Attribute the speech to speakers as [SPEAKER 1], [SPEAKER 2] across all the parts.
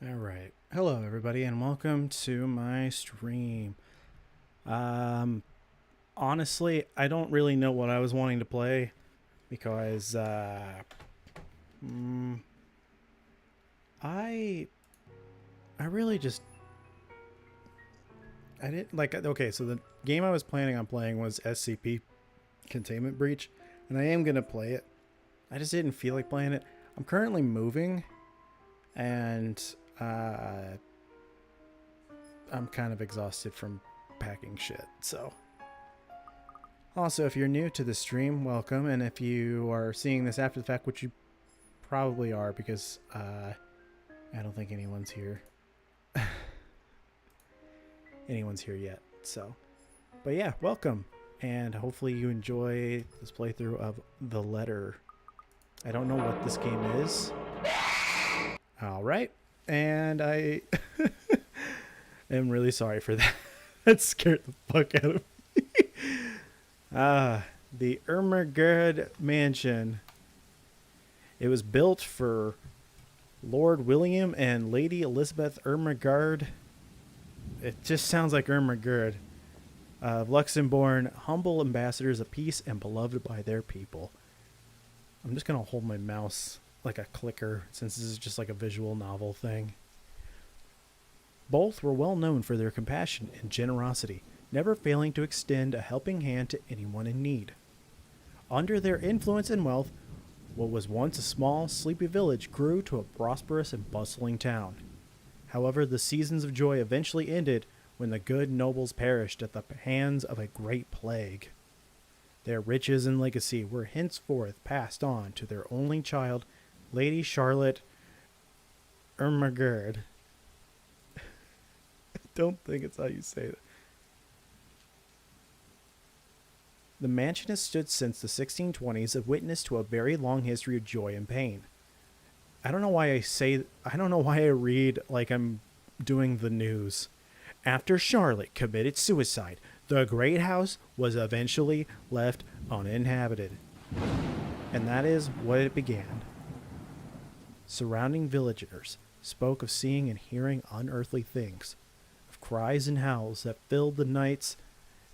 [SPEAKER 1] Alright. Hello everybody and welcome to my stream. Um Honestly, I don't really know what I was wanting to play because mm, I really just I didn't like okay, so the game I was planning on playing was SCP Containment Breach, and I am going to play it. I just didn't feel like playing it. I'm currently moving and I'm kind of exhausted from packing shit. So, also, if you're new to the stream, welcome. And if you are seeing this after the fact, which you probably are, because I don't think anyone's here. Anyone's here yet. So, but yeah, welcome. And hopefully you enjoy this playthrough of The Letter. I don't know what this game is. All right. And I am really sorry for that. That scared the fuck out of me. The Ermengarde Mansion. It was built for Lord William and Lady Elizabeth Ermengarde. It just sounds like Ermengarde. Of Luxembourg, humble ambassadors of peace and beloved by their people. I'm just going to hold my mouse like a clicker since this is just like a visual novel thing. Both were well known for their compassion and generosity, never failing to extend a helping hand to anyone in need. Under their influence and wealth, what was once a small, sleepy village grew to a prosperous and bustling town. However, the seasons of joy eventually ended when the good nobles perished at the hands of a great plague. Their riches and legacy were henceforth passed on to their only child, Lady Charlotte Ermengarde. I don't think it's how you say it. The mansion has stood since the 1620s, a witness to a very long history of joy and pain. I don't know why I read like I'm doing the news. After Charlotte committed suicide, the great house was eventually left uninhabited. And that is what it began. Surrounding villagers spoke of seeing and hearing unearthly things, of cries and howls that filled the nights,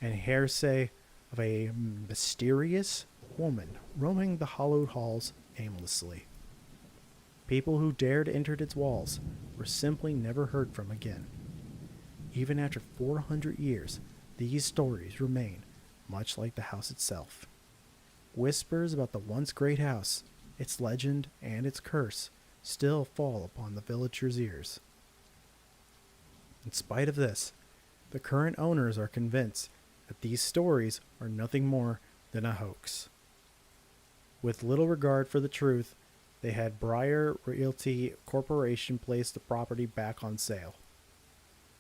[SPEAKER 1] and hearsay of a mysterious woman roaming the hollowed halls aimlessly. People who dared enter its walls were simply never heard from again. Even after 400 years, these stories remain, much like the house itself. Whispers about the once great house, its legend, and its curse still fall upon the villagers' ears. In spite of this, the current owners are convinced that these stories are nothing more than a hoax. With little regard for the truth, they had Briar Realty Corporation place the property back on sale.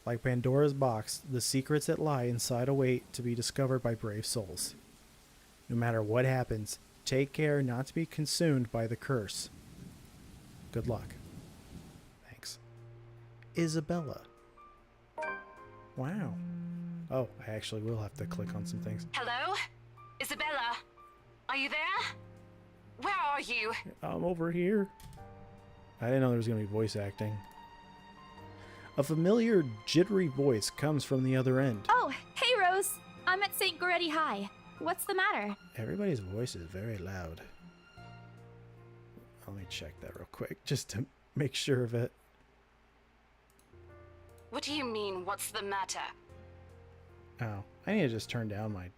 [SPEAKER 1] Like Pandora's box, the secrets that lie inside await to be discovered by brave souls. No matter what happens, take care not to be consumed by the curse. Good luck. Thanks. Isabella. Wow. Oh, I actually will have to click on some things.
[SPEAKER 2] Hello? Isabella? Are you there? Where are you?
[SPEAKER 1] I'm over here. I didn't know there was going to be voice acting. A familiar, jittery voice comes from the other end.
[SPEAKER 3] Oh, hey Rose! I'm at St. Goretti High. What's the matter?
[SPEAKER 1] Everybody's voice is very loud. Let me check that real quick, just to make sure of it.
[SPEAKER 2] What do you mean, what's the matter?
[SPEAKER 1] Oh, I need to just turn down my...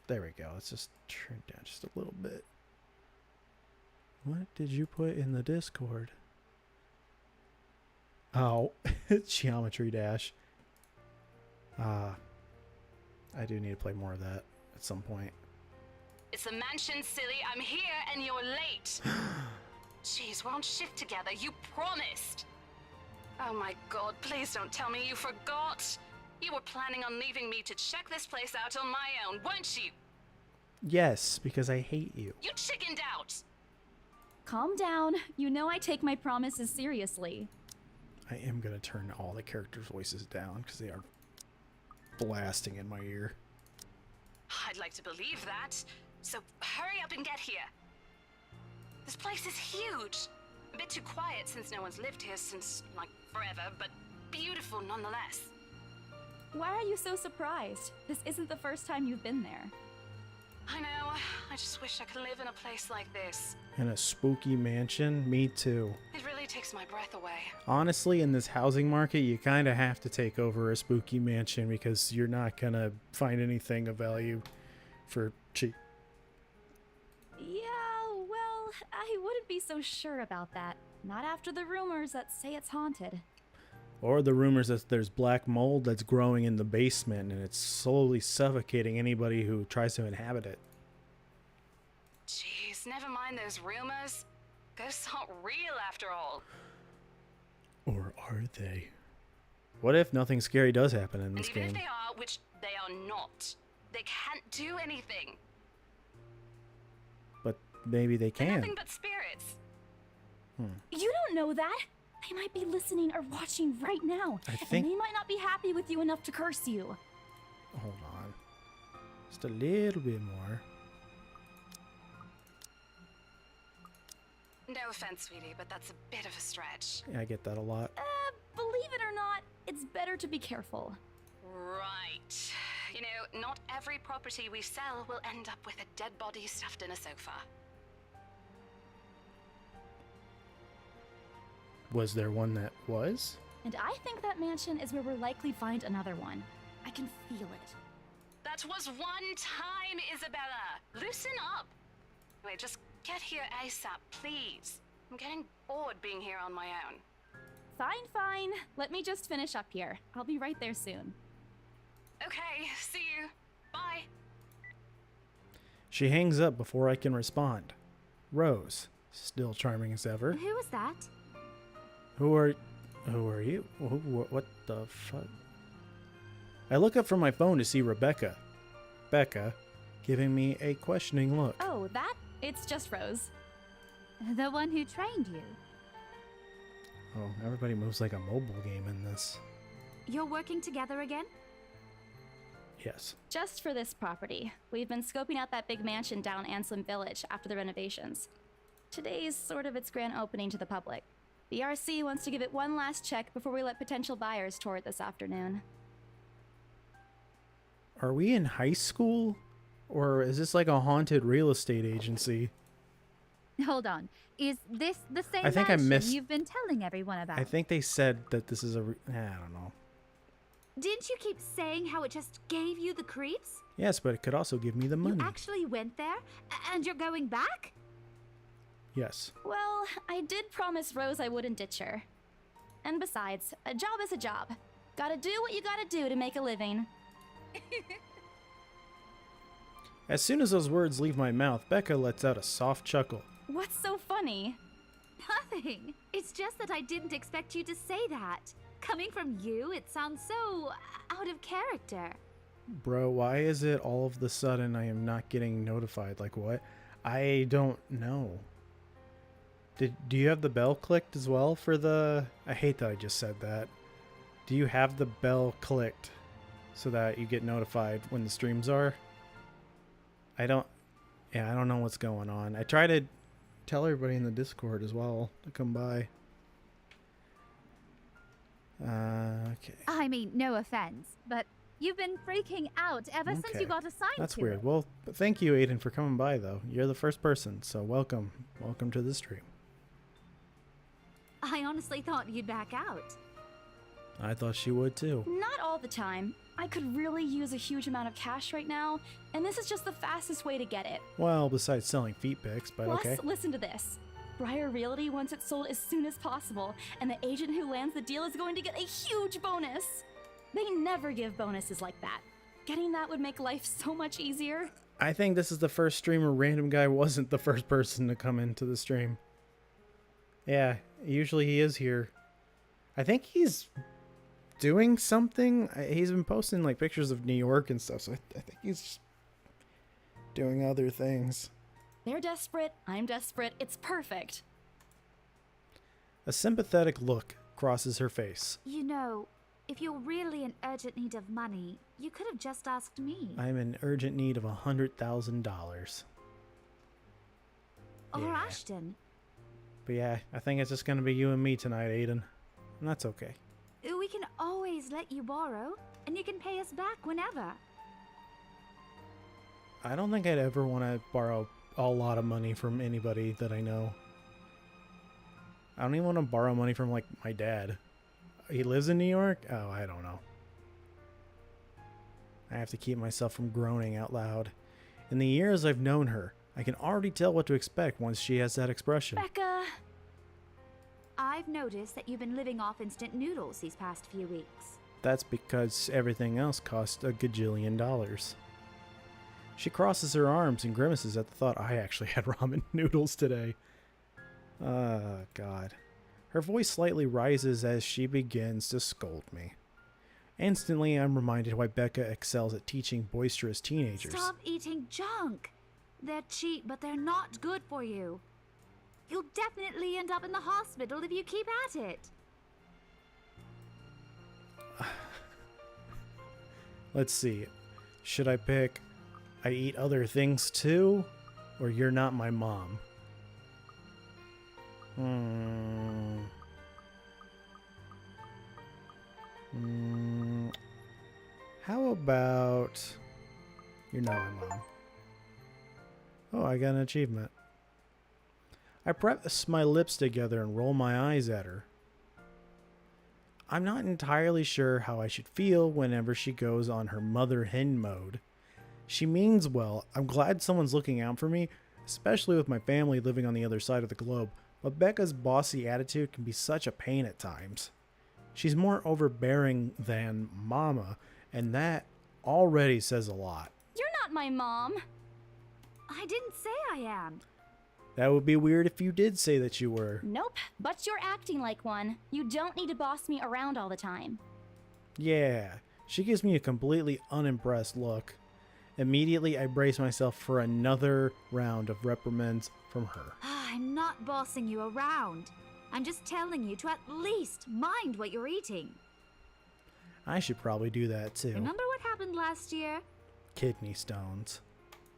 [SPEAKER 1] There we go. Let's just turn down just a little bit. What did you put in the Discord? Oh, Geometry Dash. I do need to play more of that at some point.
[SPEAKER 2] It's the mansion, silly. I'm here and you're late. Jeez, we're on shift together. You promised. Oh my god, please don't tell me you forgot. You were planning on leaving me to check this place out on my own, weren't you?
[SPEAKER 1] Yes, because I hate you.
[SPEAKER 2] You chickened out.
[SPEAKER 3] Calm down. You know I take my promises seriously.
[SPEAKER 1] I am going to turn all the characters' voices down because they are blasting in my ear.
[SPEAKER 2] I'd like to believe that. So hurry up and get here. This place is huge. A bit too quiet since no one's lived here since, like, forever, but beautiful nonetheless.
[SPEAKER 3] Why are you so surprised? This isn't the first time you've been there.
[SPEAKER 2] I know, I just wish I could live in a place like this.
[SPEAKER 1] In a spooky mansion? Me too.
[SPEAKER 2] It really takes my breath away.
[SPEAKER 1] Honestly, in this housing market, you kind of have to take over a spooky mansion because you're not going to find anything of value for cheap.
[SPEAKER 3] Yeah, well, I wouldn't be so sure about that. Not after the rumors that say it's haunted.
[SPEAKER 1] Or the rumors that there's black mold that's growing in the basement and it's slowly suffocating anybody who tries to inhabit it.
[SPEAKER 2] Jeez, never mind those rumors. Ghosts aren't real after all.
[SPEAKER 1] Or are they? What if nothing scary does happen in
[SPEAKER 2] And
[SPEAKER 1] this
[SPEAKER 2] even
[SPEAKER 1] game?
[SPEAKER 2] if they are, which they are not, they can't do anything.
[SPEAKER 1] But maybe they
[SPEAKER 2] They're
[SPEAKER 1] can.
[SPEAKER 2] nothing but spirits.
[SPEAKER 3] You don't know that. They might be listening or watching right now.
[SPEAKER 1] I think-
[SPEAKER 3] And they might not be happy with you enough to curse you.
[SPEAKER 1] Hold on. Just a little bit more.
[SPEAKER 2] No offense, sweetie, but that's a bit of a stretch.
[SPEAKER 1] Yeah, I get that a lot.
[SPEAKER 3] Believe it or not, it's better to be careful.
[SPEAKER 2] Right. You know, not every property we sell will end up with a dead body stuffed in a sofa.
[SPEAKER 1] Was there one that was?
[SPEAKER 3] And I think that mansion is where we'll likely find another one. I can feel it.
[SPEAKER 2] That was one time, Isabella. Loosen up. Wait, just get here ASAP, please. I'm getting bored being here on my own.
[SPEAKER 3] Fine, fine. Let me just finish up here. I'll be right there soon.
[SPEAKER 2] Okay, see you. Bye.
[SPEAKER 1] She hangs up before I can respond. Rose, still charming as ever.
[SPEAKER 4] Who was that?
[SPEAKER 1] Who are you? What the fuck? I look up from my phone to see Rebecca. Becca, giving me a questioning look.
[SPEAKER 3] Oh, that? It's just Rose.
[SPEAKER 4] The one who trained you.
[SPEAKER 1] Oh, everybody moves like a mobile game in this.
[SPEAKER 4] You're working together again?
[SPEAKER 1] Yes.
[SPEAKER 3] Just for this property. We've been scoping out that big mansion down Anslim Village after the renovations. Today's sort of its grand opening to the public. The RC wants to give it one last check before we let potential buyers tour it this afternoon.
[SPEAKER 1] Are we in high school? Or is this like a haunted real estate agency?
[SPEAKER 4] Hold on. Is this the same
[SPEAKER 1] I think I
[SPEAKER 4] mansion
[SPEAKER 1] missed-
[SPEAKER 4] you've been telling everyone about?
[SPEAKER 1] I think they said that this is I don't know.
[SPEAKER 4] Didn't you keep saying how it just gave you the creeps?
[SPEAKER 1] Yes, but it could also give me the money.
[SPEAKER 4] You actually went there? And you're going back?
[SPEAKER 1] Yes.
[SPEAKER 3] Well, I did promise Rose I wouldn't ditch her. And besides, a job is a job. Gotta do what you gotta do to make a living.
[SPEAKER 1] As soon as those words leave my mouth, Becca lets out a soft chuckle.
[SPEAKER 3] What's so funny?
[SPEAKER 4] Nothing. It's just that I didn't expect you to say that. Coming from you, it sounds so out of character.
[SPEAKER 1] Bro, why is it all of the sudden I am not getting notified? Like what? I don't know. Do you have the bell clicked as well for the... I hate that I just said that. Do you have the bell clicked so that you get notified when the streams are? I don't know what's going on. I try to tell everybody in the Discord as well to come by. Okay.
[SPEAKER 4] I mean, no offense, but you've been freaking out ever since
[SPEAKER 1] Okay.
[SPEAKER 4] you got assigned
[SPEAKER 1] That's
[SPEAKER 4] to
[SPEAKER 1] weird.
[SPEAKER 4] it.
[SPEAKER 1] Well, thank you, Aiden, for coming by, though. You're the first person, so welcome. Welcome to the stream.
[SPEAKER 4] I honestly thought you'd back out.
[SPEAKER 1] I thought she would, too.
[SPEAKER 3] Not all the time. I could really use a huge amount of cash right now, and this is just the fastest way to get it.
[SPEAKER 1] Well, besides selling feet pics, but
[SPEAKER 3] Plus,
[SPEAKER 1] okay.
[SPEAKER 3] listen to this. Briar Realty wants it sold as soon as possible, and the agent who lands the deal is going to get a huge bonus. They never give bonuses like that. Getting that would make life so much easier.
[SPEAKER 1] I think this is the first stream where Random Guy wasn't the first person to come into the stream. Yeah, usually he is here. I think he's doing something. He's been posting like pictures of New York and stuff, so I think he's doing other things.
[SPEAKER 3] They're desperate, I'm desperate, it's perfect.
[SPEAKER 1] A sympathetic look crosses her face.
[SPEAKER 4] You know, if you're really in urgent need of money, you could have just asked me.
[SPEAKER 1] I'm in urgent need of $100,000.
[SPEAKER 4] Or
[SPEAKER 1] Yeah.
[SPEAKER 4] Ashton.
[SPEAKER 1] But yeah, I think it's just gonna be you and me tonight, Aiden. And that's okay.
[SPEAKER 4] We can always let you borrow, and you can pay us back whenever.
[SPEAKER 1] I don't think I'd ever want to borrow a lot of money from anybody that I know. I don't even want to borrow money from, like, my dad. He lives in New York? Oh, I don't know. I have to keep myself from groaning out loud. In the years I've known her, I can already tell what to expect once she has that expression.
[SPEAKER 3] Becca!
[SPEAKER 4] I've noticed that you've been living off instant noodles these past few weeks.
[SPEAKER 1] That's because everything else cost a gajillion dollars. She crosses her arms and grimaces at the thought I actually had ramen noodles today. God. Her voice slightly rises as she begins to scold me. Instantly, I'm reminded why Becca excels at teaching boisterous teenagers.
[SPEAKER 4] Stop eating junk. They're cheap, but they're not good for you. You'll definitely end up in the hospital if you keep at it.
[SPEAKER 1] Let's see. Should I pick I eat other things too? Or you're not my mom? How about you're not my mom? Oh, I got an achievement. I press my lips together and roll my eyes at her. I'm not entirely sure how I should feel whenever she goes on her mother hen mode. She means well. I'm glad someone's looking out for me, especially with my family living on the other side of the globe. But Becca's bossy attitude can be such a pain at times. She's more overbearing than Mama, and that already says a lot.
[SPEAKER 3] You're not my mom!
[SPEAKER 4] I didn't say I am.
[SPEAKER 1] That would be weird if you did say that you were.
[SPEAKER 3] Nope, but you're acting like one. You don't need to boss me around all the time.
[SPEAKER 1] Yeah, she gives me a completely unimpressed look. Immediately, I brace myself for another round of reprimands from her.
[SPEAKER 4] I'm not bossing you around. I'm just telling you to at least mind what you're eating.
[SPEAKER 1] I should probably do that too.
[SPEAKER 4] Remember what happened last year?
[SPEAKER 1] Kidney stones.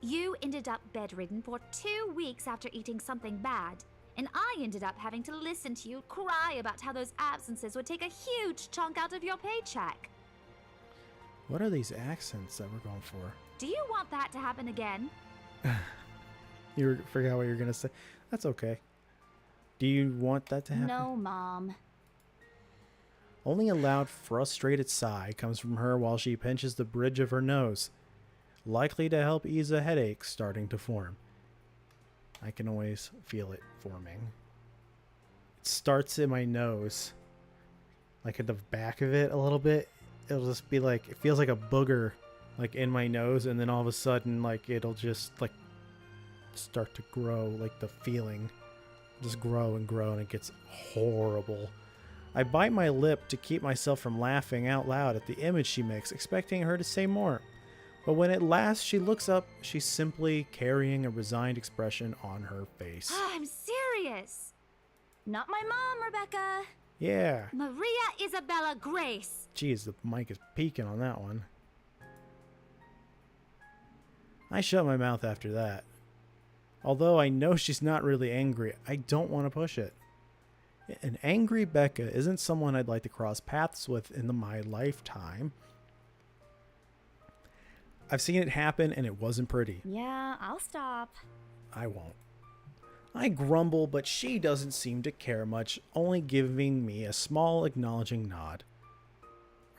[SPEAKER 4] You ended up bedridden for 2 weeks after eating something bad, and I ended up having to listen to you cry about how those absences would take a huge chunk out of your paycheck.
[SPEAKER 1] What are these accents that we're going for?
[SPEAKER 4] Do you want that to happen again?
[SPEAKER 1] You forgot what you were going to say. That's okay. Do you want that to happen?
[SPEAKER 3] No, Mom.
[SPEAKER 1] Only a loud, frustrated sigh comes from her while she pinches the bridge of her nose, likely to help ease a headache starting to form. I can always feel it forming. It starts in my nose, like at the back of it a little bit. It'll just be like, it feels like a booger, like in my nose, and then all of a sudden, like it'll just like start to grow, like the feeling just grow, and it gets horrible. I bite my lip to keep myself from laughing out loud at the image she makes, expecting her to say more. But when at last she looks up, she's simply carrying a resigned expression on her face.
[SPEAKER 4] I'm serious.
[SPEAKER 3] Not my mom, Rebecca.
[SPEAKER 1] Yeah.
[SPEAKER 4] Maria Isabella Grace.
[SPEAKER 1] Geez, the mic is peaking on that one. I shut my mouth after that. Although I know she's not really angry, I don't want to push it. An angry Becca isn't someone I'd like to cross paths with in my lifetime. I've seen it happen and it wasn't pretty.
[SPEAKER 3] Yeah, I'll stop.
[SPEAKER 1] I won't. I grumble, but she doesn't seem to care much, only giving me a small acknowledging nod.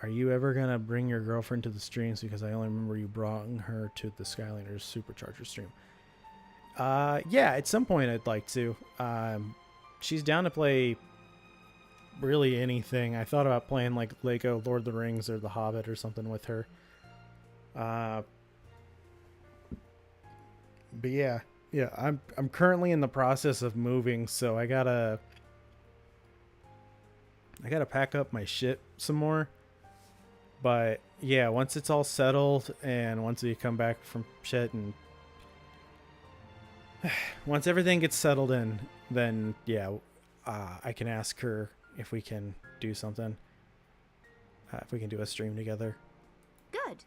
[SPEAKER 1] Are you ever gonna bring your girlfriend to the streams? Because I only remember you brought her to the Skylanders Supercharger stream. Yeah, at some point I'd like to. She's down to play really anything. I thought about playing like Lego Lord of the Rings or The Hobbit or something with her. But yeah, I'm currently in the process of moving, so I gotta pack up my shit some more. But yeah, once it's all settled and once we come back from shit and once everything gets settled in, then yeah, I can ask her if we can do something. If we can do a stream together.
[SPEAKER 4] Good.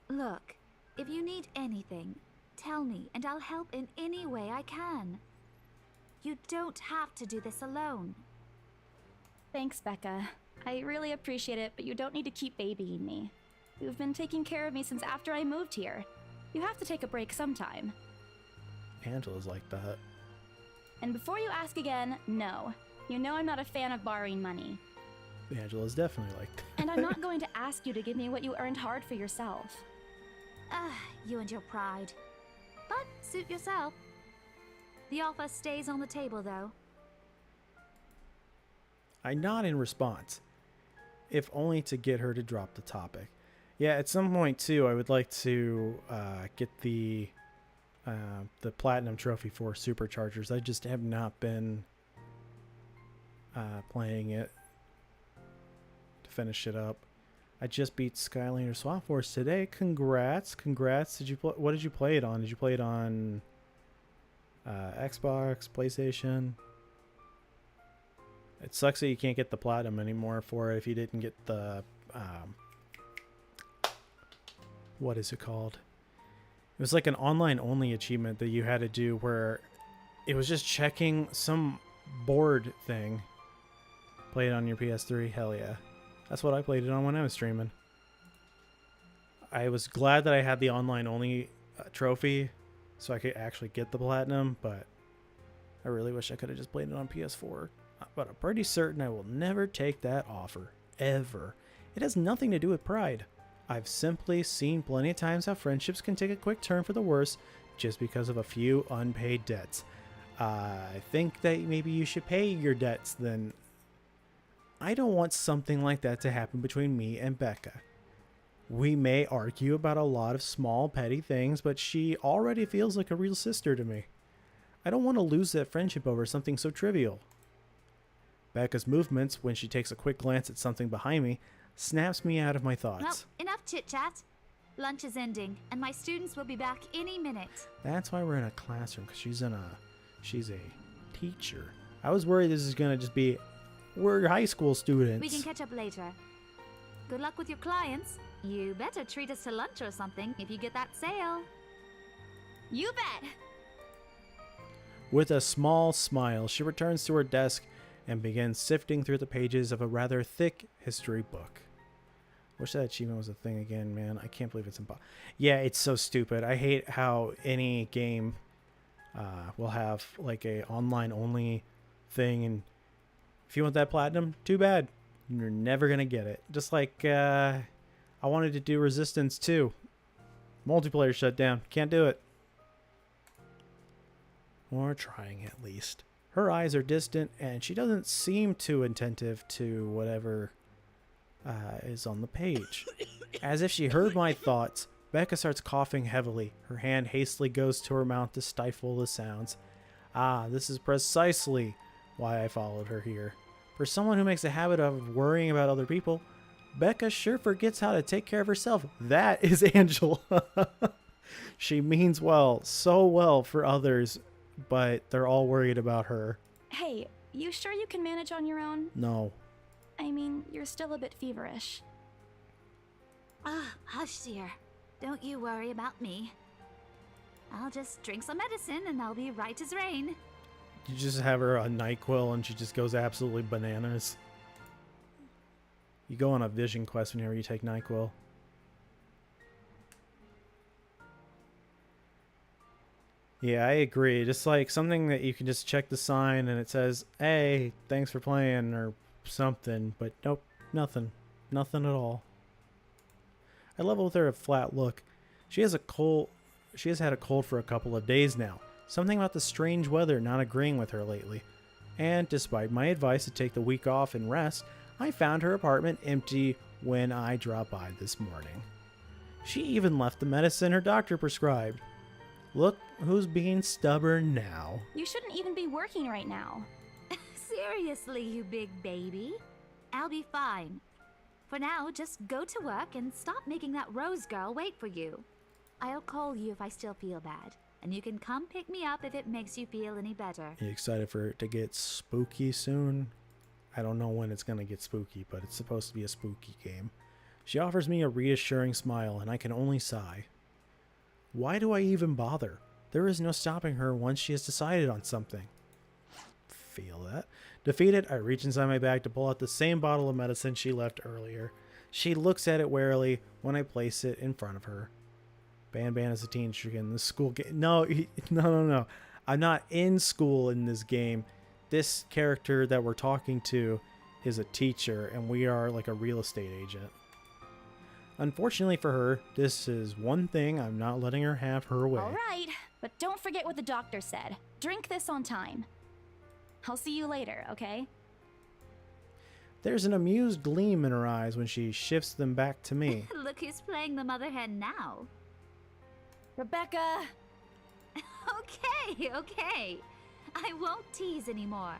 [SPEAKER 4] Look, if you need anything, tell me and I'll help in any way I can. You don't have to do this alone.
[SPEAKER 3] Thanks, Becca. I really appreciate it, but you don't need to keep babying me. You've been taking care of me since after I moved here. You have to take a break sometime.
[SPEAKER 1] Angela's like that.
[SPEAKER 3] And before you ask again, no. You know I'm not a fan of borrowing money.
[SPEAKER 1] Angela's definitely like that.
[SPEAKER 3] And I'm not going to ask you to give me what you earned hard for yourself.
[SPEAKER 4] You and your pride. But suit yourself. The offer stays on the table, though.
[SPEAKER 1] I nod in response, if only to get her to drop the topic. Yeah, at some point too, I would like to get the platinum trophy for Superchargers. I just have not been playing it to finish it up. I just beat Skylander Swap Force today. Congrats! Did you what did you play it on? Did you play it on Xbox, PlayStation? It sucks that you can't get the platinum anymore for it if you didn't get the what is it called? It was like an online only achievement that you had to do where it was just checking some board thing. Play it on your PS3? Hell yeah. That's what I played it on when I was streaming. I was glad that I had the online only trophy so I could actually get the platinum, but I really wish I could have just played it on PS4. But I'm pretty certain I will never take that offer. Ever. It has nothing to do with pride. I've simply seen plenty of times how friendships can take a quick turn for the worse just because of a few unpaid debts. I think that maybe you should pay your debts then. I don't want something like that to happen between me and Becca. We may argue about a lot of small petty things, but she already feels like a real sister to me. I don't want to lose that friendship over something so trivial. Becca's movements, when she takes a quick glance at something behind me, snaps me out of my thoughts.
[SPEAKER 4] Well, enough chit-chat. Lunch is ending, and my students will be back any minute.
[SPEAKER 1] That's why we're in a classroom, because she's a teacher. I was worried this is going to just be, we're high school students.
[SPEAKER 4] We can catch up later. Good luck with your clients. You better treat us to lunch or something if you get that sale.
[SPEAKER 3] You bet!
[SPEAKER 1] With a small smile, she returns to her desk and begins sifting through the pages of a rather thick history book. Wish that achievement was a thing again, man. I can't believe it's impossible. Yeah, it's so stupid. I hate how any game will have like a online only thing, and if you want that platinum, too bad. You're never gonna get it. Just like I wanted to do Resistance 2. Multiplayer shut down. Can't do it. Or trying at least. Her eyes are distant, and she doesn't seem too attentive to whatever is on the page. As if she heard my thoughts, Becca starts coughing heavily. Her hand hastily goes to her mouth to stifle the sounds. Ah, this is precisely why I followed her here. For someone who makes a habit of worrying about other people, Becca sure forgets how to take care of herself. That is Angela. She means well, so well for others, but they're all worried about her.
[SPEAKER 3] Hey, you sure you can manage on your own?
[SPEAKER 1] No.
[SPEAKER 3] I mean, you're still a bit feverish.
[SPEAKER 4] Hush, dear. Don't you worry about me. I'll just drink some medicine and I'll be right as rain.
[SPEAKER 1] You just have her on NyQuil and she just goes absolutely bananas. You go on a vision quest whenever you take NyQuil. Yeah, I agree. Just like something that you can just check the sign and it says, hey, thanks for playing or something. But nope, nothing. Nothing at all. I level with her a flat look. She has had a cold for a couple of days now. Something about the strange weather not agreeing with her lately. And despite my advice to take the week off and rest, I found her apartment empty when I dropped by this morning. She even left the medicine her doctor prescribed. Look who's being stubborn now.
[SPEAKER 3] You shouldn't even be working right now.
[SPEAKER 4] Seriously, you big baby. I'll be fine. For now, just go to work and stop making that Rose girl wait for you. I'll call you if I still feel bad, and you can come pick me up if it makes you feel any better.
[SPEAKER 1] You excited for it to get spooky soon? I don't know when it's going to get spooky, but it's supposed to be a spooky game. She offers me a reassuring smile, and I can only sigh. Why do I even bother? There is no stopping her once she has decided on something. feel that. Defeated, I reach inside my bag to pull out the same bottle of medicine she left earlier. She looks at it warily when I place it in front of her. Ban is a teenager in this school game. No. I'm not in school in this game. This character that we're talking to is a teacher, and we are like a real estate agent. Unfortunately for her, this is one thing I'm not letting her have her way.
[SPEAKER 3] All right, but don't forget what the doctor said. Drink this on time. I'll see you later, okay?
[SPEAKER 1] There's an amused gleam in her eyes when she shifts them back to me.
[SPEAKER 4] Look who's playing the mother hen now.
[SPEAKER 3] Rebecca!
[SPEAKER 4] Okay. I won't tease anymore.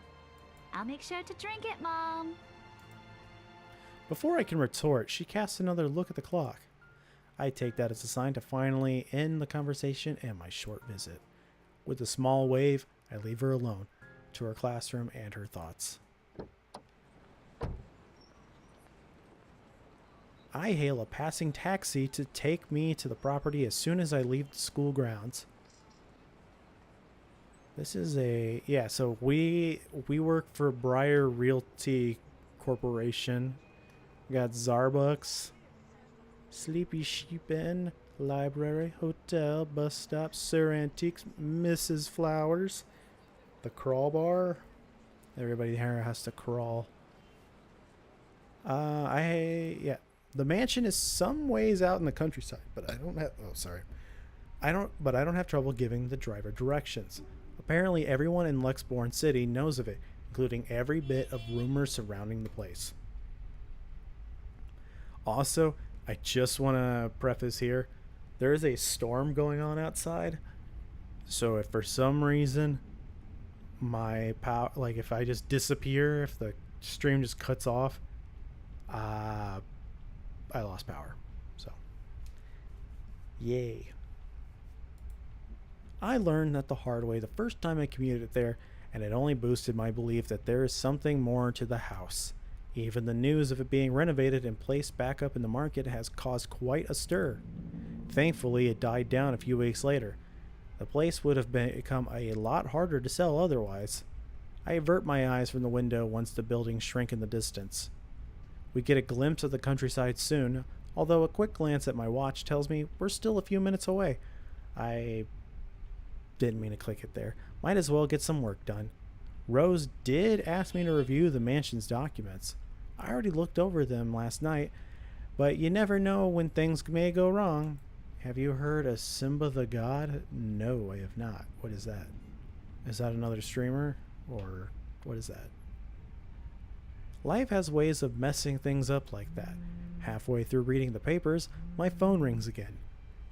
[SPEAKER 4] I'll make sure to drink it, Mom.
[SPEAKER 1] Before I can retort, she casts another look at the clock. I take that as a sign to finally end the conversation and my short visit. With a small wave, I leave her alone to her classroom and her thoughts. I hail a passing taxi to take me to the property as soon as I leave the school grounds. This is so we work for Briar Realty Corporation. We got Zarbucks, Sleepy Sheep Inn, Library, Hotel, Bus Stop, Sir Antiques, Mrs. Flowers, the Crawl Bar. Everybody here has to crawl. The mansion is some ways out in the countryside, but I don't have trouble giving the driver directions. Apparently everyone in Luxborn City knows of it, including every bit of rumors surrounding the place. Also, I just want to preface here, there is a storm going on outside. So if for some reason my power, like if I just disappear, if the stream just cuts off, I lost power. So, yay. I learned that the hard way the first time I commuted there, and it only boosted my belief that there is something more to the house. Even the news of it being renovated and placed back up in the market has caused quite a stir. Thankfully, it died down a few weeks later. The place would have become a lot harder to sell otherwise. I avert my eyes from the window once the buildings shrink in the distance. We get a glimpse of the countryside soon, although a quick glance at my watch tells me we're still a few minutes away. I didn't mean to click it there. Might as well get some work done. Rose did ask me to review the mansion's documents. I already looked over them last night, but you never know when things may go wrong. Have you heard of Simba the God? No, I have not. What is that? Is that another streamer? Or what is that? Life has ways of messing things up like that. Halfway through reading the papers, my phone rings again.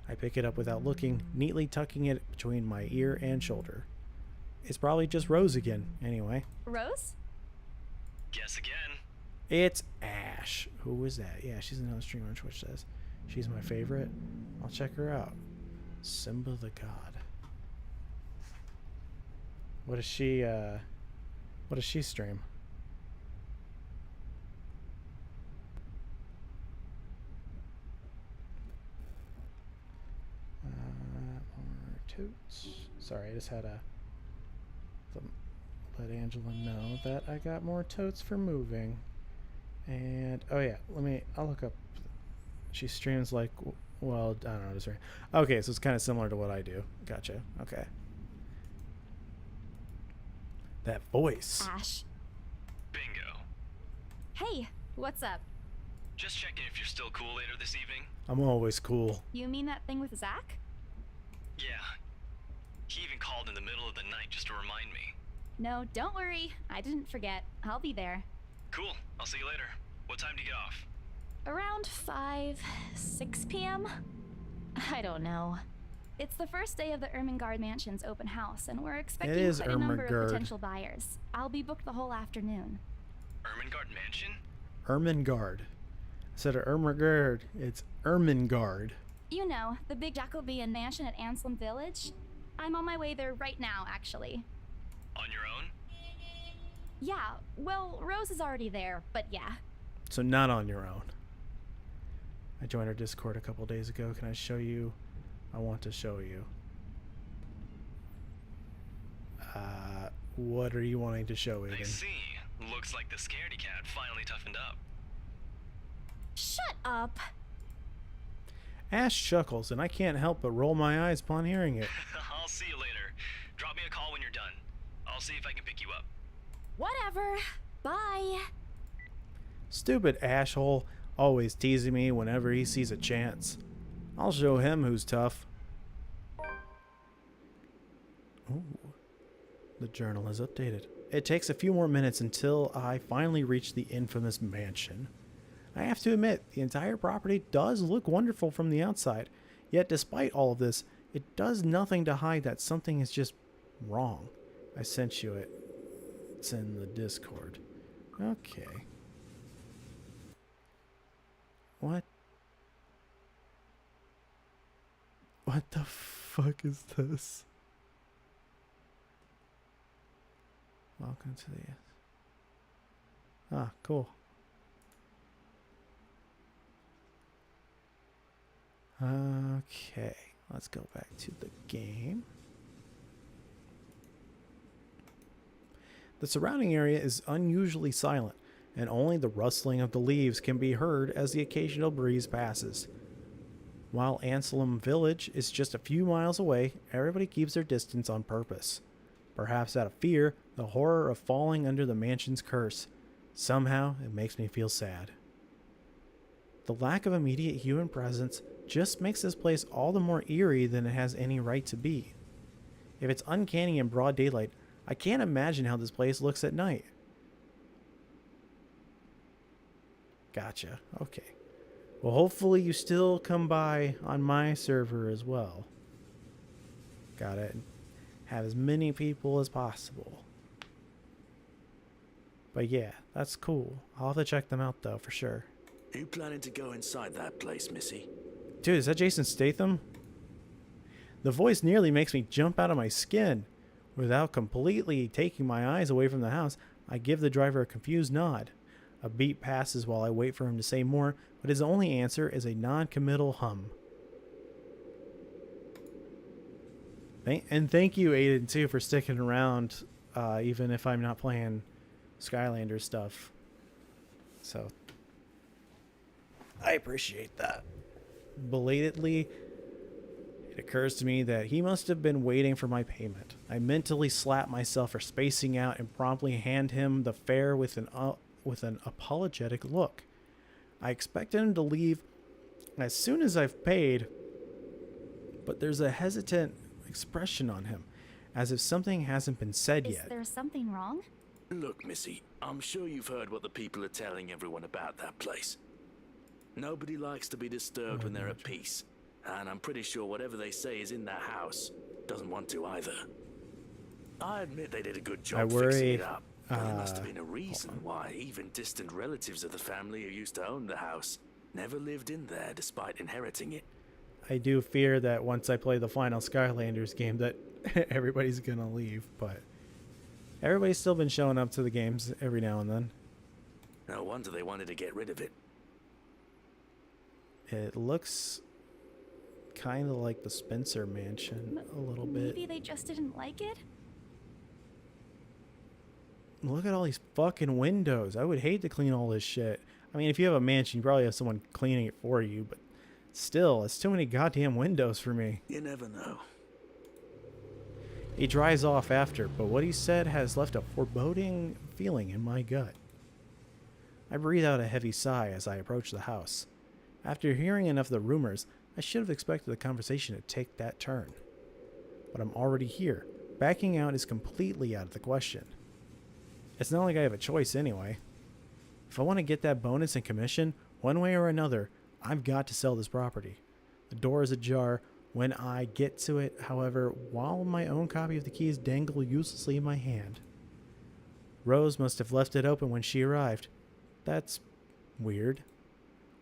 [SPEAKER 1] I pick it up without looking, neatly tucking it between my ear and shoulder. It's probably just Rose again, anyway.
[SPEAKER 3] Rose?
[SPEAKER 5] Guess again.
[SPEAKER 1] It's Ash. Who is that? Yeah, she's another streamer on Twitch says. She's my favorite. I'll check her out. Simba the God. What does she stream? More totes. Sorry, I just had to let Angela know that I got more totes for moving. And oh yeah, I'll look up. She streams like, well, I don't know, just right. Okay, so it's kind of similar to what I do. Gotcha. Okay. That voice.
[SPEAKER 3] Ash.
[SPEAKER 5] Bingo.
[SPEAKER 3] Hey, what's up?
[SPEAKER 5] Just checking if you're still cool later this evening.
[SPEAKER 1] I'm always cool.
[SPEAKER 3] You mean that thing with Zach?
[SPEAKER 5] Yeah. He even called in the middle of the night just to remind me.
[SPEAKER 3] No, don't worry. I didn't forget. I'll be there.
[SPEAKER 5] Cool. I'll see you later. What time do you get off?
[SPEAKER 3] Around 6 p.m.? I don't know. It's the first day of the Ermengarde Mansion's open house, and we're expecting
[SPEAKER 1] is
[SPEAKER 3] quite a number
[SPEAKER 1] Ermengarde.
[SPEAKER 3] of potential buyers. I'll be booked the whole afternoon.
[SPEAKER 5] Ermengarde Mansion?
[SPEAKER 1] Ermengarde. Instead of Ermengarde, it's Ermengarde.
[SPEAKER 3] You know, the big Jacobean mansion at Anselm Village? I'm on my way there right now, actually.
[SPEAKER 5] On your own?
[SPEAKER 3] Yeah, well, Rose is already there, but yeah.
[SPEAKER 1] So not on your own. I joined our Discord a couple days ago. Can I show you? I want to show you. What are you wanting to show,
[SPEAKER 5] I
[SPEAKER 1] Aiden?
[SPEAKER 5] see. Looks like the scaredy cat finally toughened up.
[SPEAKER 3] Shut up!
[SPEAKER 1] Ash chuckles, and I can't help but roll my eyes upon hearing it.
[SPEAKER 5] I'll see you later. Drop me a call when you're done. I'll see if I can pick you up.
[SPEAKER 3] Whatever. Bye.
[SPEAKER 1] Stupid Ashhole, always teasing me whenever he sees a chance. I'll show him who's tough. Ooh. The journal is updated. It takes a few more minutes until I finally reach the infamous mansion. I have to admit, the entire property does look wonderful from the outside, yet despite all of this, it does nothing to hide that something is just wrong. I sent you it. It's in the Discord. Okay. What? What the fuck is this? Welcome to the... Ah, cool. Okay, let's go back to the game. The surrounding area is unusually silent, and only the rustling of the leaves can be heard as the occasional breeze passes. While Anselm Village is just a few miles away, everybody keeps their distance on purpose. Perhaps out of fear, the horror of falling under the mansion's curse. Somehow, it makes me feel sad. The lack of immediate human presence just makes this place all the more eerie than it has any right to be. If it's uncanny in broad daylight, I can't imagine how this place looks at night. Gotcha. Okay. Well, hopefully you still come by on my server as well. Gotta have as many people as possible. But yeah, that's cool. I'll have to check them out though, for sure.
[SPEAKER 6] Are you planning to go inside that place, Missy?
[SPEAKER 1] Dude, is that Jason Statham? The voice nearly makes me jump out of my skin. Without completely taking my eyes away from the house, I give the driver a confused nod. A beat passes while I wait for him to say more, but his only answer is a non-committal hum. And thank you, Aiden, too, for sticking around, even if I'm not playing Skylander stuff. So, I appreciate that. Belatedly, it occurs to me that he must have been waiting for my payment. I mentally slap myself for spacing out and promptly hand him the fare with an apologetic look. I expected him to leave as soon as I've paid, but there's a hesitant expression on him, as if something hasn't been said
[SPEAKER 3] Is
[SPEAKER 1] yet.
[SPEAKER 3] there something wrong?
[SPEAKER 6] Look, Missy, I'm sure you've heard what the people are telling everyone about that place. Nobody likes to be disturbed when they're at peace, and I'm pretty sure whatever they say is in that house doesn't want to either. I admit they did a good job fixing
[SPEAKER 1] worry,
[SPEAKER 6] it up, but there must have been a reason why even distant relatives of the family who used to own the house never lived in there despite inheriting it.
[SPEAKER 1] I do fear that once I play the final Skylanders game that everybody's gonna leave, but everybody's still been showing up to the games every now and then.
[SPEAKER 6] No wonder they wanted to get rid of it.
[SPEAKER 1] It looks kind of like the Spencer Mansion a little bit.
[SPEAKER 3] Maybe they just didn't like it?
[SPEAKER 1] Look at all these fucking windows. I would hate to clean all this shit. I mean, if you have a mansion, you probably have someone cleaning it for you, but still, it's too many goddamn windows for me.
[SPEAKER 6] You never know.
[SPEAKER 1] He dries off after, but what he said has left a foreboding feeling in my gut. I breathe out a heavy sigh as I approach the house. After hearing enough of the rumors, I should have expected the conversation to take that turn. But I'm already here. Backing out is completely out of the question. It's not like I have a choice anyway. If I want to get that bonus and commission, one way or another, I've got to sell this property. The door is ajar when I get to it, however, while my own copy of the keys dangle uselessly in my hand. Rose must have left it open when she arrived. That's weird.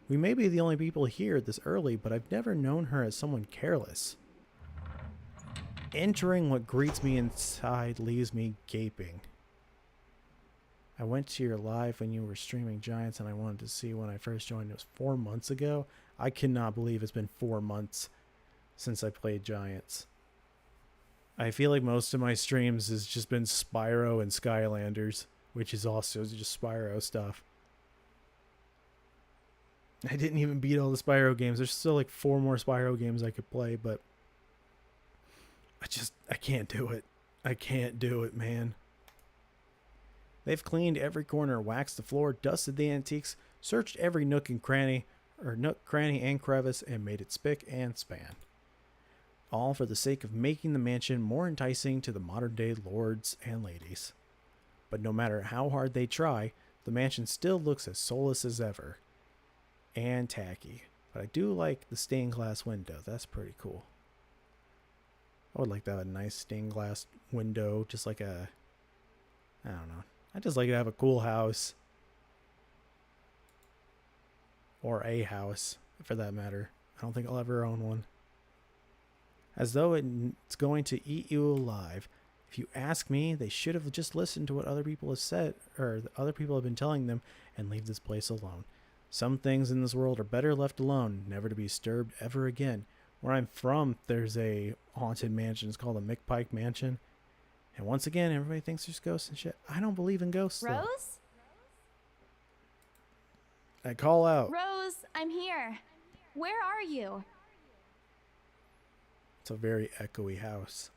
[SPEAKER 1] We may be the only people here this early, but I've never known her as someone careless. Entering what greets me inside leaves me gaping. I went to your live when you were streaming Giants, and I wanted to see when I first joined. It was 4 months ago. I cannot believe it's been 4 months since I played Giants. I feel like most of my streams has just been Spyro and Skylanders, which is also just Spyro stuff. I didn't even beat all the Spyro games. There's still like 4 more Spyro games I could play, but I can't do it. I can't do it, man. They've cleaned every corner, waxed the floor, dusted the antiques, searched every nook and cranny, and crevice, and made it spick and span. All for the sake of making the mansion more enticing to the modern-day lords and ladies. But no matter how hard they try, the mansion still looks as soulless as ever. And tacky. But I do like the stained glass window. That's pretty cool. I would like to have a nice stained glass window, just like a... I don't know. I just like to have a cool house. Or a house, for that matter. I don't think I'll ever own one. As though it's going to eat you alive. If you ask me, they should have just listened to what other people have said, or other people have been telling them, and leave this place alone. Some things in this world are better left alone, never to be disturbed ever again. Where I'm from, there's a haunted mansion. It's called the McPike Mansion. And once again, everybody thinks there's ghosts and shit. I don't believe in ghosts, though.
[SPEAKER 3] Rose?
[SPEAKER 1] I call out.
[SPEAKER 3] Rose, I'm here. Where are you?
[SPEAKER 1] It's a very echoey house.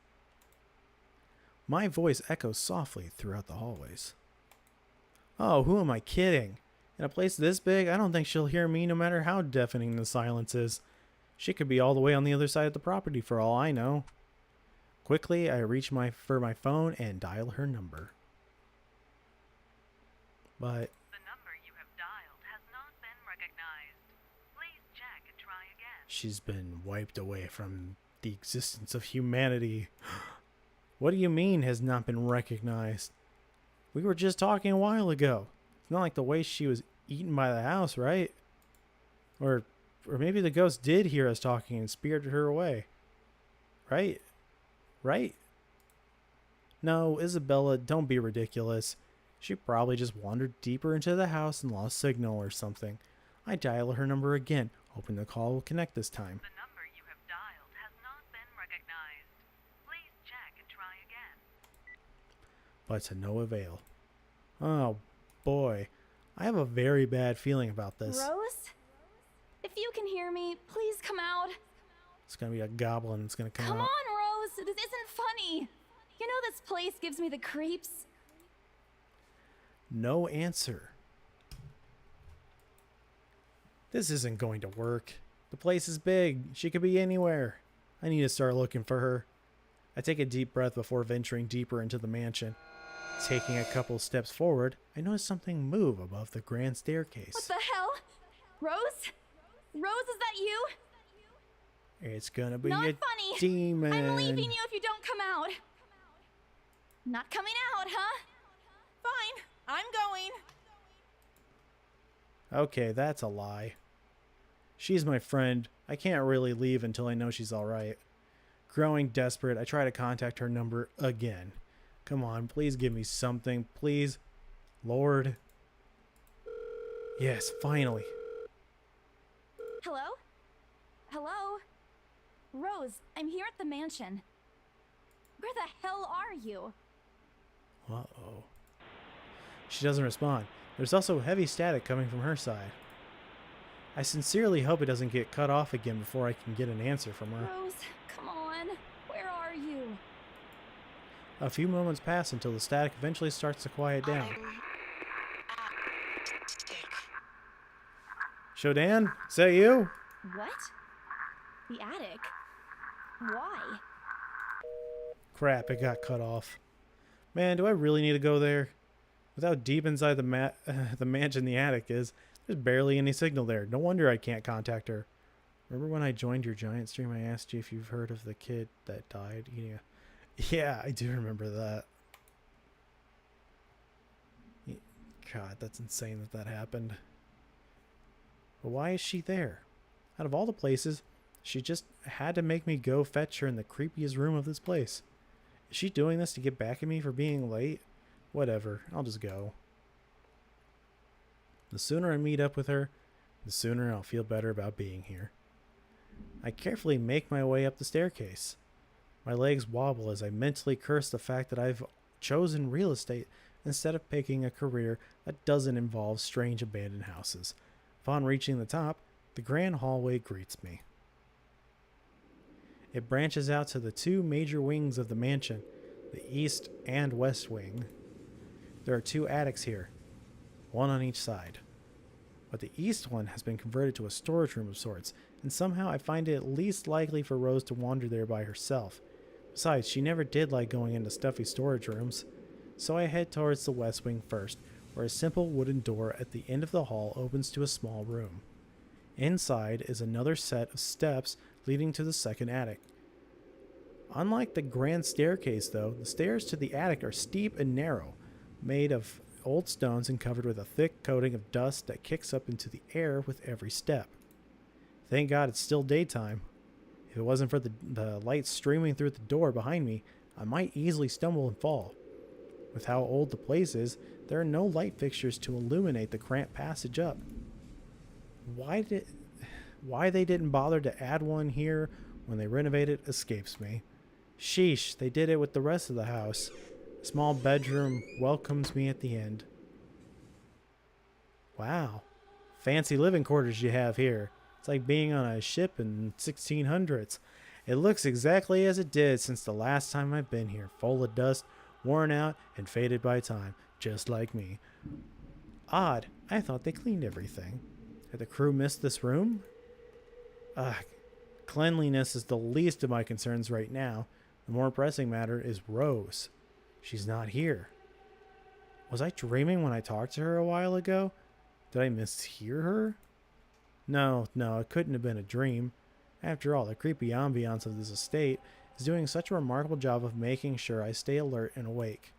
[SPEAKER 1] My voice echoes softly throughout the hallways. Oh, who am I kidding? In a place this big, I don't think she'll hear me no matter how deafening the silence is. She could be all the way on the other side of the property for all I know. Quickly, I reach for my phone and dial her number. But
[SPEAKER 7] The number you have dialed has not been recognized. Please check and try again.
[SPEAKER 1] she's been wiped away from the existence of humanity. What do you mean has not been recognized? We were just talking a while ago. It's not like the way she was eaten by the house, right? Or maybe the ghost did hear us talking and spirited her away. Right? Right? No, Isabella, don't be ridiculous. She probably just wandered deeper into the house and lost signal or something. I dial her number again, hoping the call will connect this time.
[SPEAKER 7] The number you have dialed has not been recognized. Please check and try again.
[SPEAKER 1] But to no avail. Oh, boy. I have a very bad feeling about this.
[SPEAKER 3] Rose? If you can hear me, please come out.
[SPEAKER 1] It's going to be a goblin that's going to come
[SPEAKER 3] Come
[SPEAKER 1] out.
[SPEAKER 3] on, Rose. This isn't funny. You know this place gives me the creeps.
[SPEAKER 1] No answer. This isn't going to work. The place is big. She could be anywhere. I need to start looking for her. I take a deep breath before venturing deeper into the mansion. Taking a couple steps forward, I notice something move above the grand staircase.
[SPEAKER 3] What the hell? Rose? Rose, is that you?
[SPEAKER 1] It's gonna be
[SPEAKER 3] Not
[SPEAKER 1] a
[SPEAKER 3] funny.
[SPEAKER 1] demon.
[SPEAKER 3] I'm leaving you if you don't come out. Not coming out, huh?
[SPEAKER 8] Fine, I'm going.
[SPEAKER 1] Okay, that's a lie. She's my friend. I can't really leave until I know she's alright. Growing desperate, I try to contact her number again. Come on, please give me something, please. Lord. Yes, finally.
[SPEAKER 3] Hello? Hello? Rose, I'm here at the mansion. Where the hell are you?
[SPEAKER 1] Uh-oh. She doesn't respond. There's also heavy static coming from her side. I sincerely hope it doesn't get cut off again before I can get an answer from her.
[SPEAKER 3] Rose, come on. Where are you?
[SPEAKER 1] A few moments pass until the static eventually starts to quiet down. Shodan, is that you?
[SPEAKER 3] What? The attic? Why?
[SPEAKER 1] Crap, it got cut off. Man, do I really need to go there? With how deep inside the mansion the attic is, there's barely any signal there. No wonder I can't contact her. Remember when I joined your giant stream, I asked you if you've heard of the kid that died eating a... Yeah, I do remember that. God, that's insane that that happened. But why is she there? Out of all the places, she just had to make me go fetch her in the creepiest room of this place. Is she doing this to get back at me for being late? Whatever, I'll just go. The sooner I meet up with her, the sooner I'll feel better about being here. I carefully make my way up the staircase. My legs wobble as I mentally curse the fact that I've chosen real estate instead of picking a career that doesn't involve strange abandoned houses. Upon reaching the top, the grand hallway greets me. It branches out to the two major wings of the mansion, the east and west wing. There are two attics here, one on each side. But the east one has been converted to a storage room of sorts, and somehow I find it least likely for Rose to wander there by herself. Besides, she never did like going into stuffy storage rooms. So I head towards the west wing first, where a simple wooden door at the end of the hall opens to a small room. Inside is another set of steps leading to the second attic. Unlike the grand staircase, though, the stairs to the attic are steep and narrow, made of old stones and covered with a thick coating of dust that kicks up into the air with every step. Thank God it's still daytime. If it wasn't for the light streaming through the door behind me, I might easily stumble and fall. With how old the place is, there are no light fixtures to illuminate the cramped passage up. Why they didn't bother to add one here when they renovated escapes me. Sheesh, they did it with the rest of the house. A small bedroom welcomes me at the end. Wow, fancy living quarters you have here. It's like being on a ship in 1600s. It looks exactly as it did since the last time I've been here, full of dust, worn out, and faded by time, just like me. Odd, I thought they cleaned everything. Had the crew missed this room? Cleanliness is the least of my concerns right now. The more pressing matter is Rose. She's not here. Was I dreaming when I talked to her a while ago? Did I mishear her? No, it couldn't have been a dream. After all, the creepy ambiance of this estate is doing such a remarkable job of making sure I stay alert and awake.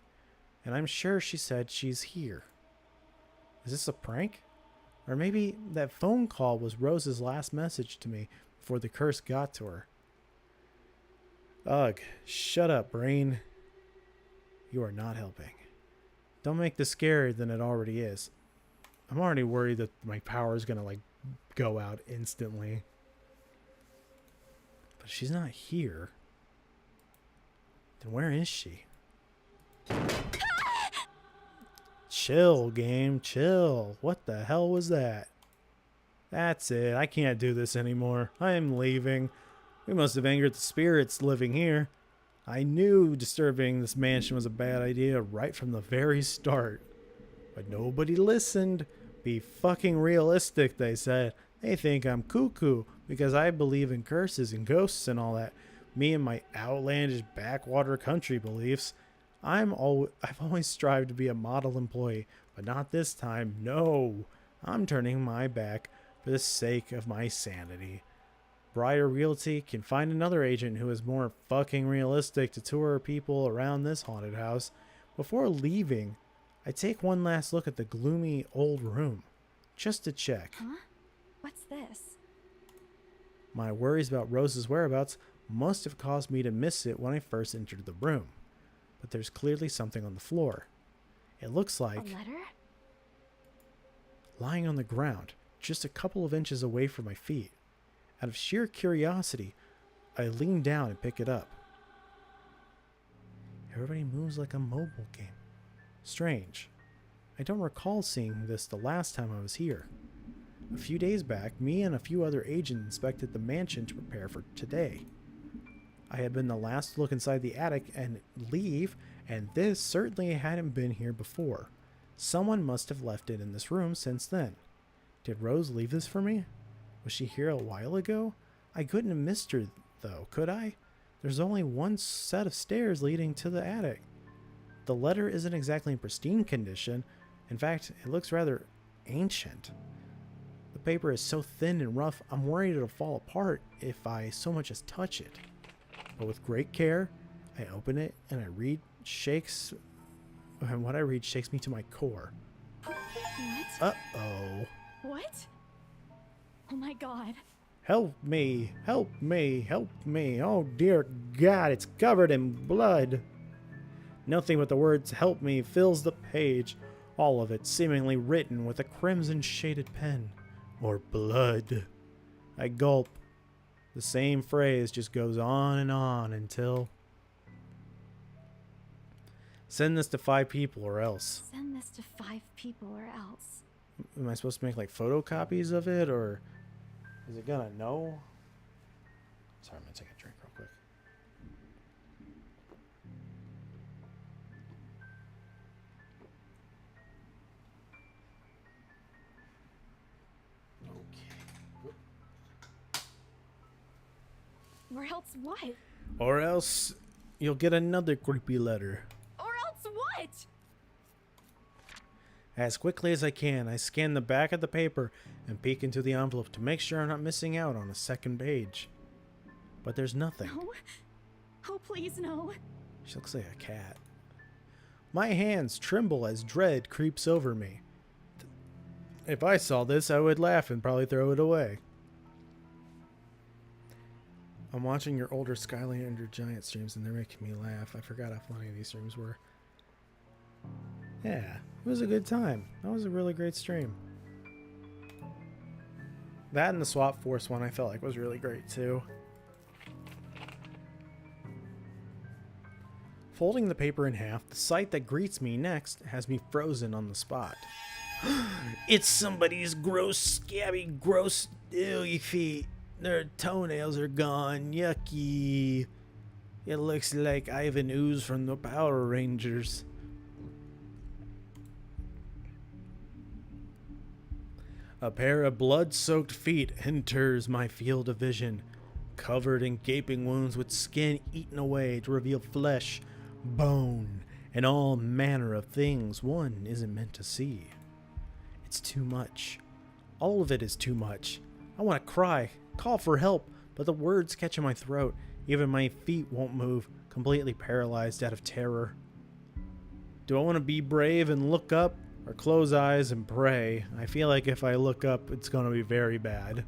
[SPEAKER 1] And I'm sure she said she's here. Is this a prank? Or maybe that phone call was Rose's last message to me before the curse got to her. Ugh, shut up, brain. You are not helping. Don't make this scarier than it already is. I'm already worried that my power is going to, go out instantly. But she's not here. Then where is she? Chill, game, chill. What the hell was that? That's it. I can't do this anymore. I am leaving. We must have angered the spirits living here. I knew disturbing this mansion was a bad idea right from the very start. But nobody listened. Be fucking realistic, they said. They think I'm cuckoo because I believe in curses and ghosts and all that. Me and my outlandish backwater country beliefs. I've always strived to be a model employee, but not this time. No, I'm turning my back for the sake of my sanity. Briar Realty can find another agent who is more fucking realistic to tour people around this haunted house. Before leaving, I take one last look at the gloomy old room, just to check.
[SPEAKER 3] Huh? What's this?
[SPEAKER 1] My worries about Rose's whereabouts must have caused me to miss it when I first entered the room. But there's clearly something on the floor. It looks like
[SPEAKER 3] A letter?
[SPEAKER 1] lying on the ground, just a couple of inches away from my feet. Out of sheer curiosity, I lean down and pick it up. Everybody moves like a mobile game. Strange. I don't recall seeing this the last time I was here. A few days back, me and a few other agents inspected the mansion to prepare for today. I had been the last to look inside the attic and leave, and this certainly hadn't been here before. Someone must have left it in this room since then. Did Rose leave this for me? Was she here a while ago? I couldn't have missed her, though, could I? There's only one set of stairs leading to the attic. The letter isn't exactly in pristine condition. In fact, it looks rather ancient. The paper is so thin and rough, I'm worried it'll fall apart if I so much as touch it. But with great care, I open it and what I read shakes me to my core.
[SPEAKER 3] What?
[SPEAKER 1] Uh-oh.
[SPEAKER 3] What? Oh my god.
[SPEAKER 1] Help me, help me, help me. Oh dear God, it's covered in blood. Nothing but the words help me fills the page, all of it seemingly written with a crimson shaded pen. Or blood. I gulp. The same phrase just goes on and on until Send this to 5 people or else.
[SPEAKER 3] Send this to 5 people or else.
[SPEAKER 1] Am I supposed to make like photocopies of it, or is it gonna know? Sorry, I'm gonna take a drink real quick.
[SPEAKER 3] Or else what?
[SPEAKER 1] Or else you'll get another creepy letter.
[SPEAKER 3] Or else what?
[SPEAKER 1] As quickly as I can, I scan the back of the paper and peek into the envelope to make sure I'm not missing out on a second page. But there's nothing.
[SPEAKER 3] No. Oh, please, no.
[SPEAKER 1] She looks like a cat. My hands tremble as dread creeps over me. If I saw this, I would laugh and probably throw it away. I'm watching your older Skylander Giant streams and they're making me laugh. I forgot how funny these streams were. Yeah, it was a good time. That was a really great stream. That and the Swap Force one I felt like was really great too. Folding the paper in half, the sight that greets me next has me frozen on the spot. It's somebody's gross, scabby, gross, ew feet. Their toenails are gone. Yucky. It looks like Ivan Ooze from the Power Rangers. A pair of blood-soaked feet enters my field of vision, covered in gaping wounds with skin eaten away to reveal flesh, bone, and all manner of things one isn't meant to see. It's too much. All of it is too much. I want to cry, call for help, but the words catch in my throat. Even my feet won't move, completely paralyzed out of terror. Do I want to be brave and look up, or close eyes and pray? I feel like if I look up, it's going to be very bad.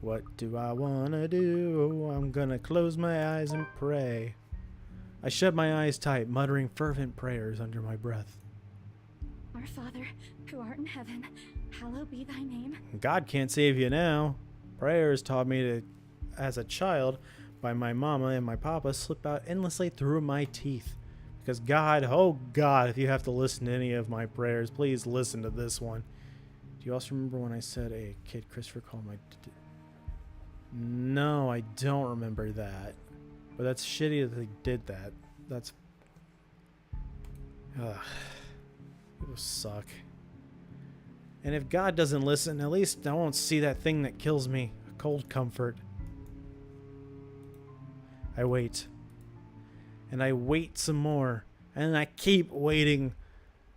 [SPEAKER 1] What do I want to do? I'm going to close my eyes and pray. I shut my eyes tight, muttering fervent prayers under my breath.
[SPEAKER 3] Our Father, who art in heaven, hallowed be thy name.
[SPEAKER 1] God can't save you now. Prayers taught me to, as a child, by my mama and my papa, slip out endlessly through my teeth. Because God, oh God, if you have to listen to any of my prayers, please listen to this one. Do you also remember when I said a kid Christopher called my... No, I don't remember that. But that's shitty that they did that. That's... Ugh. It will suck. And if God doesn't listen, at least I won't see that thing that kills me. A cold comfort. I wait. And I wait some more. And I keep waiting.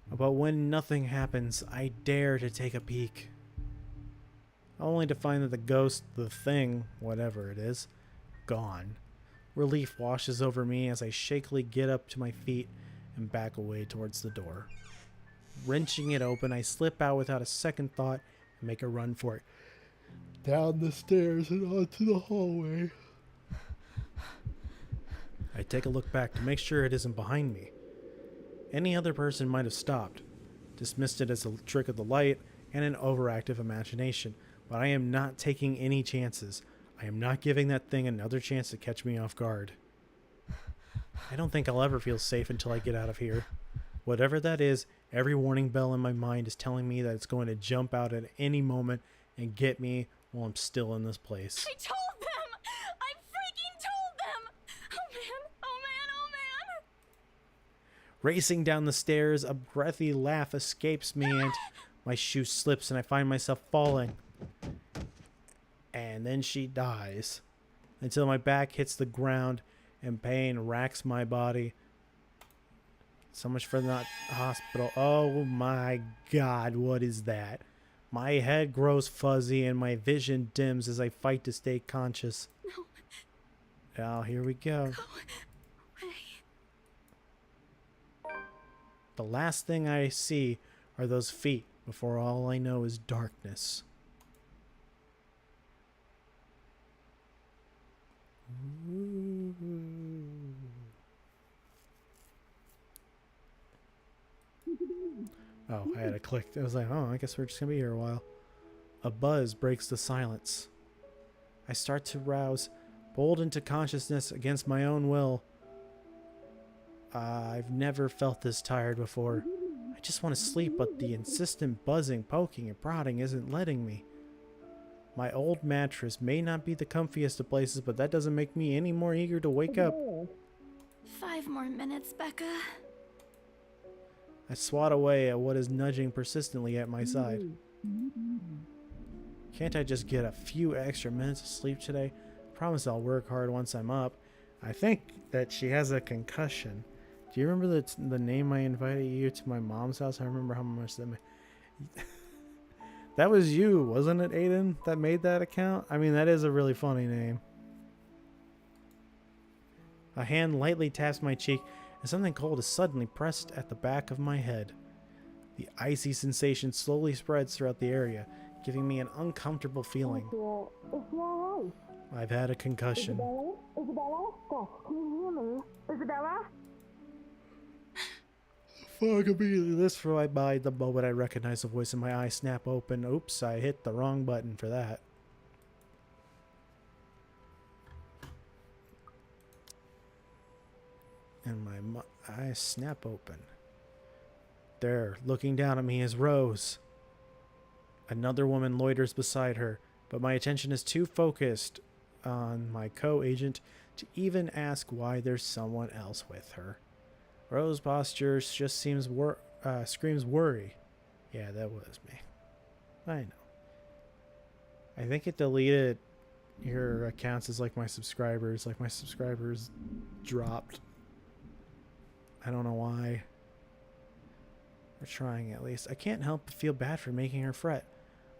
[SPEAKER 1] But when nothing happens, I dare to take a peek. Only to find that the ghost, the thing, whatever it is, gone. Relief washes over me as I shakily get up to my feet and back away towards the door. Wrenching it open, I slip out without a second thought and make a run for it. Down the stairs and onto the hallway. I take a look back to make sure it isn't behind me. Any other person might have stopped, dismissed it as a trick of the light and an overactive imagination, but I am not taking any chances. I am not giving that thing another chance to catch me off guard. I don't think I'll ever feel safe until I get out of here. Whatever that is, every warning bell in my mind is telling me that it's going to jump out at any moment and get me while I'm still in this place.
[SPEAKER 3] I told them! I freaking told them! Oh man, oh man, oh man!
[SPEAKER 1] Racing down the stairs, a breathy laugh escapes me and my shoe slips and I find myself falling. And then she dies until my back hits the ground and pain racks my body. So much for that hospital. Oh my God, what is that? My head grows fuzzy and my vision dims as I fight to stay conscious.
[SPEAKER 3] No.
[SPEAKER 1] Oh, here we go.
[SPEAKER 3] Go away.
[SPEAKER 1] The last thing I see are those feet before all I know is darkness. Oh, I had to click. I was like, oh, I guess we're just going to be here a while. A buzz breaks the silence. I start to rouse, bold into consciousness against my own will. I've never felt this tired before. I just want to sleep, but the insistent buzzing, poking, and prodding isn't letting me. My old mattress may not be the comfiest of places, but that doesn't make me any more eager to wake up.
[SPEAKER 3] 5 more minutes, Becca.
[SPEAKER 1] I swat away at what is nudging persistently at my side. Can't I just get a few extra minutes of sleep today? Promise I'll work hard once I'm up. I think that she has a concussion. Do you remember the name I invited you to my mom's house? I remember how much that that was you, wasn't it, Aiden, that made that account? I mean, that is a really funny name. A hand lightly taps my cheek, and something cold is suddenly pressed at the back of my head. The icy sensation slowly spreads throughout the area, giving me an uncomfortable feeling. I've had a concussion.
[SPEAKER 4] Isabella? Steph, can you hear me? Isabella?
[SPEAKER 1] Fuck, immediately this for my mind the moment I recognize the voice and my eyes snap open. Oops, I hit the wrong button for that. And my eyes snap open. There, looking down at me, is Rose. Another woman loiters beside her, but my attention is too focused on my co-agent to even ask why there's someone else with her. Rose's posture just screams worry. Yeah, that was me. I know. I think it deleted your accounts as like my subscribers. Like my subscribers dropped. I don't know why. We're trying at least. I can't help but feel bad for making her fret.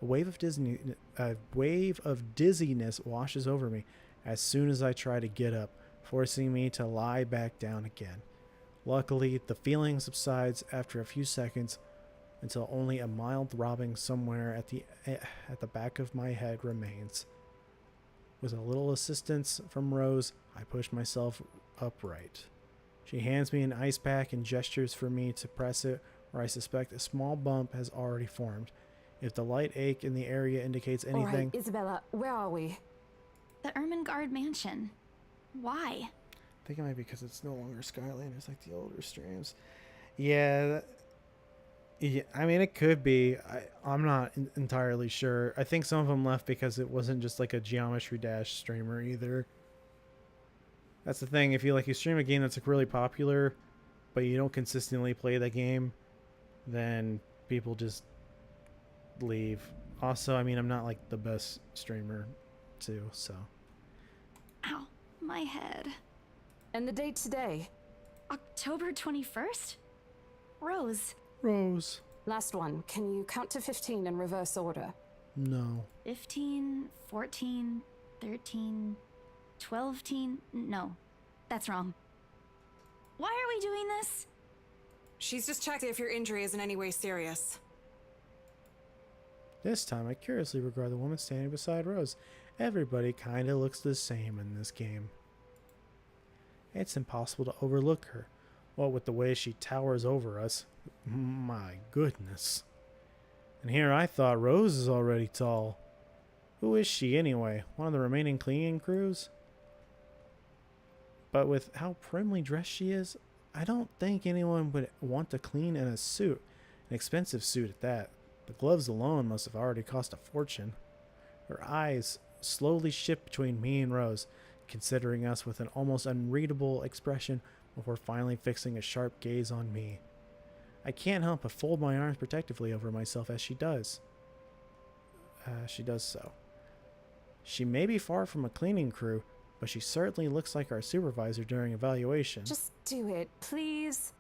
[SPEAKER 1] A wave of dizziness washes over me as soon as I try to get up, forcing me to lie back down again. Luckily, the feeling subsides after a few seconds until only a mild throbbing somewhere at the back of my head remains. With a little assistance from Rose, I push myself upright. She hands me an ice pack and gestures for me to press it where I suspect a small bump has already formed. If the light ache in the area indicates anything...
[SPEAKER 9] All right, Isabella, where are we?
[SPEAKER 3] The Ermengarde mansion. Why?
[SPEAKER 1] I think it might be because it's no longer Skylanders like the older streams. Yeah, I mean, it could be. I'm not entirely sure. I think some of them left because it wasn't just like a Geometry Dash streamer either. That's the thing. If you stream a game that's like really popular, but you don't consistently play the game, then people just leave. Also, I mean, I'm not like the best streamer too, so.
[SPEAKER 3] Ow, my head.
[SPEAKER 9] And the date today?
[SPEAKER 3] October 21st? Rose.
[SPEAKER 1] Rose.
[SPEAKER 9] Last one. Can you count to 15 in reverse order?
[SPEAKER 1] No.
[SPEAKER 3] 15, 14, 13, 12. No, that's wrong. Why are we doing this?
[SPEAKER 10] She's just checked if your injury is in any way serious.
[SPEAKER 1] This time, I curiously regard the woman standing beside Rose. Everybody kinda looks the same in this game. It's impossible to overlook her. What with the way she towers over us. My goodness. And here I thought Rose is already tall. Who is she anyway? One of the remaining cleaning crews? But with how primly dressed she is, I don't think anyone would want to clean in a suit. An expensive suit at that. The gloves alone must have already cost a fortune. Her eyes slowly shift between me and Rose, considering us with an almost unreadable expression before finally fixing a sharp gaze on me. I can't help but fold my arms protectively over myself as she does. She does so. She may be far from a cleaning crew, but she certainly looks like our supervisor during evaluation.
[SPEAKER 9] Just do it, please.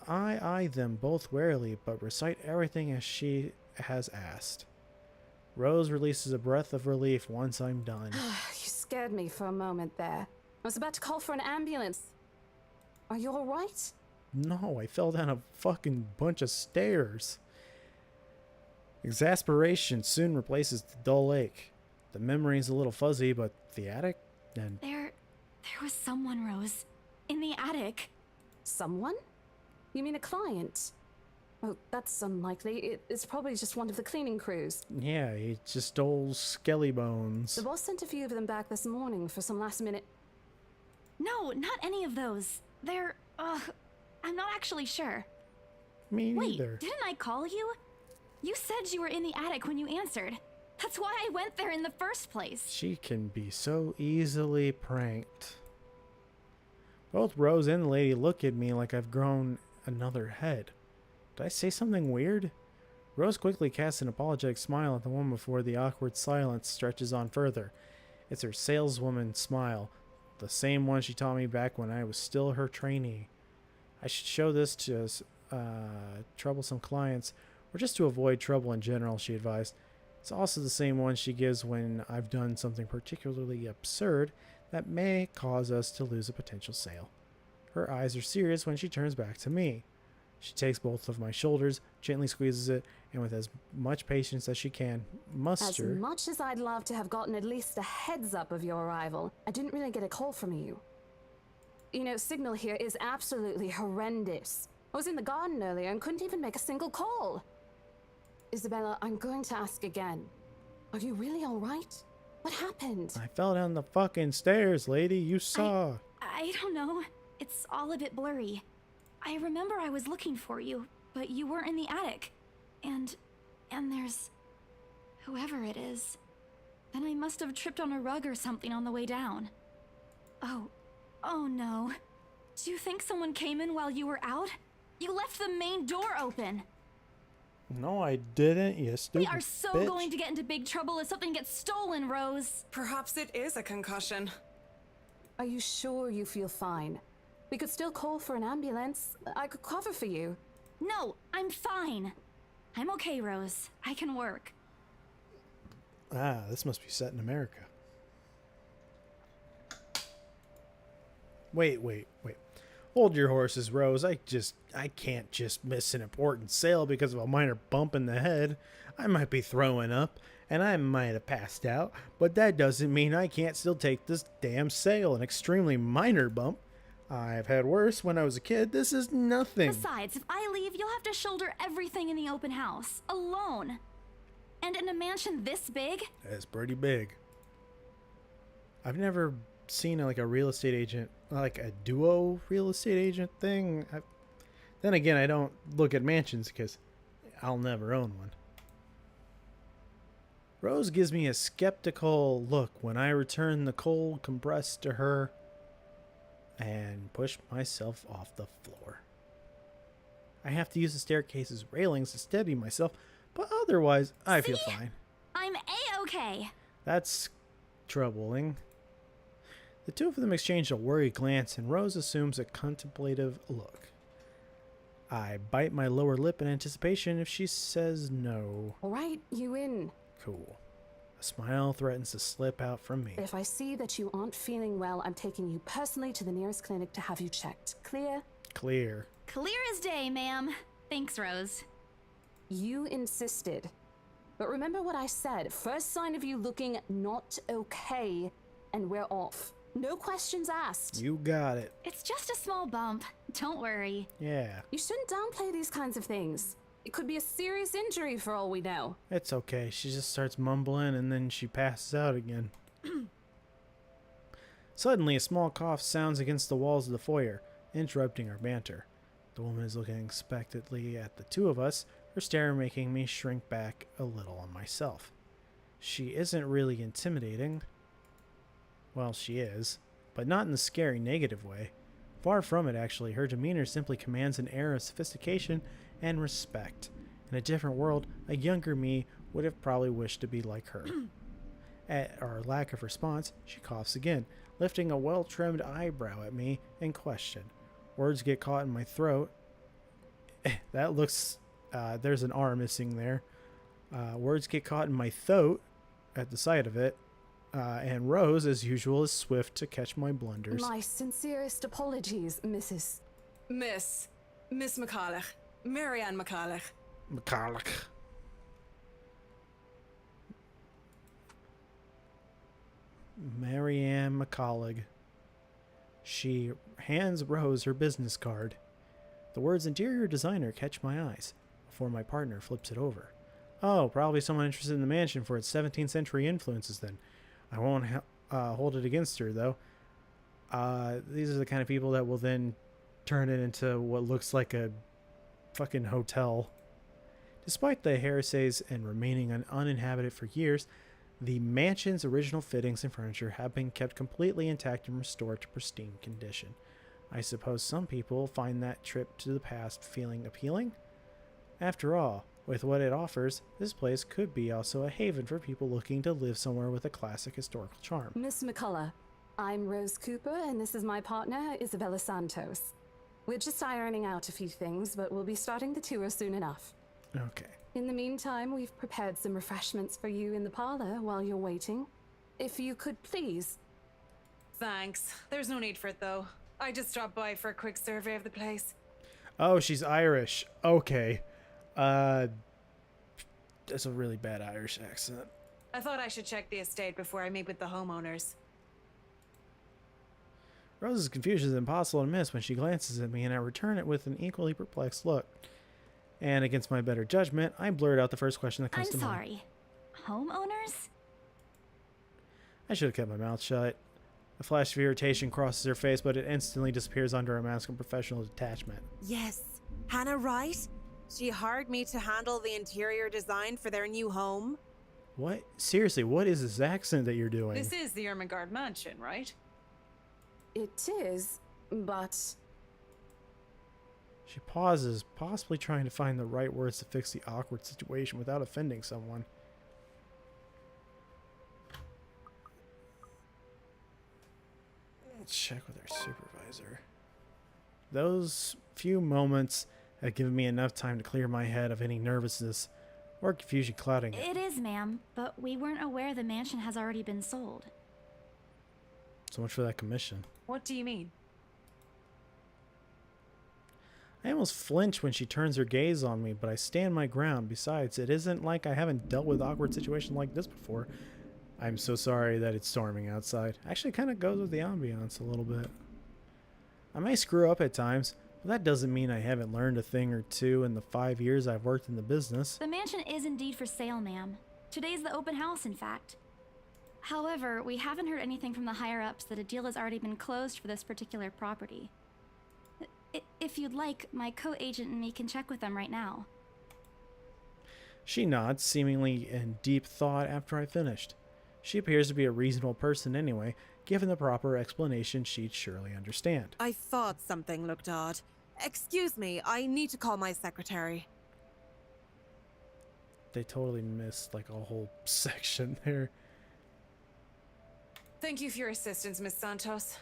[SPEAKER 1] I eye them both warily, but recite everything as she has asked. Rose releases a breath of relief once I'm done.
[SPEAKER 9] You scared me for a moment there. I was about to call for an ambulance. Are you alright?
[SPEAKER 1] No, I fell down a fucking bunch of stairs. Exasperation soon replaces the dull ache. The memory's a little fuzzy, but the attic? And
[SPEAKER 3] There was someone, Rose. In the attic.
[SPEAKER 9] Someone? You mean a client? Oh, that's unlikely. It's probably just one of the cleaning crews.
[SPEAKER 1] Yeah, he just stole Skelly Bones.
[SPEAKER 9] The boss sent a few of them back this morning for some last minute.
[SPEAKER 3] No, not any of those. They're, I'm not actually sure.
[SPEAKER 1] Me
[SPEAKER 3] Wait,
[SPEAKER 1] neither.
[SPEAKER 3] didn't I call you? You said you were in the attic when you answered. That's why I went there in the first place.
[SPEAKER 1] She can be so easily pranked. Both Rose and the lady look at me like I've grown another head. Did I say something weird? Rose quickly casts an apologetic smile at the woman before the awkward silence stretches on further. It's her saleswoman smile, the same one she taught me back when I was still her trainee. I should show this to troublesome clients, or just to avoid trouble in general, she advised. It's also the same one she gives when I've done something particularly absurd that may cause us to lose a potential sale. Her eyes are serious when she turns back to me. She takes both of my shoulders, gently squeezes it, and with as much patience as she can, muster...
[SPEAKER 9] As much as I'd love to have gotten at least a heads up of your arrival, I didn't really get a call from you. You know, signal here is absolutely horrendous. I was in the garden earlier and couldn't even make a single call. Isabella, I'm going to ask again. Are you really all right? What happened?
[SPEAKER 1] I fell down the fucking stairs, lady. You saw.
[SPEAKER 3] I don't know. It's all a bit blurry. I remember I was looking for you, but you weren't in the attic. And there's... whoever it is. Then I must have tripped on a rug or something on the way down. Oh no. Do you think someone came in while you were out? You left the main door open.
[SPEAKER 1] No, I didn't, you stupid
[SPEAKER 3] We are so
[SPEAKER 1] bitch.
[SPEAKER 3] going to get into big trouble if something gets stolen, Rose.
[SPEAKER 10] Perhaps it is a concussion.
[SPEAKER 9] Are you sure you feel fine? We could still call for an ambulance. I could cover for you.
[SPEAKER 3] No, I'm fine. I'm okay, Rose. I can work.
[SPEAKER 1] Ah, this must be set in America. Wait. Hold your horses, Rose. I can't just miss an important sale because of a minor bump in the head. I might be throwing up, and I might have passed out, but that doesn't mean I can't still take this damn sale, an extremely minor bump. I've had worse when I was a kid. This is nothing.
[SPEAKER 3] Besides, if I leave, you'll have to shoulder everything in the open house, alone. And in a mansion this big?
[SPEAKER 1] It's pretty big. I've never seen like a real estate agent, like a duo real estate agent thing. Then again, I don't look at mansions because I'll never own one. Rose gives me a skeptical look when I return the cold compressed to her and push myself off the floor. I have to use the staircase's railings to steady myself, but otherwise I feel fine.
[SPEAKER 3] I'm A-okay.
[SPEAKER 1] That's troubling. The two of them exchange a worried glance, and Rose assumes a contemplative look. I bite my lower lip in anticipation if she says no.
[SPEAKER 9] All right, you in.
[SPEAKER 1] Cool. A smile threatens to slip out from me.
[SPEAKER 9] If I see that you aren't feeling well, I'm taking you personally to the nearest clinic to have you checked. Clear?
[SPEAKER 1] Clear.
[SPEAKER 3] Clear as day, ma'am. Thanks, Rose.
[SPEAKER 9] You insisted. But remember what I said. First sign of you looking not okay, and we're off. No questions asked.
[SPEAKER 1] You got it.
[SPEAKER 3] It's just a small bump. Don't worry.
[SPEAKER 1] Yeah.
[SPEAKER 9] You shouldn't downplay these kinds of things. It could be a serious injury for all we know.
[SPEAKER 1] It's okay. She just starts mumbling and then she passes out again. Suddenly, a small cough sounds against the walls of the foyer, interrupting our banter. The woman is looking expectantly at the two of us, her stare making me shrink back a little on myself. She isn't really intimidating. Well, she is, but not in the scary negative way. Far from it, actually. Her demeanor simply commands an air of sophistication and respect. In a different world, a younger me would have probably wished to be like her. At our lack of response, she coughs again, lifting a well-trimmed eyebrow at me in question. Words get caught in my throat. That looks... there's an R missing there. Words get caught in my throat at the sight of it. And Rose, as usual, is swift to catch my blunders.
[SPEAKER 9] My sincerest apologies, Mrs.
[SPEAKER 10] Miss McCulloch. Marianne McCulloch.
[SPEAKER 1] McCulloch. Marianne McCulloch. She hands Rose her business card. The words interior designer catch my eyes. before my partner flips it over. Oh, probably someone interested in the mansion for its 17th century influences then. I won't hold it against her, though. These are the kind of people that will then turn it into what looks like a fucking hotel. Despite the heresies and remaining uninhabited for years, the mansion's original fittings and furniture have been kept completely intact and restored to pristine condition. I suppose some people find that trip to the past feeling appealing? After all, with what it offers, this place could be also a haven for people looking to live somewhere with a classic historical charm.
[SPEAKER 9] Miss McCullough, I'm Rose Cooper, and this is my partner, Isabella Santos. We're just ironing out a few things, but we'll be starting the tour soon enough.
[SPEAKER 1] Okay.
[SPEAKER 9] In the meantime, we've prepared some refreshments for you in the parlor while you're waiting. If you could please.
[SPEAKER 10] Thanks. There's no need for it, though. I just dropped by for a quick survey of the place.
[SPEAKER 1] Oh, she's Irish. Okay. That's a really bad Irish accent.
[SPEAKER 10] I thought I should check the estate before I meet with the homeowners.
[SPEAKER 1] Rose's confusion is impossible to miss when she glances at me, and I return it with an equally perplexed look. And against my better judgment, I blurt out the first question that comes
[SPEAKER 3] I'm
[SPEAKER 1] to mind.
[SPEAKER 3] sorry. Homeowners?
[SPEAKER 1] I should have kept my mouth shut. A flash of irritation crosses her face, but it instantly disappears under a mask of professional detachment.
[SPEAKER 8] Yes. Hannah Wright? She hired me to handle the interior design for their new home.
[SPEAKER 1] What? Seriously, what is this accent that you're doing?
[SPEAKER 10] This is the Ermengarde mansion, right?
[SPEAKER 9] It is, but...
[SPEAKER 1] She pauses, possibly trying to find the right words to fix the awkward situation without offending someone. Let's check with our supervisor. Those few moments have given me enough time to clear my head of any nervousness or confusion clouding it.
[SPEAKER 3] It is, ma'am, but we weren't aware the mansion has already been sold.
[SPEAKER 1] So much for that commission.
[SPEAKER 10] What do you mean?
[SPEAKER 1] I almost flinch when she turns her gaze on me, but I stand my ground. Besides, it isn't like I haven't dealt with awkward situations like this before. I'm so sorry that it's storming outside. Actually, kind of goes with the ambiance a little bit. I may screw up at times, but that doesn't mean I haven't learned a thing or two in the 5 years I've worked in the business.
[SPEAKER 3] The mansion is indeed for sale, ma'am. Today's the open house, in fact. However, we haven't heard anything from the higher-ups that a deal has already been closed for this particular property. If you'd like, my co-agent and me can check with them right now.
[SPEAKER 1] She nods, seemingly in deep thought after I finished. She appears to be a reasonable person anyway. Given the proper explanation, she'd surely understand.
[SPEAKER 8] I thought something looked odd. Excuse me, I need to call my secretary.
[SPEAKER 1] They totally missed like a whole section there.
[SPEAKER 10] Thank you for your assistance, Miss Santos.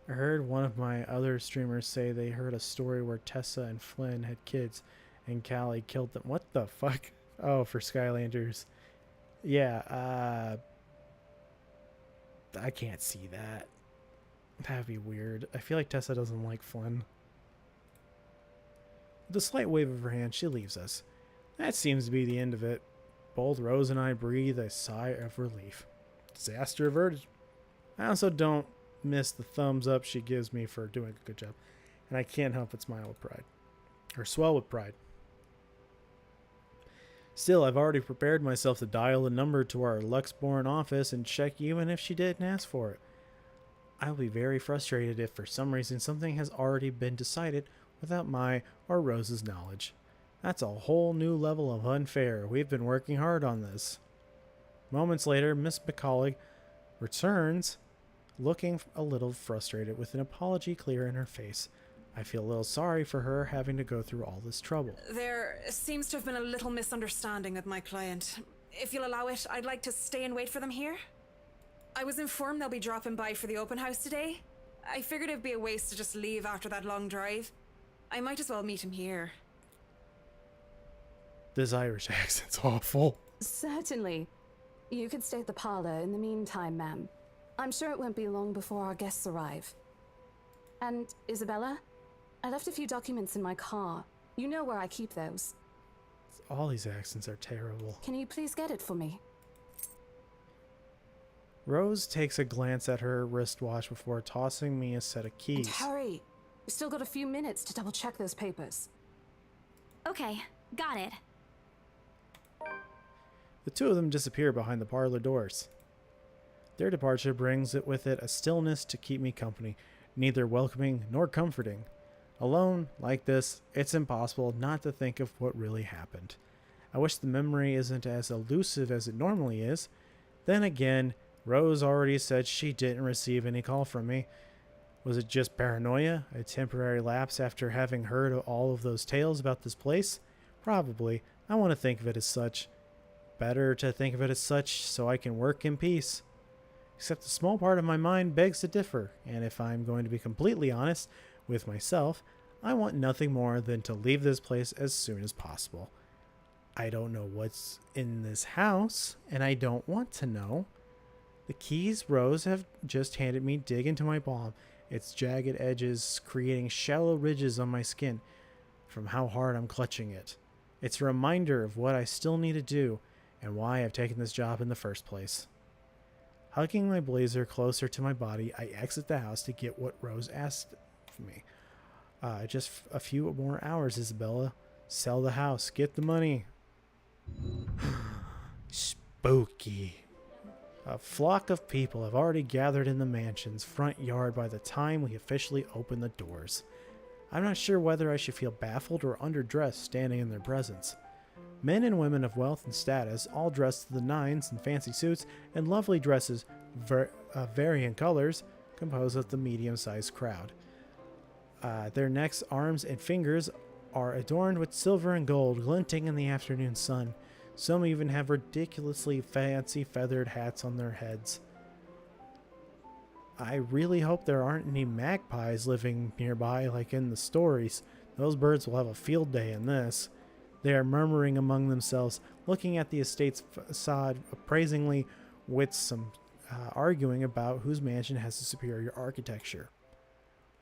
[SPEAKER 1] I heard one of my other streamers say they heard a story where Tessa and Flynn had kids and Callie killed them. What the fuck? Oh, for Skylanders. Yeah, I can't see that. That'd be weird. I feel like Tessa doesn't like Flynn. With a slight wave of her hand, she leaves us. That seems to be the end of it. Both Rose and I breathe a sigh of relief. Disaster averted. I also don't miss the thumbs up she gives me for doing a good job, and I can't help but smile with pride. Or swell with pride. Still, I've already prepared myself to dial the number to our Luxborn office and check even if she didn't ask for it. I'll be very frustrated if for some reason something has already been decided without my or Rose's knowledge. That's a whole new level of unfair. We've been working hard on this. Moments later, Miss McCullough returns, looking a little frustrated with an apology clear in her face. I feel a little sorry for her having to go through all this trouble.
[SPEAKER 10] There seems to have been a little misunderstanding with my client. If you'll allow it, I'd like to stay and wait for them here. I was informed they'll be dropping by for the open house today. I figured it'd be a waste to just leave after that long drive. I might as well meet him here.
[SPEAKER 1] This Irish accent's awful.
[SPEAKER 9] Certainly. You could stay at the parlor in the meantime, ma'am. I'm sure it won't be long before our guests arrive. And, Isabella, I left a few documents in my car. You know where I keep those.
[SPEAKER 1] All these accents are terrible.
[SPEAKER 9] Can you please get it for me?
[SPEAKER 1] Rose takes a glance at her wristwatch before tossing me a set of keys.
[SPEAKER 9] And hurry! We've still got a few minutes to double check those papers.
[SPEAKER 3] Okay, Got it.
[SPEAKER 1] The two of them disappear behind the parlor doors. Their departure brings it with it a stillness to keep me company, neither welcoming nor comforting. Alone, like this, it's impossible not to think of what really happened. I wish the memory isn't as elusive as it normally is. Then again, Rose already said she didn't receive any call from me. Was it just paranoia, a temporary lapse after having heard all of those tales about this place? Probably. I want to think of it as such. Better to think of it as such so I can work in peace. Except a small part of my mind begs to differ, and if I'm going to be completely honest with myself, I want nothing more than to leave this place as soon as possible. I don't know what's in this house, and I don't want to know. The keys Rose have just handed me dig into my palm, its jagged edges creating shallow ridges on my skin from how hard I'm clutching it. It's a reminder of what I still need to do and why I've taken this job in the first place. Hugging my blazer closer to my body, I exit the house to get what Rose asked for me. Just a few more hours, Isabella. Sell the house. Get the money. Spooky. A flock of people have already gathered in the mansion's front yard by the time we officially open the doors. I'm not sure whether I should feel baffled or underdressed standing in their presence. Men and women of wealth and status, all dressed to the nines in fancy suits and lovely dresses varying colors, compose of the medium-sized crowd. Their necks, arms, and fingers are adorned with silver and gold, glinting in the afternoon sun. Some even have ridiculously fancy feathered hats on their heads. I really hope there aren't any magpies living nearby like in the stories. Those birds will have a field day in this. They are murmuring among themselves, looking at the estate's facade appraisingly, with some arguing about whose mansion has the superior architecture.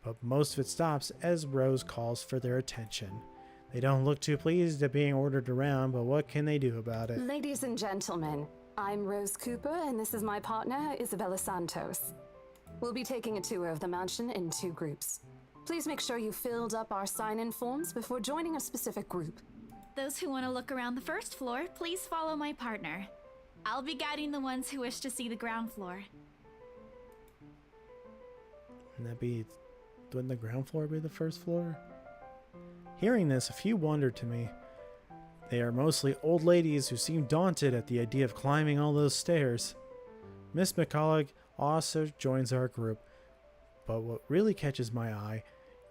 [SPEAKER 1] But most of it stops as Rose calls for their attention. They don't look too pleased at being ordered around, but what can they do about it?
[SPEAKER 9] Ladies and gentlemen, I'm Rose Cooper, and this is my partner, Isabella Santos. We'll be taking a tour of the mansion in 2 groups. Please make sure you filled up our sign-in forms before joining a specific group.
[SPEAKER 3] Those who want to look around the first floor, please follow my partner. I'll be guiding the ones who wish to see the ground floor.
[SPEAKER 1] Wouldn't the ground floor be the first floor? Hearing this, a few wondered to me. They are mostly old ladies who seem daunted at the idea of climbing all those stairs. Miss McCullough also joins our group, but what really catches my eye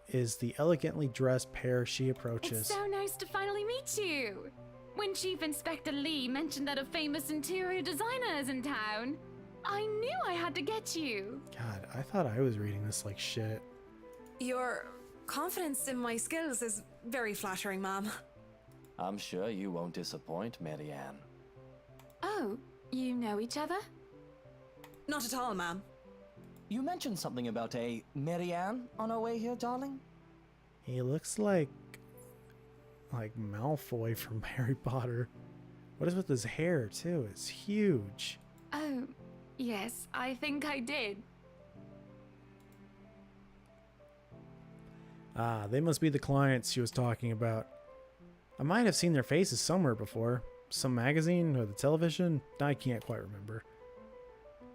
[SPEAKER 1] is the elegantly dressed pair she approaches.
[SPEAKER 11] It's so nice to finally meet you! When Chief Inspector Lee mentioned that a famous interior designer is in town, I knew I had to get you!
[SPEAKER 1] God, I thought I was reading this like shit.
[SPEAKER 10] Your confidence in my skills is very flattering, ma'am.
[SPEAKER 12] I'm sure you won't disappoint, Marianne.
[SPEAKER 11] Oh, you know each other?
[SPEAKER 10] Not at all, ma'am.
[SPEAKER 12] You mentioned something about a Marianne on our way here, darling?
[SPEAKER 1] He looks like Malfoy from Harry Potter. What is with his hair, too? It's huge.
[SPEAKER 11] Oh, yes, I think I did.
[SPEAKER 1] Ah, they must be the clients she was talking about. I might have seen their faces somewhere before. Some magazine or the television? I can't quite remember.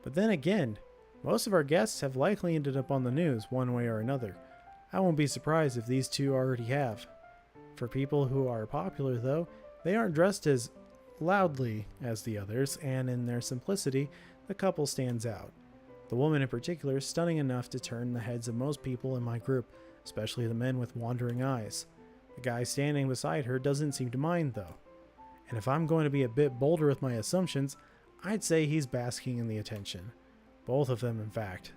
[SPEAKER 1] But then again, most of our guests have likely ended up on the news one way or another. I won't be surprised if these two already have. For people who are popular, though, they aren't dressed as loudly as the others, and in their simplicity, the couple stands out. The woman in particular is stunning enough to turn the heads of most people in my group, especially the men with wandering eyes. The guy standing beside her doesn't seem to mind, though. And if I'm going to be a bit bolder with my assumptions, I'd say he's basking in the attention. Both of them, in fact.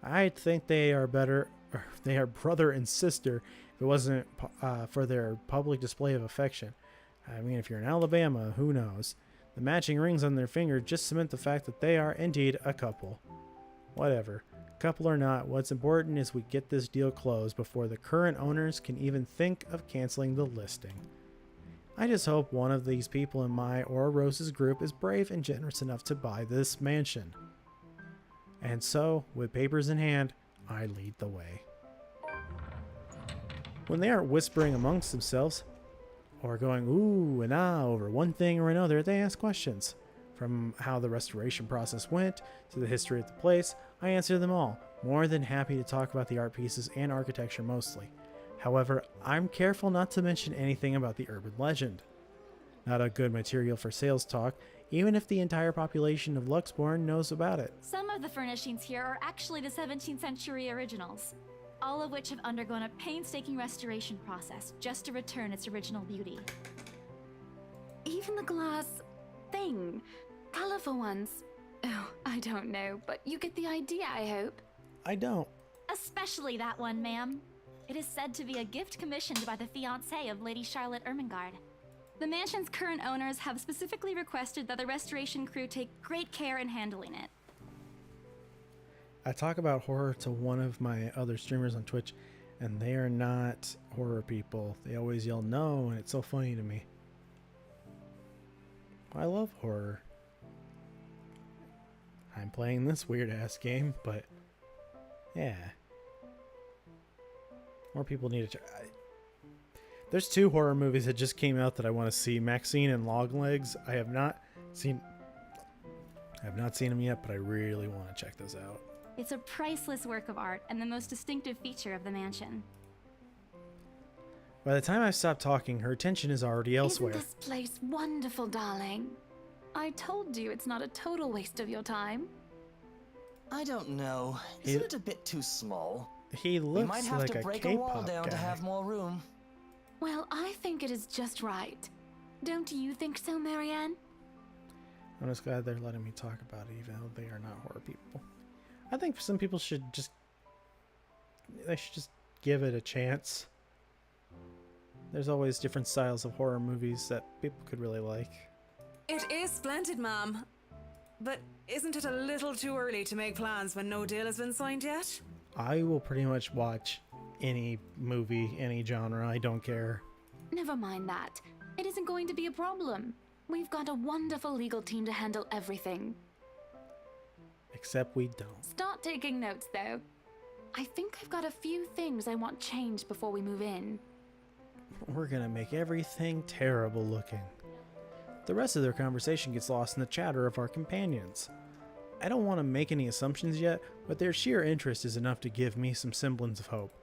[SPEAKER 1] I think they are brother and sister if it wasn't for their public display of affection. I mean, if you're in Alabama, who knows? The matching rings on their finger just cement the fact that they are indeed a couple. Whatever. Couple or not, what's important is we get this deal closed before the current owners can even think of canceling the listing. I just hope one of these people in my or Rose's group is brave and generous enough to buy this mansion. And so, with papers in hand, I lead the way. When they are whispering amongst themselves, or going ooh and ah over one thing or another, they ask questions. From how the restoration process went to the history of the place, I answer them all, more than happy to talk about the art pieces and architecture mostly. However, I'm careful not to mention anything about the urban legend. Not a good material for sales talk, even if the entire population of Luxborn knows about it.
[SPEAKER 3] Some of the furnishings here are actually the 17th century originals, all of which have undergone a painstaking restoration process just to return its original beauty.
[SPEAKER 11] Even the glass thing. Colorful ones. Oh, I don't know, but you get the idea, I hope.
[SPEAKER 1] I don't.
[SPEAKER 3] Especially that one, ma'am. It is said to be a gift commissioned by the fiancé of Lady Charlotte Ermengarde. The mansion's current owners have specifically requested that the restoration crew take great care in handling it.
[SPEAKER 1] I talk about horror to one of my other streamers on Twitch, and they are not horror people. They always yell no, and it's so funny to me. I love horror. I'm playing this weird ass game, but yeah. More people need to try. There's 2 horror movies that just came out that I want to see. Maxine and Longlegs. I have not seen them yet, but I really want to check those out.
[SPEAKER 3] It's a priceless work of art and the most distinctive feature of the mansion.
[SPEAKER 1] By the time I stop talking, her attention is already elsewhere.
[SPEAKER 11] Isn't this place wonderful, darling? I told you it's not a total waste of your time.
[SPEAKER 12] I don't know. Isn't it a bit too small?
[SPEAKER 1] He
[SPEAKER 12] We
[SPEAKER 1] looks
[SPEAKER 12] might have
[SPEAKER 1] like
[SPEAKER 12] to
[SPEAKER 1] a
[SPEAKER 12] break a wall
[SPEAKER 1] K-pop
[SPEAKER 12] down
[SPEAKER 1] guy.
[SPEAKER 12] to have more room.
[SPEAKER 11] Well, I think it is just right. Don't you think so, Marianne?
[SPEAKER 1] I'm just glad they're letting me talk about it, even though they are not horror people. I think some people should just give it a chance. There's always different styles of horror movies that people could really like.
[SPEAKER 10] It is splendid, ma'am. But isn't it a little too early to make plans when no deal has been signed yet?
[SPEAKER 1] I will pretty much watch any movie, any genre. I don't care.
[SPEAKER 11] Never mind that. It isn't going to be a problem. We've got a wonderful legal team to handle everything.
[SPEAKER 1] Except we don't.
[SPEAKER 11] Start taking notes, though. I think I've got a few things I want changed before we move in.
[SPEAKER 1] We're gonna make everything terrible looking. The rest of their conversation gets lost in the chatter of our companions. I don't want to make any assumptions yet, but their sheer interest is enough to give me some semblance of hope.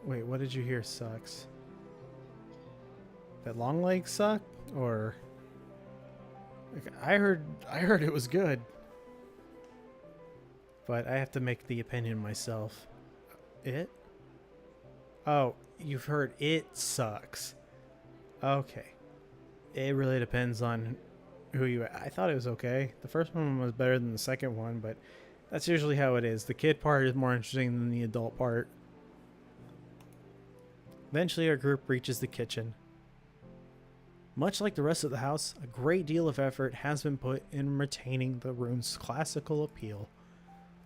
[SPEAKER 1] Wait, what did you hear sucks? That long leg suck? Or I heard it was good. But I have to make the opinion myself. It? Oh, you've heard it sucks. Okay. It really depends on who you... I thought it was okay. The first one was better than the second one, but that's usually how it is. The kid part is more interesting than the adult part. Eventually, our group reaches the kitchen. Much like the rest of the house, a great deal of effort has been put in retaining the room's classical appeal.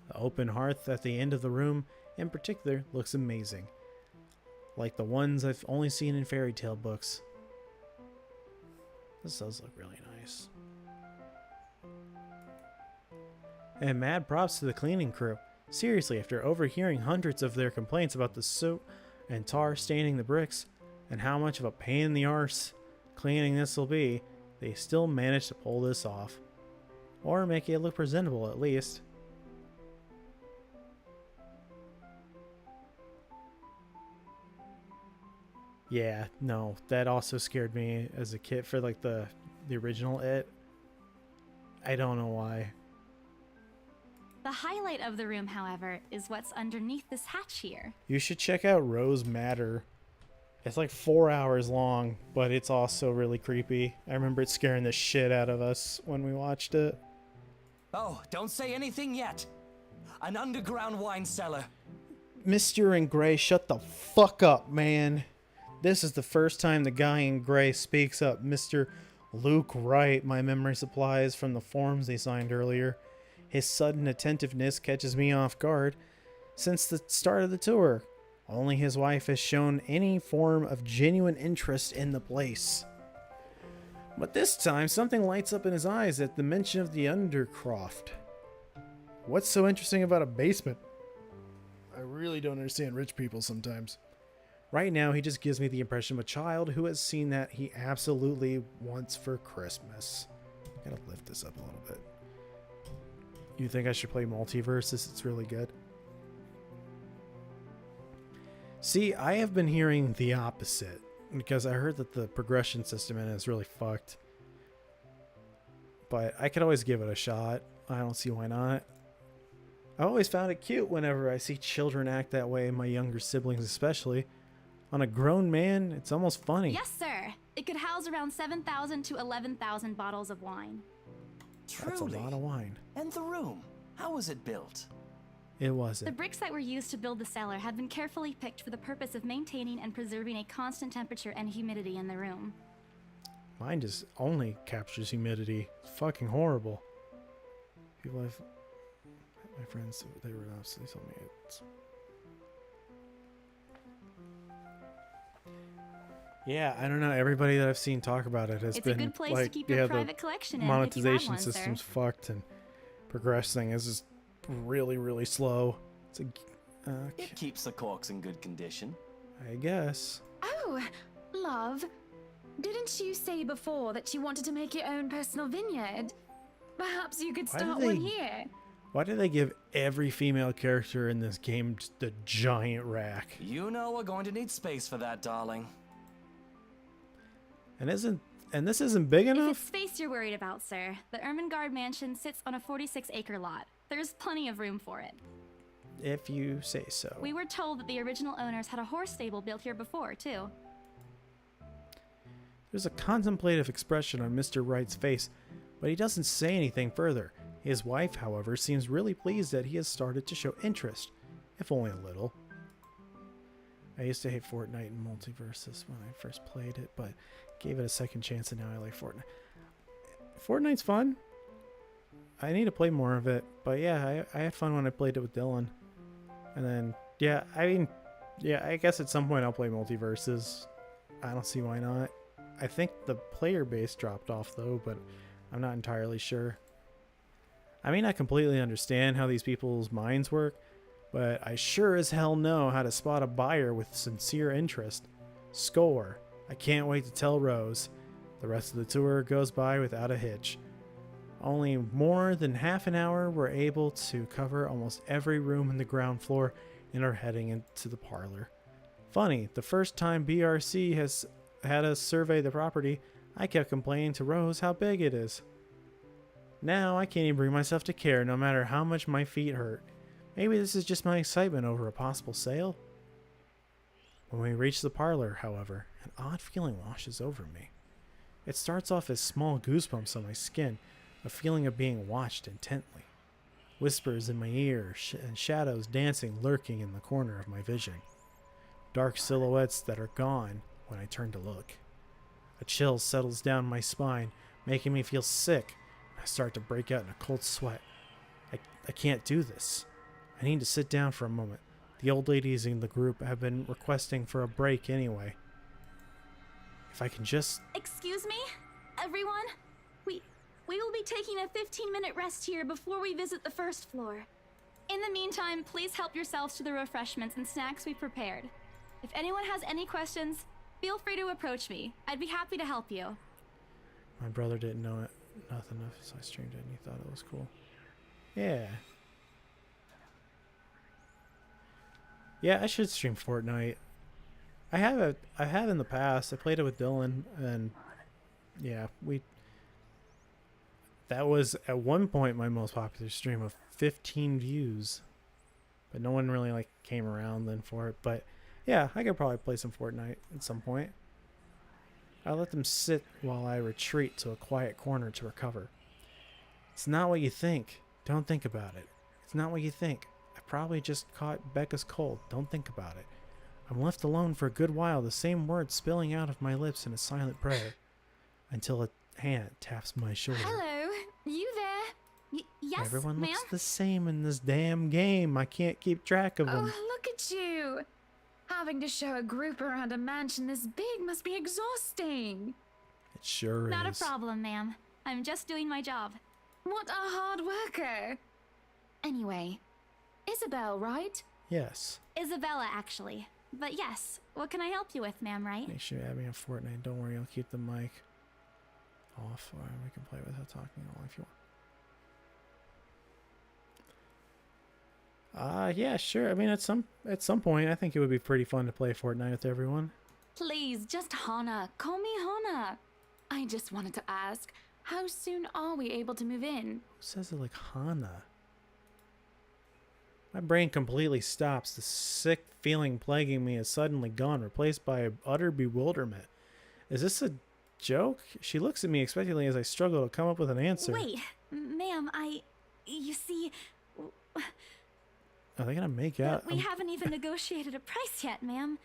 [SPEAKER 1] The open hearth at the end of the room, in particular, looks amazing. Like the ones I've only seen in fairy tale books. This does look really nice. And mad props to the cleaning crew. Seriously, after overhearing hundreds of their complaints about the soot and tar staining the bricks, and how much of a pain in the arse cleaning this will be, they still managed to pull this off. Or make it look presentable at least. Yeah, no, that also scared me as a kid for like the original It. I don't know why.
[SPEAKER 3] The highlight of the room, however, is what's underneath this hatch here.
[SPEAKER 1] You should check out Rose Matter. It's like 4 hours long, but it's also really creepy. I remember it scaring the shit out of us when we watched it.
[SPEAKER 12] Oh, don't say anything yet. An underground wine cellar.
[SPEAKER 1] Mr. in Gray, shut the fuck up, man. This is the first time the guy in gray speaks up. Mr. Luke Wright, my memory supplies from the forms they signed earlier. His sudden attentiveness catches me off guard. Since the start of the tour, only his wife has shown any form of genuine interest in the place. But this time, something lights up in his eyes at the mention of the Undercroft. What's so interesting about a basement? I really don't understand rich people sometimes. Right now, he just gives me the impression of a child who has seen that he absolutely wants for Christmas. Gotta lift this up a little bit. You think I should play Multiverses? It's really good. See, I have been hearing the opposite, because I heard that the progression system in it is really fucked. But I could always give it a shot. I don't see why not. I always found it cute whenever I see children act that way, my younger siblings especially. On a grown man, it's almost funny.
[SPEAKER 3] Yes, sir. It could house around 7,000 to 11,000 bottles of wine.
[SPEAKER 1] That's a lot of wine.
[SPEAKER 12] And the room, how was it built?
[SPEAKER 1] It wasn't.
[SPEAKER 3] The bricks that were used to build the cellar have been carefully picked for the purpose of maintaining and preserving a constant temperature and humidity in the room.
[SPEAKER 1] Mine just only captures humidity. It's fucking horrible. People I've... My friends, they were absolutely telling me it's... Yeah, I don't know. Everybody that I've seen talk about it has been
[SPEAKER 3] It's a good place
[SPEAKER 1] like,
[SPEAKER 3] to keep your
[SPEAKER 1] yeah,
[SPEAKER 3] private collection in
[SPEAKER 1] monetization
[SPEAKER 3] if you have one,
[SPEAKER 1] system's
[SPEAKER 3] sir.
[SPEAKER 1] fucked and progressing is just really, really slow. It's a...
[SPEAKER 12] It keeps the corks in good condition.
[SPEAKER 1] I guess.
[SPEAKER 11] Oh, love. Didn't you say before that you wanted to make your own personal vineyard? Perhaps you could
[SPEAKER 1] Why do
[SPEAKER 11] start
[SPEAKER 1] they-
[SPEAKER 11] one here.
[SPEAKER 1] Why do they give every female character in this game just a giant rack?
[SPEAKER 12] You know we're going to need space for that, darling.
[SPEAKER 1] And this isn't big
[SPEAKER 3] If
[SPEAKER 1] enough?
[SPEAKER 3] it's space you're worried about, sir, the Ermengarde mansion sits on a 46-acre lot. There's plenty of room for it.
[SPEAKER 1] If you say so.
[SPEAKER 3] We were told that the original owners had a horse stable built here before, too.
[SPEAKER 1] There's a contemplative expression on Mr. Wright's face, but he doesn't say anything further. His wife, however, seems really pleased that he has started to show interest, if only a little. I used to hate Fortnite and Multiverses when I first played it, but gave it a second chance and now I like Fortnite. Fortnite's fun. I need to play more of it, but yeah, I had fun when I played it with Dylan. And then, yeah, I mean, yeah, I guess at some point I'll play Multiverses. I don't see why not. I think the player base dropped off though, but I'm not entirely sure. I may not completely understand how these people's minds work, but I sure as hell know how to spot a buyer with sincere interest. Score. I can't wait to tell Rose. The rest of the tour goes by without a hitch. Only more than half an hour we're able to cover almost every room in the ground floor and are heading into the parlor. Funny, the first time BRC has had us survey the property, I kept complaining to Rose how big it is. Now I can't even bring myself to care no matter how much my feet hurt. Maybe this is just my excitement over a possible sale? When we reach the parlor, however, an odd feeling washes over me. It starts off as small goosebumps on my skin, a feeling of being watched intently. Whispers in my ear and shadows dancing lurking in the corner of my vision. Dark silhouettes that are gone when I turn to look. A chill settles down my spine, making me feel sick. I start to break out in a cold sweat. I can't do this. I need to sit down for a moment. The old ladies in the group have been requesting for a break anyway. If I can just...
[SPEAKER 3] Excuse me, everyone? We will be taking a 15-minute rest here before we visit the first floor. In the meantime, please help yourselves to the refreshments and snacks we've prepared. If anyone has any questions, feel free to approach me. I'd be happy to help you.
[SPEAKER 1] My brother didn't know it. Nothing enough, so I streamed it and he thought it was cool. Yeah. Yeah, I should stream Fortnite. I have in the past. I played it with Dylan, and yeah, that was at one point my most popular stream of 15 views. But no one really came around then for it. But yeah, I could probably play some Fortnite at some point. I let them sit while I retreat to a quiet corner to recover. It's not what you think. Don't think about it. It's not what you think. I probably just caught Becca's cold. Don't think about it. I'm left alone for a good while, the same words spilling out of my lips in a silent prayer, until a hand taps my shoulder.
[SPEAKER 3] Hello, you there? Yes,
[SPEAKER 1] Everyone
[SPEAKER 3] ma'am?
[SPEAKER 1] looks the same in this damn game. I can't keep track of them.
[SPEAKER 11] Oh, look at you! Having to show a group around a mansion this big must be exhausting.
[SPEAKER 1] It sure
[SPEAKER 3] Not
[SPEAKER 1] is.
[SPEAKER 3] a problem, ma'am. I'm just doing my job.
[SPEAKER 11] What a hard worker! Anyway, Isabel, right?
[SPEAKER 1] Yes.
[SPEAKER 3] Isabella, actually. But yes, what can I help you with, ma'am, right?
[SPEAKER 1] Make sure you add me on Fortnite. Don't worry, I'll keep the mic off. Or we can play without talking all if you want. Yeah, sure. I mean, at some point, I think it would be pretty fun to play Fortnite with everyone.
[SPEAKER 11] Please, just Hana. Call me Hana. I just wanted to ask, how soon are we able to move in?
[SPEAKER 1] Who says it like Hana? My brain completely stops. The sick feeling plaguing me is suddenly gone, replaced by utter bewilderment. Is this a joke? She looks at me expectantly as I struggle to come up with an answer.
[SPEAKER 3] Wait, ma'am, you see...
[SPEAKER 1] Are they gonna make out?
[SPEAKER 3] We haven't even negotiated a price yet, ma'am.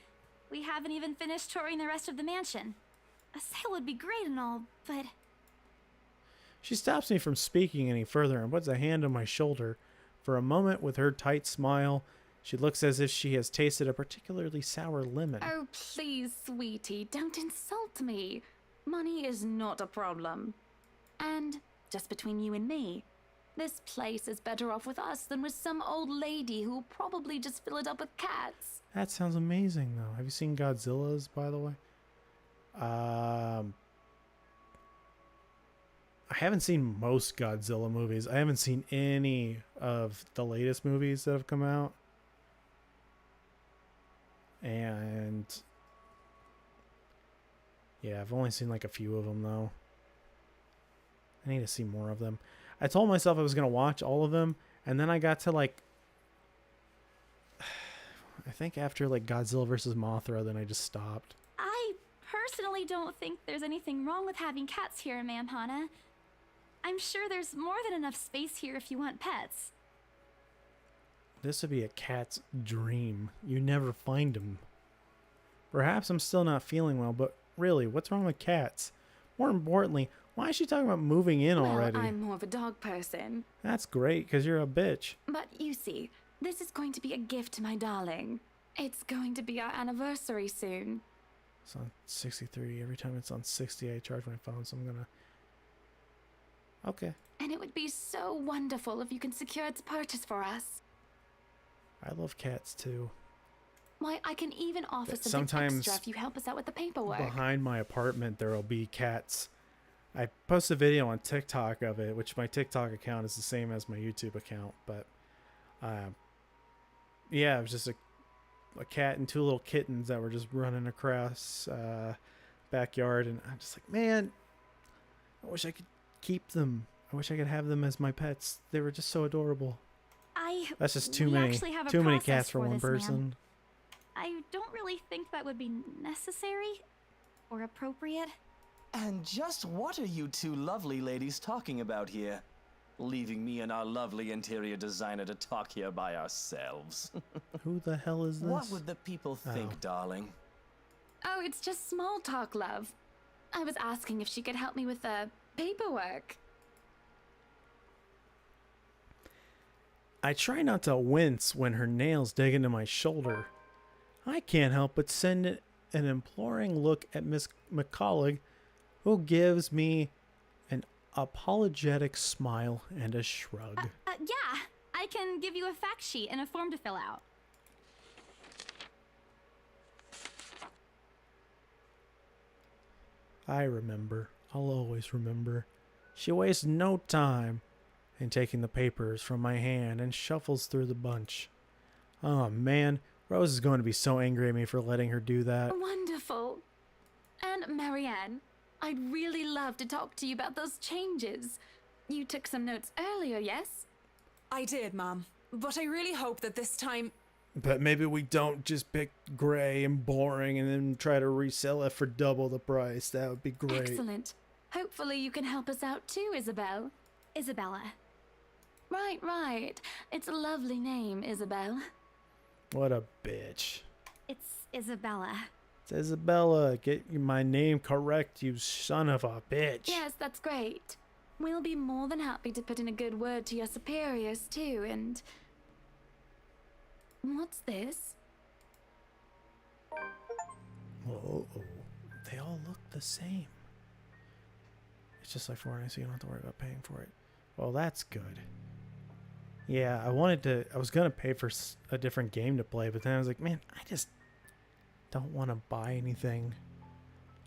[SPEAKER 3] We haven't even finished touring the rest of the mansion. A sale would be great and all, but...
[SPEAKER 1] She stops me from speaking any further and puts a hand on my shoulder. For a moment, with her tight smile, she looks as if she has tasted a particularly sour lemon.
[SPEAKER 11] Oh, please, sweetie, don't insult me. Money is not a problem. And, just between you and me, this place is better off with us than with some old lady who'll probably just fill it up with cats.
[SPEAKER 1] That sounds amazing, though. Have you seen Godzilla's, by the way? I haven't seen most Godzilla movies. I haven't seen any of the latest movies that have come out. And yeah, I've only seen like a few of them, though. I need to see more of them. I told myself I was going to watch all of them, and then I got to like, I think after like Godzilla vs. Mothra, then I just stopped.
[SPEAKER 3] I personally don't think there's anything wrong with having cats here, ma'am Hana. I'm sure there's more than enough space here if you want pets.
[SPEAKER 1] This would be a cat's dream. You never find them. Perhaps I'm still not feeling well, but really, what's wrong with cats? More importantly, why is she talking about moving in already?
[SPEAKER 11] I'm more of a dog person.
[SPEAKER 1] That's great, because you're a bitch.
[SPEAKER 11] But you see, this is going to be a gift to my darling. It's going to be our anniversary soon.
[SPEAKER 1] It's on 63. Every time it's on 60, I charge my phone, so I'm gonna... Okay.
[SPEAKER 11] And it would be so wonderful if you can secure its purchase for us.
[SPEAKER 1] I love cats, too.
[SPEAKER 11] Why, I can even offer something
[SPEAKER 1] Sometimes
[SPEAKER 11] extra if you help us out with the paperwork.
[SPEAKER 1] Behind my apartment, there will be cats. I post a video on TikTok of it, which my TikTok account is the same as my YouTube account, but yeah, it was just a cat and two little kittens that were just running across backyard, and I'm just like, man, I wish I could keep them. I wish I could have them as my pets. They were just so adorable. That's just too many cats for one person.
[SPEAKER 3] Ma'am. I don't really think that would be necessary or appropriate.
[SPEAKER 12] And just what are you two lovely ladies talking about here? Leaving me and our lovely interior designer to talk here by ourselves.
[SPEAKER 1] Who the hell is this?
[SPEAKER 12] What would the people think, darling?
[SPEAKER 11] Oh, it's just small talk, love. I was asking if she could help me with the paperwork.
[SPEAKER 1] I try not to wince when her nails dig into my shoulder. I can't help but send an imploring look at Miss McCullough, who gives me an apologetic smile and a shrug.
[SPEAKER 3] Yeah, I can give you a fact sheet and a form to fill out.
[SPEAKER 1] I remember. I'll always remember. She wastes no time in taking the papers from my hand and shuffles through the bunch. Oh man, Rose is going to be so angry at me for letting her do that.
[SPEAKER 11] Wonderful. And Marianne, I'd really love to talk to you about those changes. You took some notes earlier, yes?
[SPEAKER 10] I did, Mom. But I really hope that this time...
[SPEAKER 1] But maybe we don't just pick gray and boring and then try to resell it for double the price. That would be great.
[SPEAKER 11] Excellent. Hopefully you can help us out too, Isabel.
[SPEAKER 3] Isabella.
[SPEAKER 11] Right. It's a lovely name, Isabel.
[SPEAKER 1] What a bitch.
[SPEAKER 3] It's Isabella.
[SPEAKER 1] It's Isabella. Get my name correct, you son of a bitch.
[SPEAKER 11] Yes, that's great. We'll be more than happy to put in a good word to your superiors too, and... What's this?
[SPEAKER 1] Oh, they all look the same. It's just like Fortnite, so you don't have to worry about paying for it. Well, that's good. Yeah, I was going to pay for a different game to play, but then I was like, man, I just don't want to buy anything.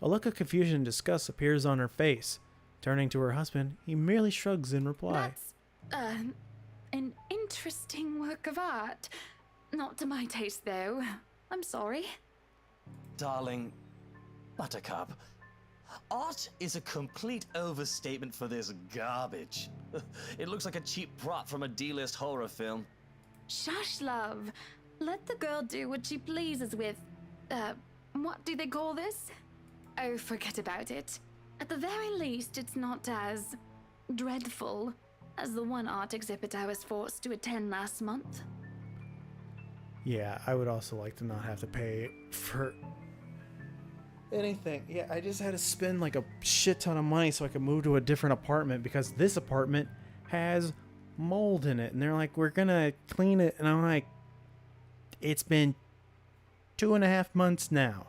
[SPEAKER 1] A look of confusion and disgust appears on her face. Turning to her husband, he merely shrugs in reply.
[SPEAKER 11] That's, an interesting work of art. Not to my taste, though. I'm sorry.
[SPEAKER 12] Darling, Buttercup, art is a complete overstatement for this garbage. It looks like a cheap prop from a D-list horror film.
[SPEAKER 11] Shush, love. Let the girl do what she pleases with, what do they call this? Oh, forget about it. At the very least, it's not as dreadful as the one art exhibit I was forced to attend last month.
[SPEAKER 1] Yeah, I would also like to not have to pay for anything. Yeah, I just had to spend like a shit ton of money so I could move to a different apartment because this apartment has mold in it. And they're like, we're gonna clean it. And I'm like, it's been 2.5 months now.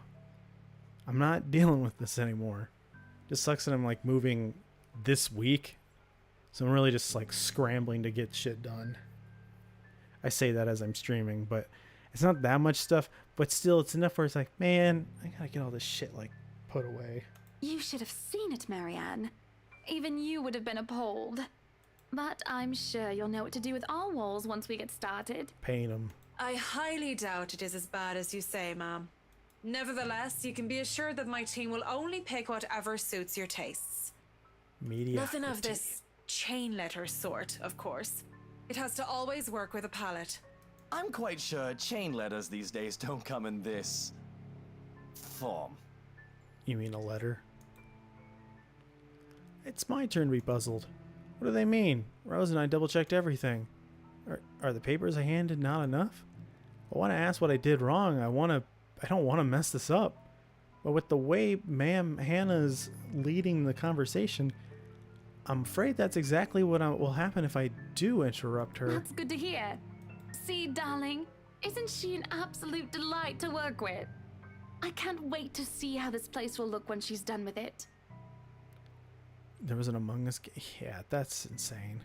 [SPEAKER 1] I'm not dealing with this anymore. Just sucks that I'm like moving this week. So I'm really just like scrambling to get shit done. I say that as I'm streaming, but it's not that much stuff, but still it's enough where it's like, man, I gotta get all this shit like put away.
[SPEAKER 11] You should have seen it, Marianne. Even you would have been appalled. But I'm sure you'll know what to do with our walls once we get started.
[SPEAKER 1] Paint them.
[SPEAKER 10] I highly doubt it is as bad as you say, ma'am. Nevertheless, you can be assured that my team will only pick whatever suits your tastes.
[SPEAKER 1] Mediocrity.
[SPEAKER 10] Nothing of this chain letter sort, of course. It has to always work with a palette.
[SPEAKER 12] I'm quite sure chain letters these days don't come in this form.
[SPEAKER 1] You mean a letter? It's my turn to be puzzled. What do they mean? Rose and I double-checked everything. Are the papers I handed not enough? I want to ask what I did wrong. I don't want to mess this up. But with the way Ma'am Hannah's leading the conversation, I'm afraid that's exactly what will happen if I do interrupt her.
[SPEAKER 11] That's good to hear. See, darling, isn't she an absolute delight to work with? I can't wait to see how this place will look when she's done with it.
[SPEAKER 1] There was an Among Us game. Yeah, that's insane.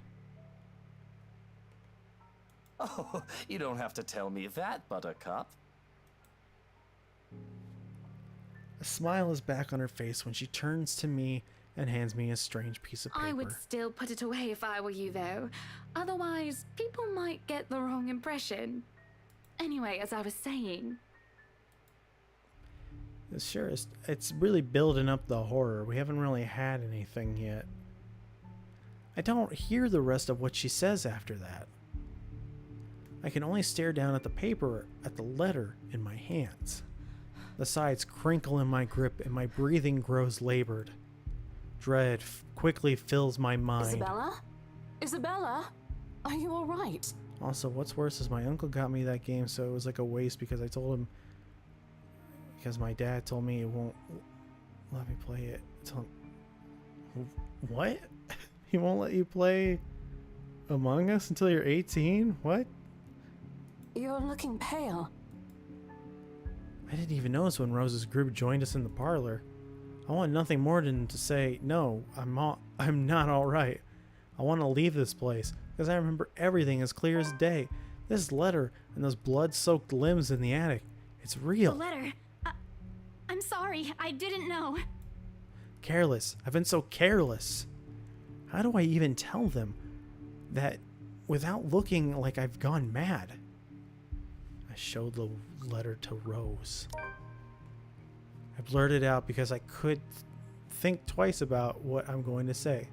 [SPEAKER 12] Oh, you don't have to tell me that, Buttercup.
[SPEAKER 1] A smile is back on her face when she turns to me and hands me a strange piece of paper.
[SPEAKER 11] I would still put it away if I were you, though. Otherwise, people might get the wrong impression. Anyway, as I was saying...
[SPEAKER 1] Sure, it's really building up the horror. We haven't really had anything yet. I don't hear the rest of what she says after that. I can only stare down at the paper, at the letter in my hands. The sides crinkle in my grip and my breathing grows labored. Dread quickly fills my mind.
[SPEAKER 9] Isabella? Isabella? Are you alright?
[SPEAKER 1] Also, what's worse is my uncle got me that game, so it was like a waste because I told him... Because my dad told me it won't let me play it. What? He won't let you play Among Us until you're 18? What?
[SPEAKER 9] You're looking pale.
[SPEAKER 1] I didn't even notice when Rose's group joined us in the parlor. I want nothing more than to say, no, I'm not alright. I want to leave this place, because I remember everything as clear as day. This letter and those blood-soaked limbs in the attic. It's real.
[SPEAKER 3] The letter. I'm sorry, I didn't know.
[SPEAKER 1] Careless. I've been so careless. How do I even tell them that without looking like I've gone mad? I showed the letter to Rose. I blurted out because I could think twice about what I'm going to say.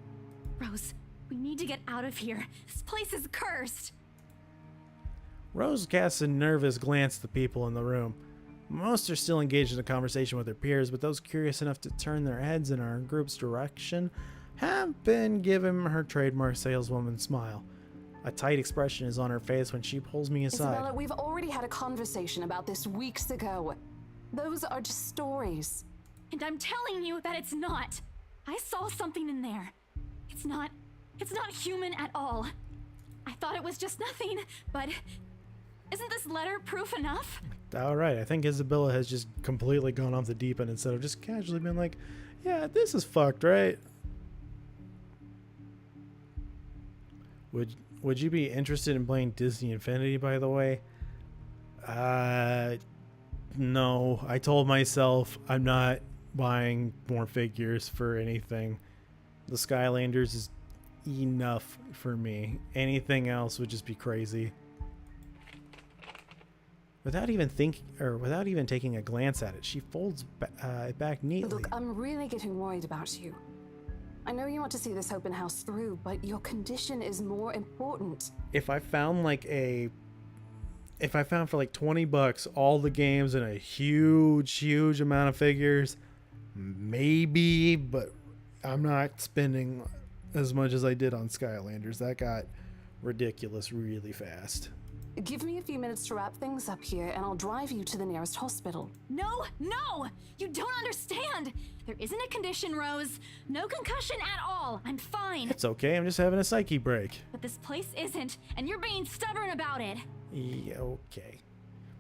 [SPEAKER 3] Rose, we need to get out of here. This place is cursed.
[SPEAKER 1] Rose casts a nervous glance at the people in the room. Most are still engaged in a conversation with their peers, but those curious enough to turn their heads in our group's direction have been given her trademark saleswoman smile. A tight expression is on her face when she pulls me aside.
[SPEAKER 9] Isabella, we've already had a conversation about this weeks ago. Those are just stories.
[SPEAKER 3] And I'm telling you that it's not. I saw something in there. It's not human at all. I thought it was just nothing, but isn't this letter proof enough?
[SPEAKER 1] Alright, I think Isabella has just completely gone off the deep end instead of just casually being like, yeah, this is fucked, right? would you be interested in playing Disney Infinity, by the way? No. I told myself I'm not buying more figures for anything. The Skylanders is enough for me. Anything else would just be crazy. Without even taking a glance at it, she folds it back neatly.
[SPEAKER 9] Look, I'm really getting worried about you. I know you want to see this open house through, but your condition is more important.
[SPEAKER 1] If I found for like $20 all the games and a huge amount of figures, maybe, but I'm not spending as much as I did on Skylanders. That got ridiculous really fast.
[SPEAKER 9] Give me a few minutes to wrap things up here, and I'll drive you to the nearest hospital.
[SPEAKER 3] No! You don't understand! There isn't a condition, Rose. No concussion at all. I'm fine.
[SPEAKER 1] It's okay, I'm just having a psyche break.
[SPEAKER 3] But this place isn't, and you're being stubborn about it.
[SPEAKER 1] Yeah, okay.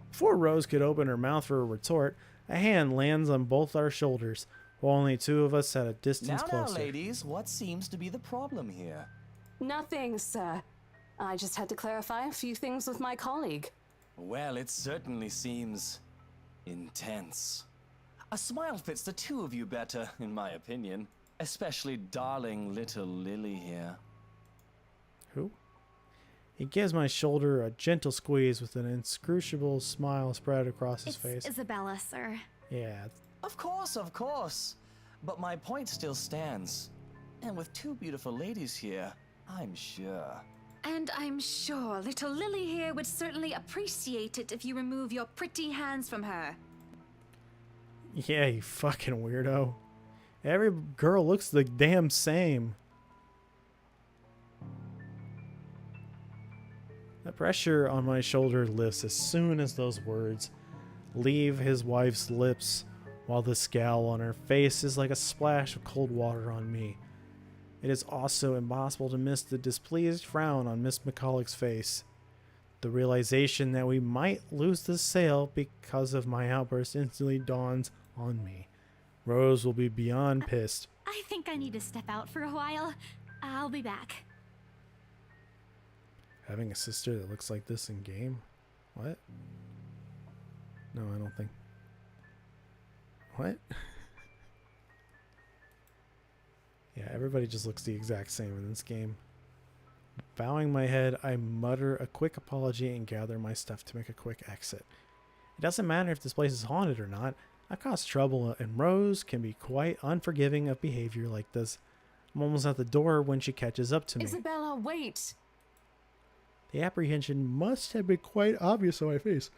[SPEAKER 1] Before Rose could open her mouth for a retort, a hand lands on both our shoulders, while only two of us at a distance closer.
[SPEAKER 12] Now, ladies, what seems to be the problem here?
[SPEAKER 9] Nothing, sir. I just had to clarify a few things with my colleague.
[SPEAKER 12] Well, it certainly seems intense. A smile fits the two of you better, in my opinion. Especially darling little Lily here.
[SPEAKER 1] Who? He gives my shoulder a gentle squeeze with an inscrutable smile spread across his face.
[SPEAKER 3] Isabella, sir.
[SPEAKER 1] Yeah.
[SPEAKER 12] Of course. But my point still stands. And with two beautiful ladies here, I'm sure.
[SPEAKER 11] And I'm sure little Lily here would certainly appreciate it if you remove your pretty hands from her.
[SPEAKER 1] Yeah, you fucking weirdo. Every girl looks the damn same. The pressure on my shoulder lifts as soon as those words leave his wife's lips, while the scowl on her face is like a splash of cold water on me. It is also impossible to miss the displeased frown on Miss McCulloch's face. The realization that we might lose the sale because of my outburst instantly dawns on me. Rose will be beyond pissed.
[SPEAKER 3] I think I need to step out for a while. I'll be back.
[SPEAKER 1] Having a sister that looks like this in game? What? No, I don't think. What? Yeah, everybody just looks the exact same in this game. Bowing my head, I mutter a quick apology and gather my stuff to make a quick exit. It doesn't matter if this place is haunted or not. I cause trouble, and Rose can be quite unforgiving of behavior like this. I'm almost at the door when she catches up to me.
[SPEAKER 9] Isabella, wait!
[SPEAKER 1] The apprehension must have been quite obvious on my face,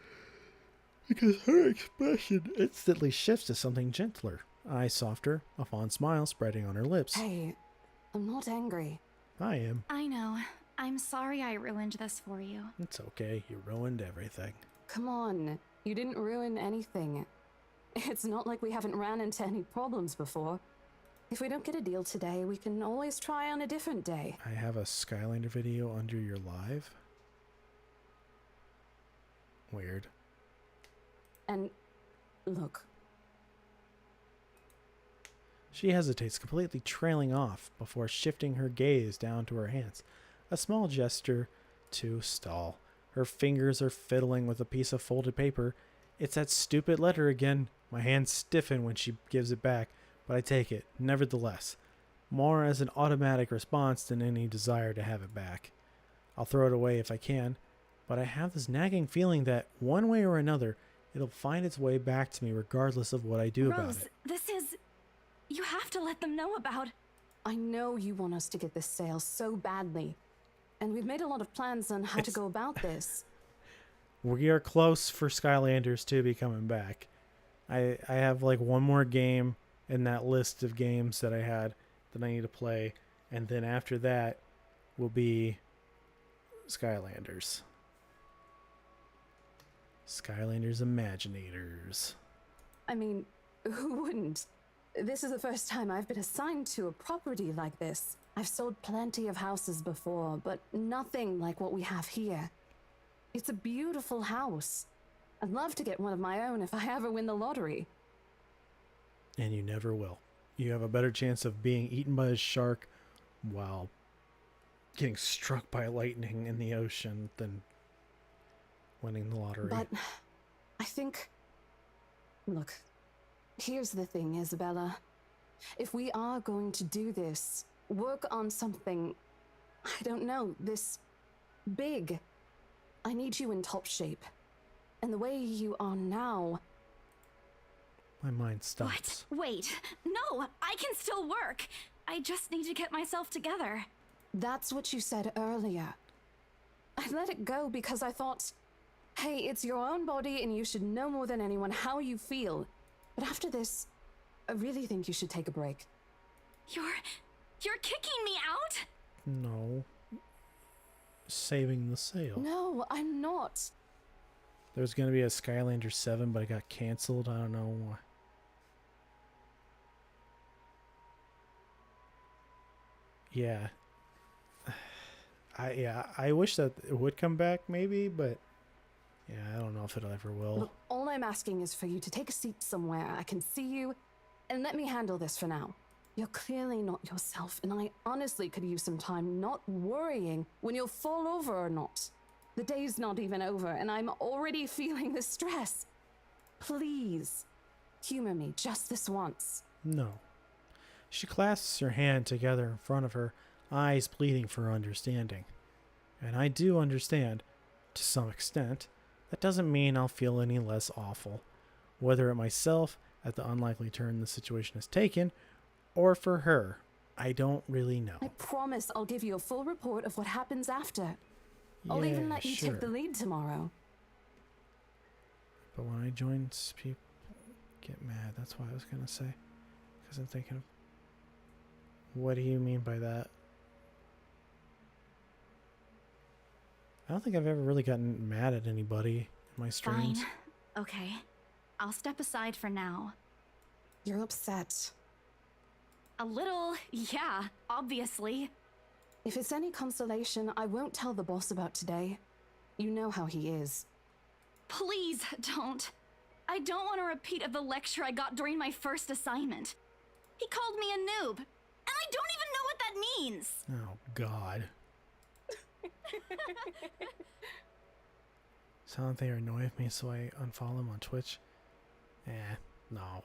[SPEAKER 1] because her expression instantly shifts to something gentler. Eyes softer, a fond smile spreading on her lips.
[SPEAKER 9] Hey, I'm not angry.
[SPEAKER 1] I am.
[SPEAKER 3] I know. I'm sorry I ruined this for you.
[SPEAKER 1] It's okay. You ruined everything.
[SPEAKER 9] Come on. You didn't ruin anything. It's not like we haven't ran into any problems before. If we don't get a deal today, we can always try on a different day.
[SPEAKER 1] I have a Skylander video under your live. Weird.
[SPEAKER 9] And look.
[SPEAKER 1] She hesitates, completely trailing off before shifting her gaze down to her hands. A small gesture to stall. Her fingers are fiddling with a piece of folded paper. It's that stupid letter again. My hands stiffen when she gives it back, but I take it, nevertheless, more as an automatic response than any desire to have it back. I'll throw it away if I can, but I have this nagging feeling that, one way or another, it'll find its way back to me regardless of what I do about
[SPEAKER 3] Rose,
[SPEAKER 1] it.
[SPEAKER 3] this is... You have to let them know about...
[SPEAKER 9] I know you want us to get this sale so badly, and we've made a lot of plans on how to go about this.
[SPEAKER 1] We are close for Skylanders to be coming back. I have like one more game in that list of games that I had that I need to play, and then after that will be Skylanders. Skylanders Imaginators.
[SPEAKER 9] I mean, who wouldn't? This is the first time I've been assigned to a property like this. I've sold plenty of houses before, but nothing like what we have here. It's a beautiful house. I'd love to get one of my own if I ever win the lottery.
[SPEAKER 1] And you never will. You have a better chance of being eaten by a shark while getting struck by lightning in the ocean than winning the lottery.
[SPEAKER 9] But I think... Look, here's the thing, Isabella. If we are going to do this, work on something, I don't know, this big, I need you in top shape. And the way you are now...
[SPEAKER 1] My mind stops.
[SPEAKER 3] What? Wait. No, I can still work. I just need to get myself together.
[SPEAKER 9] That's what you said earlier. I let it go because I thought, hey, it's your own body and you should know more than anyone how you feel. But after this, I really think you should take a break.
[SPEAKER 3] You're kicking me out?
[SPEAKER 1] No. Saving the sale.
[SPEAKER 9] No, I'm not.
[SPEAKER 1] There was going to be a Skylander 7, but it got canceled. I don't know why. Yeah. I wish that it would come back, maybe, but yeah, I don't know if it ever will.
[SPEAKER 9] Look, all I'm asking is for you to take a seat somewhere I can see you, and let me handle this for now. You're clearly not yourself, and I honestly could use some time not worrying when you'll fall over or not. The day's not even over, and I'm already feeling the stress. Please, humor me just this once.
[SPEAKER 1] No. She clasps her hand together in front of her, eyes pleading for understanding. And I do understand, to some extent. That doesn't mean I'll feel any less awful, whether at myself, at the unlikely turn the situation has taken, or for her. I don't really know.
[SPEAKER 9] I promise I'll give you a full report of what happens after. I'll even let you take the lead tomorrow.
[SPEAKER 1] But when I join people get mad, that's what I was going to say. Because I'm thinking of... What do you mean by that? I don't think I've ever really gotten mad at anybody in my streams.
[SPEAKER 3] Fine. Okay. I'll step aside for now.
[SPEAKER 9] You're upset.
[SPEAKER 3] A little, yeah, obviously.
[SPEAKER 9] If it's any consolation, I won't tell the boss about today. You know how he is.
[SPEAKER 3] Please don't. I don't want a repeat of the lecture I got during my first assignment. He called me a noob, and I don't even know what that means.
[SPEAKER 1] Oh, God. Sound like they are annoyed with me, so I unfollow them on Twitch. No.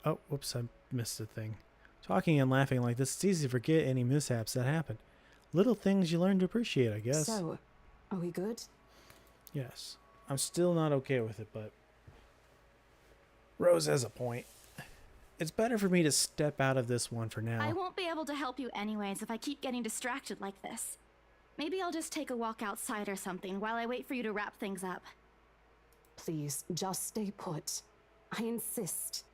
[SPEAKER 1] Oh, whoops, I missed a thing. Talking and laughing like this, it's easy to forget any mishaps that happen. Little things you learn to appreciate, I guess.
[SPEAKER 9] So, are we good?
[SPEAKER 1] Yes. I'm still not okay with it, but... Rose has a point. It's better for me to step out of this one for now.
[SPEAKER 3] I won't be able to help you anyways if I keep getting distracted like this. Maybe I'll just take a walk outside or something while I wait for you to wrap things up.
[SPEAKER 9] Please, just stay put. I insist.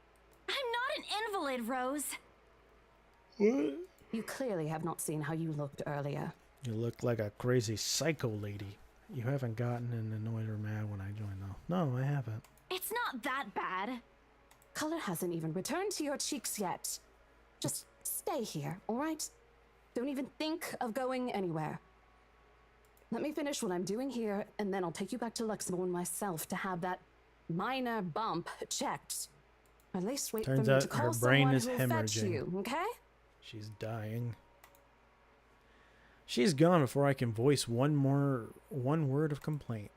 [SPEAKER 3] I'm not an invalid, Rose.
[SPEAKER 1] What?
[SPEAKER 9] You clearly have not seen how you looked earlier.
[SPEAKER 1] You look like a crazy psycho lady. You haven't gotten annoyed or mad when I joined, though. No, I haven't.
[SPEAKER 3] It's not that bad.
[SPEAKER 9] Color hasn't even returned to your cheeks yet. Just stay here, all right? Don't even think of going anywhere. Let me finish what I'm doing here, and then I'll take you back to Luxembourg myself to have that minor bump checked. At least wait
[SPEAKER 1] Turns
[SPEAKER 9] for me
[SPEAKER 1] out
[SPEAKER 9] to
[SPEAKER 1] her
[SPEAKER 9] call
[SPEAKER 1] brain
[SPEAKER 9] someone
[SPEAKER 1] is
[SPEAKER 9] who'll fetch
[SPEAKER 1] hemorrhaging.
[SPEAKER 9] you, okay?
[SPEAKER 1] She's dying. She's gone before I can voice one word of complaint.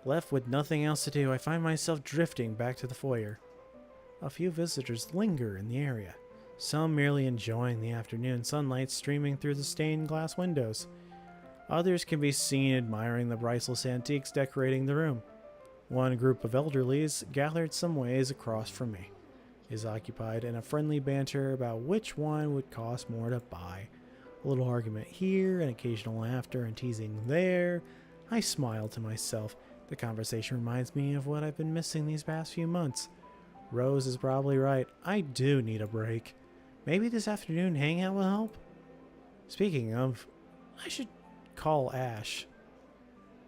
[SPEAKER 1] Left with nothing else to do, I find myself drifting back to the foyer. A few visitors linger in the area, some merely enjoying the afternoon sunlight streaming through the stained glass windows. Others can be seen admiring the priceless antiques decorating the room. One group of elderlies gathered some ways across from me is occupied in a friendly banter about which one would cost more to buy. A little argument here, and occasional laughter and teasing there. I smile to myself. The conversation reminds me of what I've been missing these past few months. Rose is probably right. I do need a break. Maybe this afternoon hangout will help? Speaking of, I should call Ash.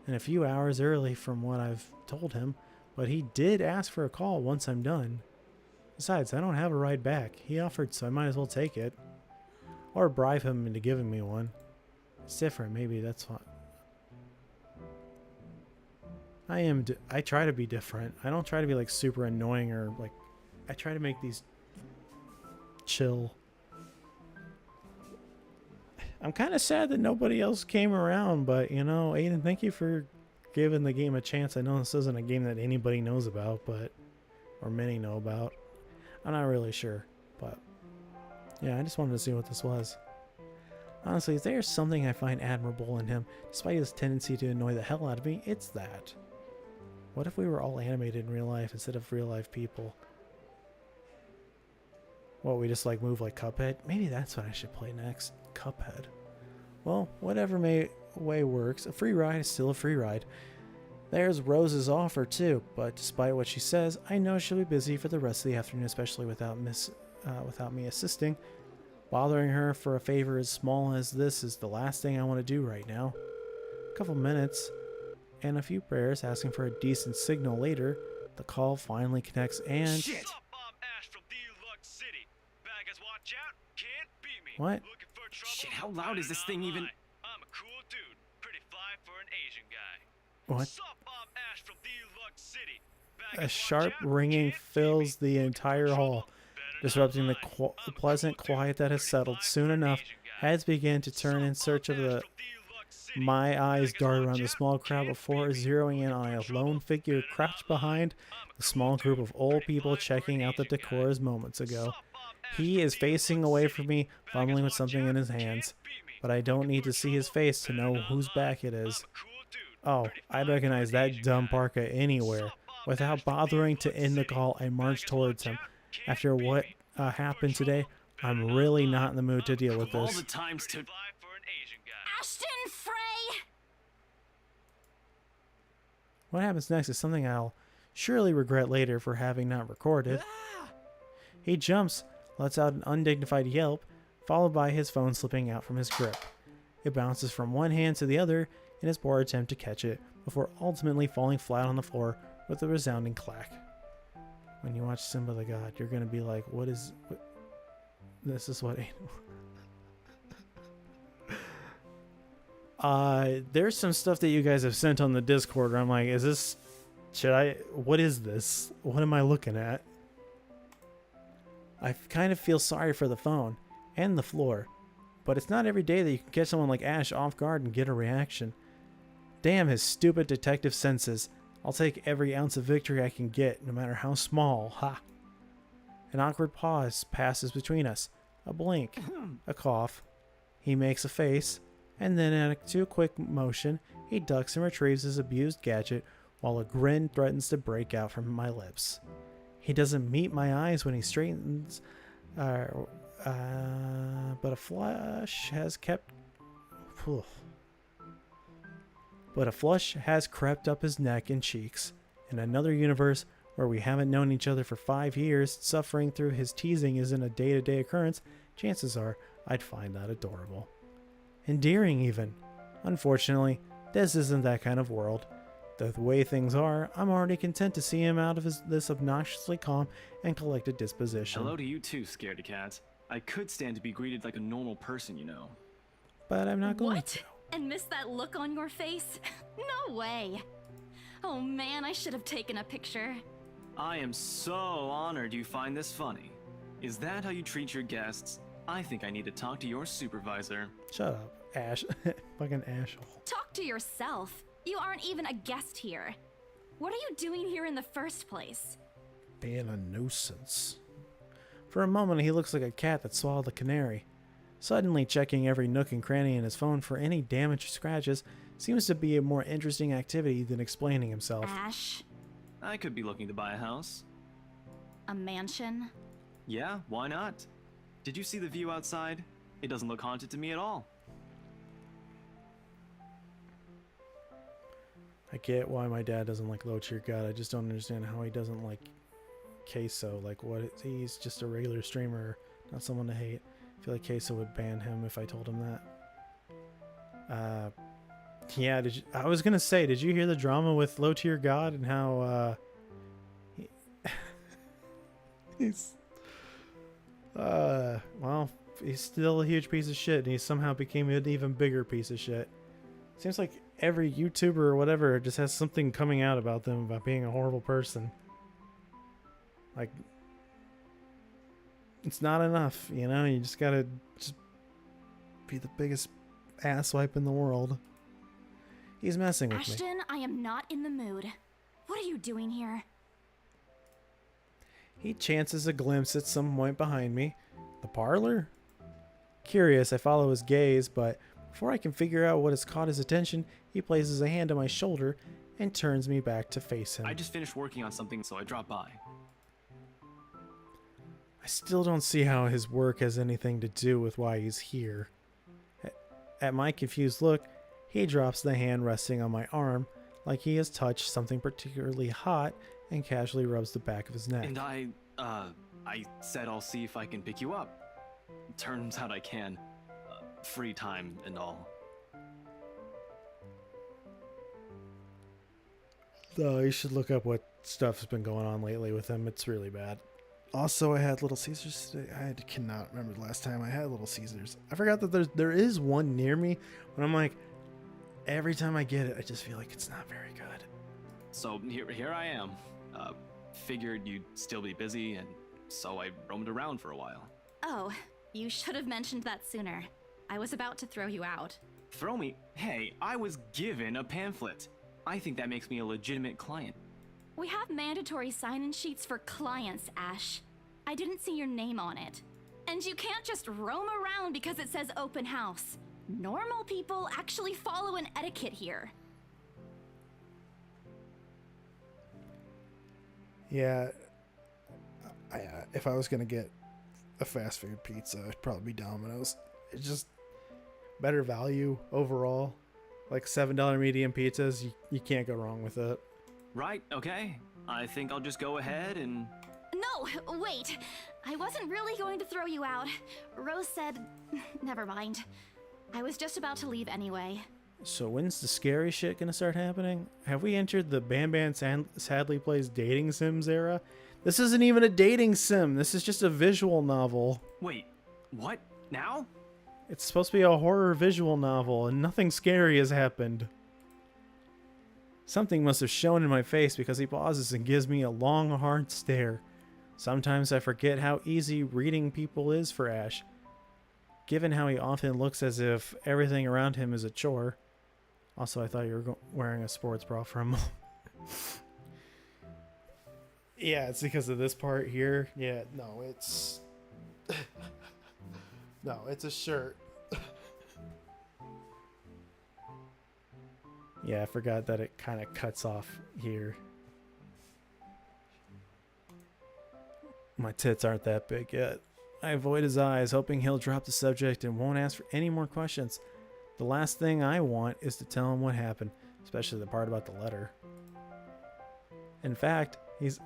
[SPEAKER 1] And a few hours early from what I've told him, but he did ask for a call once I'm done. Besides, I don't have a ride back. He offered, so I might as well take it. Or bribe him into giving me one. It's different, maybe that's fine. I try to be different. I don't try to be like super annoying or like, I try to make these chill. I'm kind of sad that nobody else came around, but you know, Aiden, thank you for giving the game a chance. I know this isn't a game that anybody knows about, but or many know about. I'm not really sure, but yeah, I just wanted to see what this was. Honestly, if there's something I find admirable in him, despite his tendency to annoy the hell out of me, it's that. What if we were all animated in real life instead of real life people? What, we just like move like Cuphead? Maybe that's what I should play next. Cuphead. Well, whatever way works, a free ride is still a free ride. There's Rose's offer too, but despite what she says, I know she'll be busy for the rest of the afternoon, especially without me assisting. Bothering her for a favor as small as this is the last thing I want to do right now. A couple minutes and a few prayers asking for a decent signal later, the call finally connects and...
[SPEAKER 5] Shit! Ash from Deluxe City. Baggers, watch out. Can't beat me.
[SPEAKER 1] What?
[SPEAKER 5] Shit, how loud is this thing even? I'm a cool dude. Pretty fly for an Asian guy.
[SPEAKER 1] What?
[SPEAKER 5] Ash from Deluxe City.
[SPEAKER 1] A sharp ringing fills the entire hall, disrupting the pleasant quiet that has settled. Soon enough, heads begin to turn in search of the... My eyes dart around the small crowd before zeroing in on a lone figure crouched behind the small group of old people checking out the decors moments ago. He is facing away from me, fumbling with something in his hands, but I don't need to see his face to know whose back it is. Oh, I recognize that dumb parka anywhere. Without bothering to end the call, I march towards him. After what happened today, I'm really not in the mood to deal with this.
[SPEAKER 3] Ashton Frey!
[SPEAKER 1] What happens next is something I'll surely regret later for having not recorded. He jumps, lets out an undignified yelp, followed by his phone slipping out from his grip. It bounces from one hand to the other in his poor attempt to catch it, before ultimately falling flat on the floor with a resounding clack. When you watch Simba the God, you're gonna be like, what is... This is what... There's some stuff that you guys have sent on the Discord where I'm like, is this... What is this? What am I looking at? I kind of feel sorry for the phone and the floor, but it's not every day that you can catch someone like Ash off guard and get a reaction. Damn his stupid detective senses. I'll take every ounce of victory I can get, no matter how small. Ha! An awkward pause passes between us. A blink. A cough. He makes a face, and then in a too quick motion, he ducks and retrieves his abused gadget while a grin threatens to break out from my lips. He doesn't meet my eyes when he straightens, but a flush has kept... But a flush has crept up his neck and cheeks. In another universe where we haven't known each other for 5 years, suffering through his teasing isn't a day-to-day occurrence, chances are I'd find that adorable. Endearing even. Unfortunately, this isn't that kind of world. The way things are, I'm already content to see him out of this obnoxiously calm and collected disposition.
[SPEAKER 13] Hello to you too, scaredy cat. I could stand to be greeted like a normal person, you know.
[SPEAKER 1] But I'm not going
[SPEAKER 3] What?
[SPEAKER 1] to.
[SPEAKER 3] And miss that look on your face? No way. Oh man, I should have taken a picture.
[SPEAKER 13] I am so honored you find this funny. Is that how you treat your guests? I think I need to talk to your supervisor.
[SPEAKER 1] Shut up, Ash. Fucking asshole.
[SPEAKER 3] Talk to yourself. You aren't even a guest here. What are you doing here in the first place?
[SPEAKER 1] Being a nuisance. For a moment, he looks like a cat that swallowed a canary. Suddenly checking every nook and cranny in his phone for any damage or scratches seems to be a more interesting activity than explaining himself.
[SPEAKER 3] Ash?
[SPEAKER 13] I could be looking to buy a house.
[SPEAKER 3] A mansion?
[SPEAKER 13] Yeah, why not? Did you see the view outside? It doesn't look haunted to me at all.
[SPEAKER 1] I get why my dad doesn't like Low Tier God. I just don't understand how he doesn't like Queso. Like, what? He's just a regular streamer, not someone to hate. I feel like Queso would ban him if I told him that. Yeah, I was gonna say, did you hear the drama with Low Tier God and how he's well, he's still a huge piece of shit, and he somehow became an even bigger piece of shit. Seems like every YouTuber or whatever just has something coming out about them about being a horrible person. Like, it's not enough, you know? You just gotta just be the biggest asswipe in the world. He's messing with me.
[SPEAKER 3] Ashton, I am not in the mood. What are you doing here?
[SPEAKER 1] He chances a glimpse at some point behind me. The parlor? Curious, I follow his gaze, but before I can figure out what has caught his attention, he places a hand on my shoulder and turns me back to face him.
[SPEAKER 13] I just finished working on something, so I dropped by.
[SPEAKER 1] I still don't see how his work has anything to do with why he's here. At my confused look, he drops the hand resting on my arm like he has touched something particularly hot and casually rubs the back of his neck.
[SPEAKER 13] And I said I'll see if I can pick you up. Turns out I can. Free time and all.
[SPEAKER 1] You should look up what stuff's been going on lately with him. It's really bad. Also, I had Little Caesars today. I cannot remember the last time I had Little Caesars. I forgot that there is one near me, but I'm like, every time I get it, I just feel like it's not very good.
[SPEAKER 13] So here I am. Figured you'd still be busy, and so I roamed around for a while.
[SPEAKER 3] Oh, you should have mentioned that sooner. I was about to throw you out.
[SPEAKER 13] Throw me? Hey, I was given a pamphlet. I think that makes me a legitimate client.
[SPEAKER 3] We have mandatory sign-in sheets for clients, Ash. I didn't see your name on it. And you can't just roam around because it says open house. Normal people actually follow an etiquette here.
[SPEAKER 1] Yeah, if I was gonna get a fast food pizza, it'd probably be Domino's. It's just better value overall. Like $7 medium pizzas, you can't go wrong with it.
[SPEAKER 13] Right, okay. I think I'll just go ahead and...
[SPEAKER 3] No, wait. I wasn't really going to throw you out. Rose said... Never mind. I was just about to leave anyway.
[SPEAKER 1] So when's the scary shit gonna start happening? Have we entered the Bam Bam Sadly Plays dating sims era? This isn't even a dating sim. This is just a visual novel.
[SPEAKER 13] Wait, what? Now?
[SPEAKER 1] It's supposed to be a horror visual novel, and nothing scary has happened. Something must have shown in my face because he pauses and gives me a long, hard stare. Sometimes I forget how easy reading people is for Ash, given how he often looks as if everything around him is a chore. Also, I thought you were wearing a sports bra for a moment. Yeah, it's because of this part here. Yeah, no, it's... no, it's a shirt. Yeah, I forgot that it kind of cuts off here. My tits aren't that big yet. I avoid his eyes, hoping he'll drop the subject and won't ask for any more questions. The last thing I want is to tell him what happened, especially the part about the letter. In fact, he's...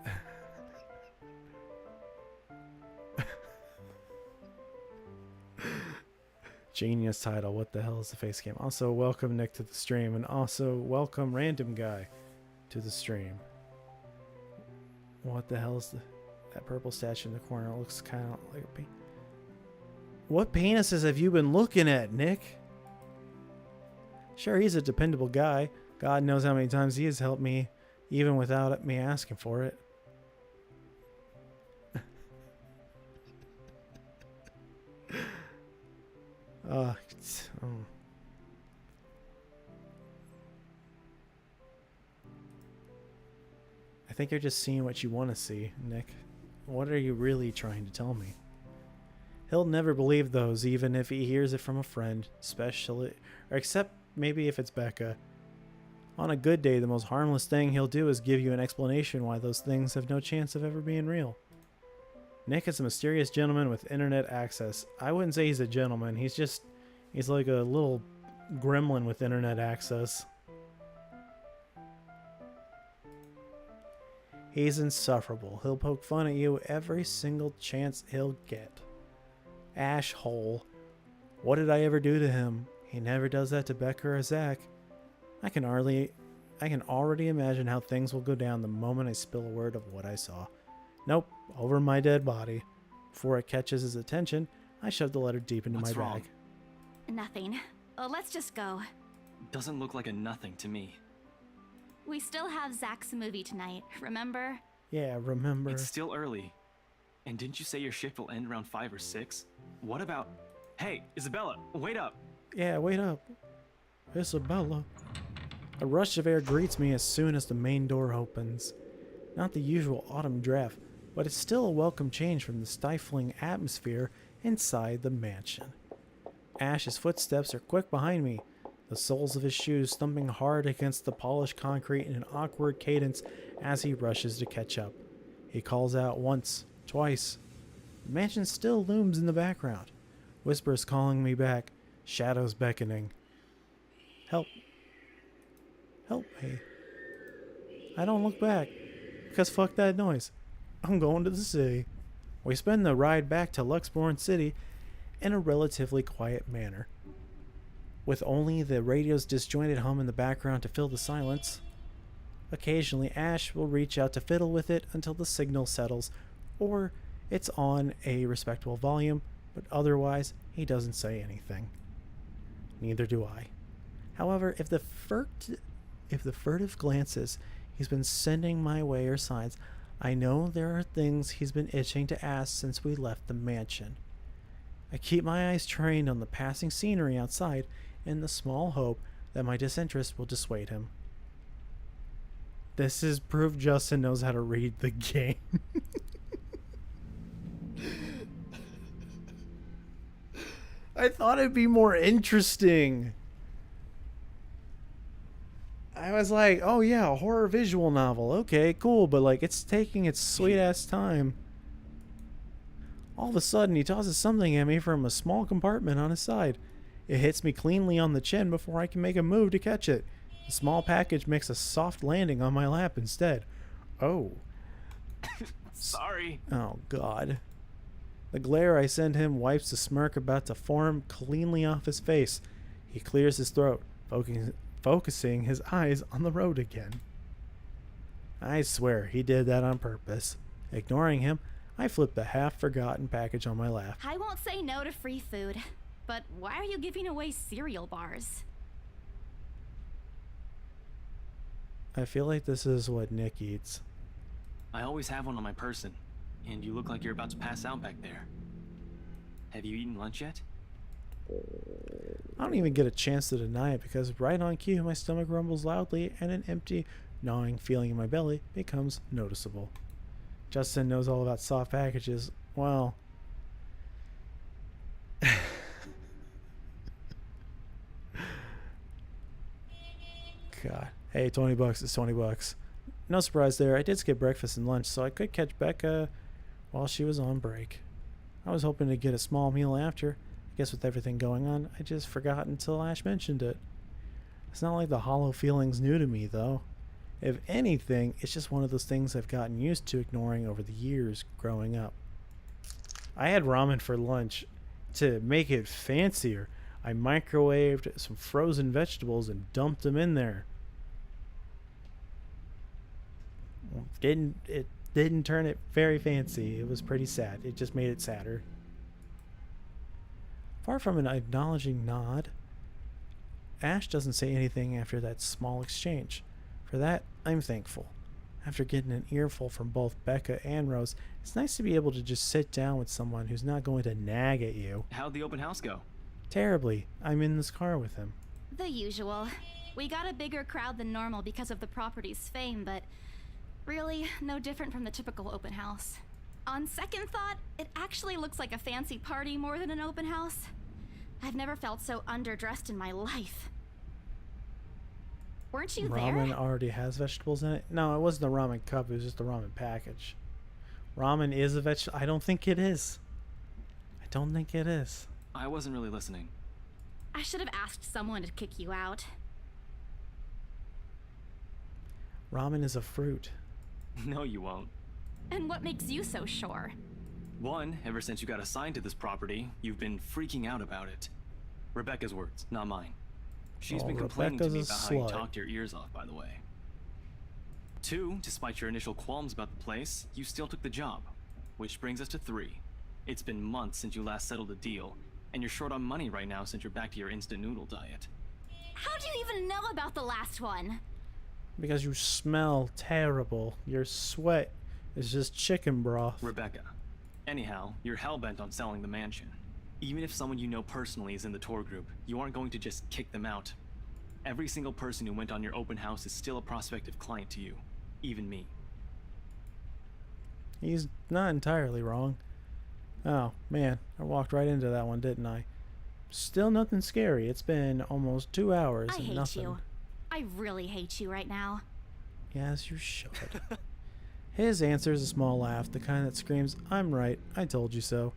[SPEAKER 1] Genius title, what the hell is the face cam? Also, welcome Nick to the stream, and also welcome Random Guy to the stream. What the hell is that purple statue in the corner? It looks kind of like a penis. What penises have you been looking at, Nick? Sure, he's a dependable guy. God knows how many times he has helped me, even without me asking for it. I think you're just seeing what you want to see, Nick. What are you really trying to tell me? He'll never believe those, even if he hears it from a friend, especially, or except maybe if it's Becca. On a good day, the most harmless thing he'll do is give you an explanation why those things have no chance of ever being real. Nick is a mysterious gentleman with internet access. I wouldn't say he's a gentleman. He's like a little gremlin with internet access. He's insufferable. He'll poke fun at you every single chance he'll get. Ash hole. What did I ever do to him? He never does that to Becca or Zach. I can already imagine how things will go down the moment I spill a word of what I saw. Nope, over my dead body. Before it catches his attention, I shove the letter deep into
[SPEAKER 13] What's
[SPEAKER 1] my
[SPEAKER 13] wrong?
[SPEAKER 1] bag.
[SPEAKER 3] Nothing. Let's just go.
[SPEAKER 13] Doesn't look like a nothing to me.
[SPEAKER 3] We still have Zach's movie tonight, remember?
[SPEAKER 1] Yeah, remember.
[SPEAKER 13] It's still early. And didn't you say your shift will end around 5 or 6? What about... Hey, Isabella, wait up.
[SPEAKER 1] Yeah, wait up. Isabella. A rush of air greets me as soon as the main door opens. Not the usual autumn draft, but it's still a welcome change from the stifling atmosphere inside the mansion. Ash's footsteps are quick behind me, the soles of his shoes thumping hard against the polished concrete in an awkward cadence as he rushes to catch up. He calls out once, twice. The mansion still looms in the background. Whispers calling me back, shadows beckoning. Help. Help me. I don't look back, because fuck that noise. I'm going to the city. We spend the ride back to Luxborn City in a relatively quiet manner, with only the radio's disjointed hum in the background to fill the silence. Occasionally, Ash will reach out to fiddle with it until the signal settles, or it's on a respectable volume, but otherwise, he doesn't say anything. Neither do I. However, if the furtive glances he's been sending my way are signs, I know there are things he's been itching to ask since we left the mansion. I keep my eyes trained on the passing scenery outside in the small hope that my disinterest will dissuade him. This is proof Justin knows how to read the game. I thought it'd be more interesting. I was like, oh yeah, a horror visual novel. Okay, cool, but like it's taking its sweet ass time. All of a sudden, he tosses something at me from a small compartment on his side. It hits me cleanly on the chin before I can make a move to catch it. The small package makes a soft landing on my lap instead. Oh.
[SPEAKER 13] Sorry.
[SPEAKER 1] Oh, God. The glare I send him wipes the smirk about to form cleanly off his face. He clears his throat, focusing his eyes on the road again. I swear he did that on purpose. Ignoring him, I flip the half-forgotten package on my lap.
[SPEAKER 3] I won't say no to free food, but why are you giving away cereal bars?
[SPEAKER 1] I feel like this is what Nick eats.
[SPEAKER 13] I always have one on my person, and you look like you're about to pass out back there. Have you eaten lunch yet?
[SPEAKER 1] I don't even get a chance to deny it because right on cue my stomach rumbles loudly and an empty, gnawing feeling in my belly becomes noticeable. Justin knows all about soft packages. Well, God. Hey, $20 is $20. No surprise there. I did skip breakfast and lunch, so I could catch Becca while she was on break. I was hoping to get a small meal after. I guess with everything going on, I just forgot until Ash mentioned it. It's not like the hollow feeling's new to me, though. If anything, it's just one of those things I've gotten used to ignoring over the years growing up. I had ramen for lunch. To make it fancier, I microwaved some frozen vegetables and dumped them in there. It didn't turn it very fancy. It was pretty sad. It just made it sadder. Far from an acknowledging nod, Ash doesn't say anything after that small exchange. For that, I'm thankful. After getting an earful from both Becca and Rose, it's nice to be able to just sit down with someone who's not going to nag at you.
[SPEAKER 13] How'd the open house go?
[SPEAKER 1] Terribly. I'm in this car with him.
[SPEAKER 3] The usual. We got a bigger crowd than normal because of the property's fame, but really no different from the typical open house. On second thought, it actually looks like a fancy party more than an open house. I've never felt so underdressed in my life. Weren't you
[SPEAKER 1] Ramen
[SPEAKER 3] there?
[SPEAKER 1] already has vegetables in it? No, it wasn't a ramen cup. It was just a ramen package. Ramen is a vegetable. I don't think it is. I don't think it is.
[SPEAKER 13] I wasn't really listening.
[SPEAKER 3] I should have asked someone to kick you out.
[SPEAKER 1] Ramen is a fruit.
[SPEAKER 13] No, you won't.
[SPEAKER 3] And what makes you so sure?
[SPEAKER 13] One, ever since you got assigned to this property, you've been freaking out about it. Rebecca's words, not mine. She's been complaining to me about how you talked your ears off, by the way. Two, despite your initial qualms about the place, you still took the job. Which brings us to three. It's been months since you last settled a deal, and you're short on money right now since you're back to your instant noodle diet.
[SPEAKER 3] How do you even know about the last one?
[SPEAKER 1] Because you smell terrible. Your sweat is just chicken broth.
[SPEAKER 13] Rebecca. Anyhow, you're hellbent on selling the mansion. Even if someone you know personally is in the tour group, you aren't going to just kick them out. Every single person who went on your open house is still a prospective client to you, even me.
[SPEAKER 1] He's not entirely wrong. Oh, man, I walked right into that one, didn't I? Still nothing scary. It's been almost 2 hours
[SPEAKER 3] I
[SPEAKER 1] and
[SPEAKER 3] hate
[SPEAKER 1] nothing.
[SPEAKER 3] you. I really hate you right now.
[SPEAKER 1] Yes, you should. His answer is a small laugh, the kind that screams, "I'm right, I told you so."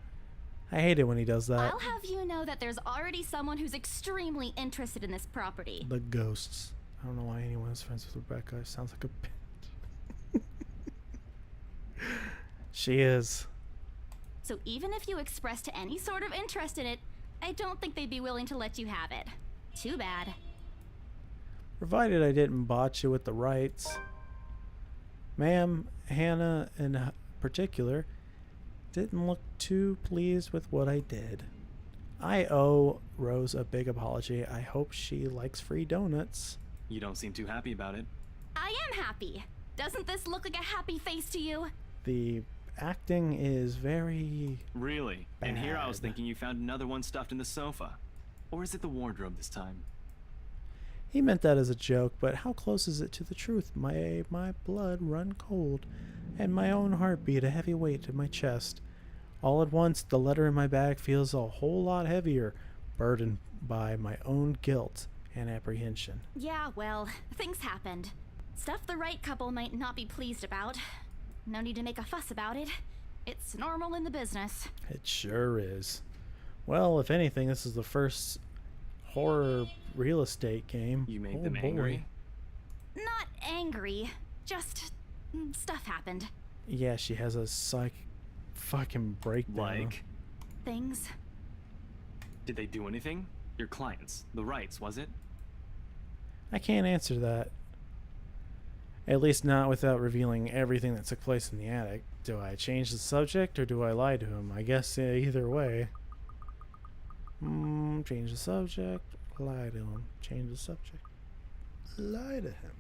[SPEAKER 1] I hate it when he does that.
[SPEAKER 3] I'll have you know that there's already someone who's extremely interested in this property.
[SPEAKER 1] The ghosts. I don't know why anyone is friends with Rebecca. It sounds like a bitch. She is.
[SPEAKER 3] So even if you expressed any sort of interest in it, I don't think they'd be willing to let you have it. Too bad.
[SPEAKER 1] Provided I didn't botch it with the rights. Ma'am, Hannah in particular, didn't look too pleased with what I did. I owe Rose a big apology. I hope she likes free donuts.
[SPEAKER 13] You don't seem too happy about it.
[SPEAKER 3] I am happy. Doesn't this look like a happy face to you?
[SPEAKER 1] The acting is very...
[SPEAKER 13] Really? And here I was
[SPEAKER 1] bad.
[SPEAKER 13] thinking you found another one stuffed in the sofa. Or is it the wardrobe this time?
[SPEAKER 1] He meant that as a joke, but how close is it to the truth? My blood run cold, and my own heart beat a heavy weight in my chest. All at once, the letter in my bag feels a whole lot heavier, burdened by my own guilt and apprehension.
[SPEAKER 3] Yeah, well, things happened. Stuff the right couple might not be pleased about. No need to make a fuss about it. It's normal in the business.
[SPEAKER 1] It sure is. Well, if anything, this is the first horror real estate game.
[SPEAKER 13] You made
[SPEAKER 1] Oh,
[SPEAKER 13] them
[SPEAKER 1] boy.
[SPEAKER 13] angry?
[SPEAKER 3] Not angry, just stuff happened.
[SPEAKER 1] Yeah, she has a fucking breakdown.
[SPEAKER 13] Like?
[SPEAKER 3] Things.
[SPEAKER 13] Did they do anything? Your clients. The rights, was it?
[SPEAKER 1] I can't answer that. At least not without revealing everything that took place in the attic. Do I change the subject or do I lie to him? I guess either way. Change the subject, lie to him. Change the subject, lie to him.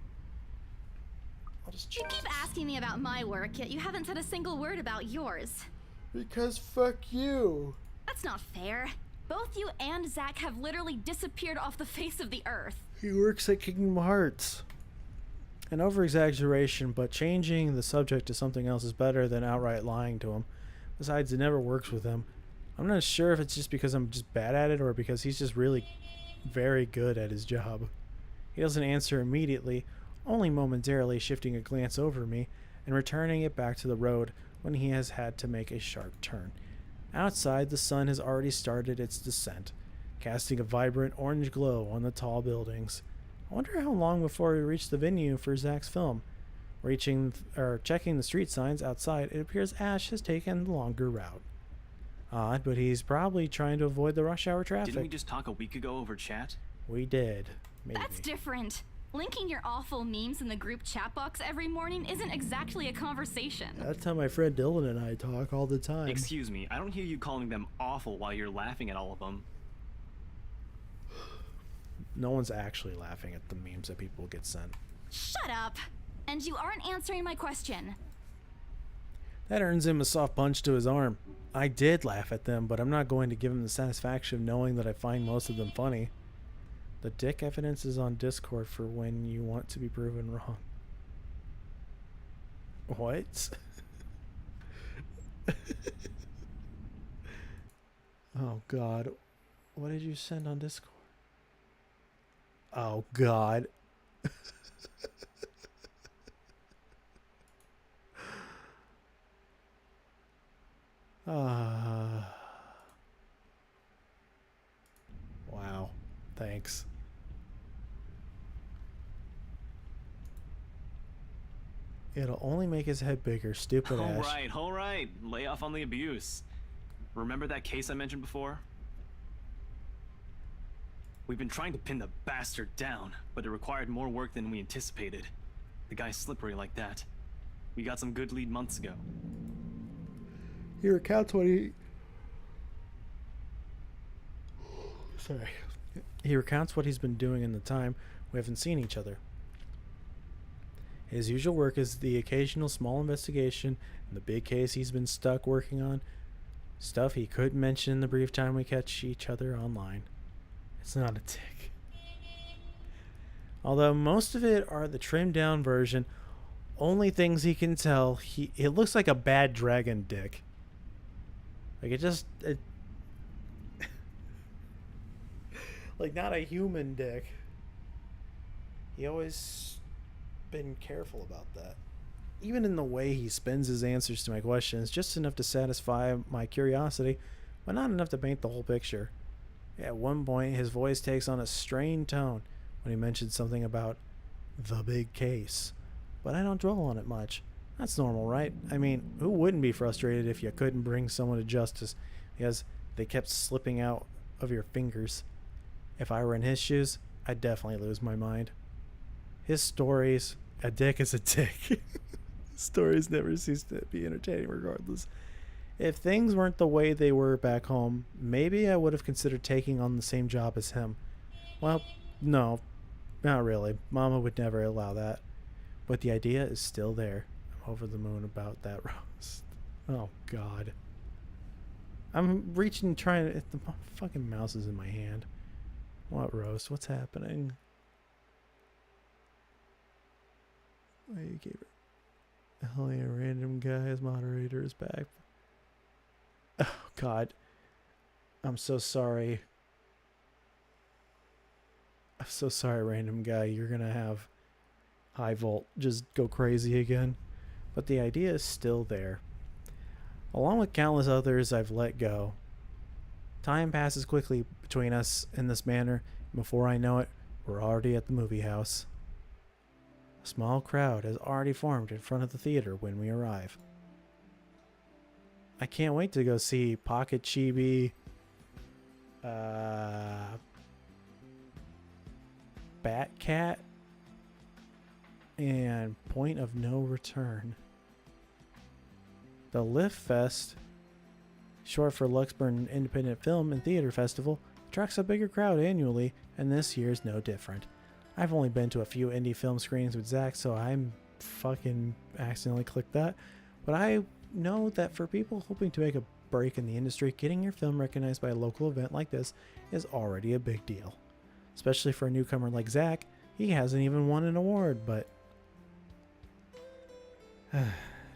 [SPEAKER 1] I'll just
[SPEAKER 3] You
[SPEAKER 1] change
[SPEAKER 3] keep asking me about my work, yet you haven't said a single word about yours.
[SPEAKER 1] Because fuck you.
[SPEAKER 3] That's not fair. Both you and Zach have literally disappeared off the face of the earth.
[SPEAKER 1] He works at Kingdom Hearts. An over-exaggeration, but changing the subject to something else is better than outright lying to him. Besides, it never works with him. I'm not sure if it's just because I'm just bad at it or because he's just really very good at his job. He doesn't answer immediately, only momentarily shifting a glance over me and returning it back to the road when he has had to make a sharp turn. Outside, the sun has already started its descent, casting a vibrant orange glow on the tall buildings. I wonder how long before we reach the venue for Zach's film. Checking the street signs outside, it appears Ash has taken the longer route. Odd, but he's probably trying to avoid the rush hour traffic.
[SPEAKER 13] Didn't we just talk a week ago over chat?
[SPEAKER 1] We did. Maybe.
[SPEAKER 3] That's different. Linking your awful memes in the group chat box every morning isn't exactly a conversation.
[SPEAKER 1] That's how my friend Dylan and I talk all the time.
[SPEAKER 13] Excuse me, I don't hear you calling them awful while you're laughing at all of them.
[SPEAKER 1] No one's actually laughing at the memes that people get sent.
[SPEAKER 3] Shut up! And you aren't answering my question.
[SPEAKER 1] That earns him a soft punch to his arm. I did laugh at them, but I'm not going to give him the satisfaction of knowing that I find most of them funny. The dick evidence is on Discord for when you want to be proven wrong. What? Oh God. What did you send on Discord? Oh God. Wow. Thanks. It'll only make his head bigger, stupid Ash.
[SPEAKER 13] All right. Lay off on the abuse. Remember that case I mentioned before? We've been trying to pin the bastard down, but it required more work than we anticipated. The guy's slippery like that. We got some good lead months ago.
[SPEAKER 1] He recounts what he... Sorry. He recounts what he's been doing in the time we haven't seen each other. His usual work is the occasional small investigation and the big case he's been stuck working on. Stuff he couldn't mention in the brief time we catch each other online. It's not a tick. Although most of it are the trimmed down version, only things he can tell, it looks like a bad dragon dick. Like like not a human dick. He always been careful about that. Even in the way he spins his answers to my questions, just enough to satisfy my curiosity, but not enough to paint the whole picture. At one point, his voice takes on a strained tone when he mentions something about the big case. But I don't dwell on it much. That's normal, right? I mean, who wouldn't be frustrated if you couldn't bring someone to justice because they kept slipping out of your fingers? If I were in his shoes, I'd definitely lose my mind. His stories, a dick is a dick. Stories never cease to be entertaining regardless. If things weren't the way they were back home, maybe I would have considered taking on the same job as him. Well, no, not really. Mama would never allow that. But the idea is still there. I'm over the moon about that roast. Oh, God. I'm reaching, trying to... The fucking mouse is in my hand. What roast? What's happening? Why you gave it... Oh yeah, random guy's moderator is back. Oh, God. I'm so sorry. I'm so sorry, random guy. You're gonna have High Volt just go crazy again. But the idea is still there. Along with countless others I've let go. Time passes quickly between us in this manner. Before I know it, we're already at the movie house. A small crowd has already formed in front of the theater when we arrive. I can't wait to go see Pocket Chibi, Batcat, and Point of No Return. The Lift Fest, short for Luxburn Independent Film and Theater Festival, attracts a bigger crowd annually, and this year's no different. I've only been to a few indie film screenings with Zach, so I'm fucking accidentally clicked that. But I know that for people hoping to make a break in the industry, getting your film recognized by a local event like this is already a big deal. Especially for a newcomer like Zach. He hasn't even won an award, but...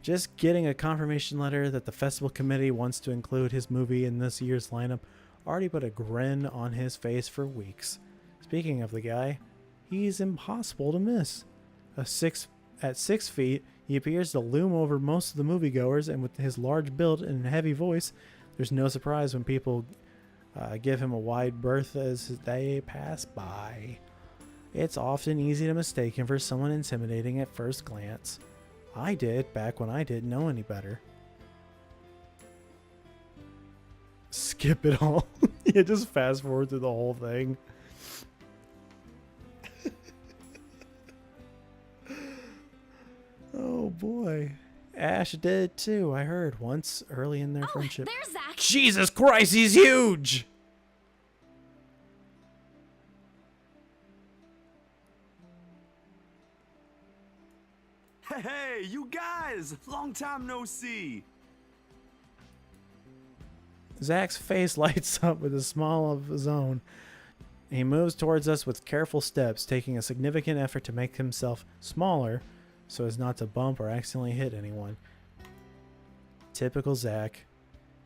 [SPEAKER 1] just getting a confirmation letter that the festival committee wants to include his movie in this year's lineup already put a grin on his face for weeks. Speaking of the guy, he's impossible to miss. At 6 feet, he appears to loom over most of the moviegoers, and with his large build and heavy voice, there's no surprise when people give him a wide berth as they pass by. It's often easy to mistake him for someone intimidating at first glance. I did back when I didn't know any better. Skip it all. Yeah, just fast forward through the whole thing. Oh boy. Ash did too, I heard once early in their friendship.
[SPEAKER 3] There's Zach.
[SPEAKER 1] Jesus Christ, he's huge!
[SPEAKER 14] Hey, you guys! Long time no see!
[SPEAKER 1] Zach's face lights up with a smile of his own. He moves towards us with careful steps, taking a significant effort to make himself smaller so as not to bump or accidentally hit anyone. Typical Zach.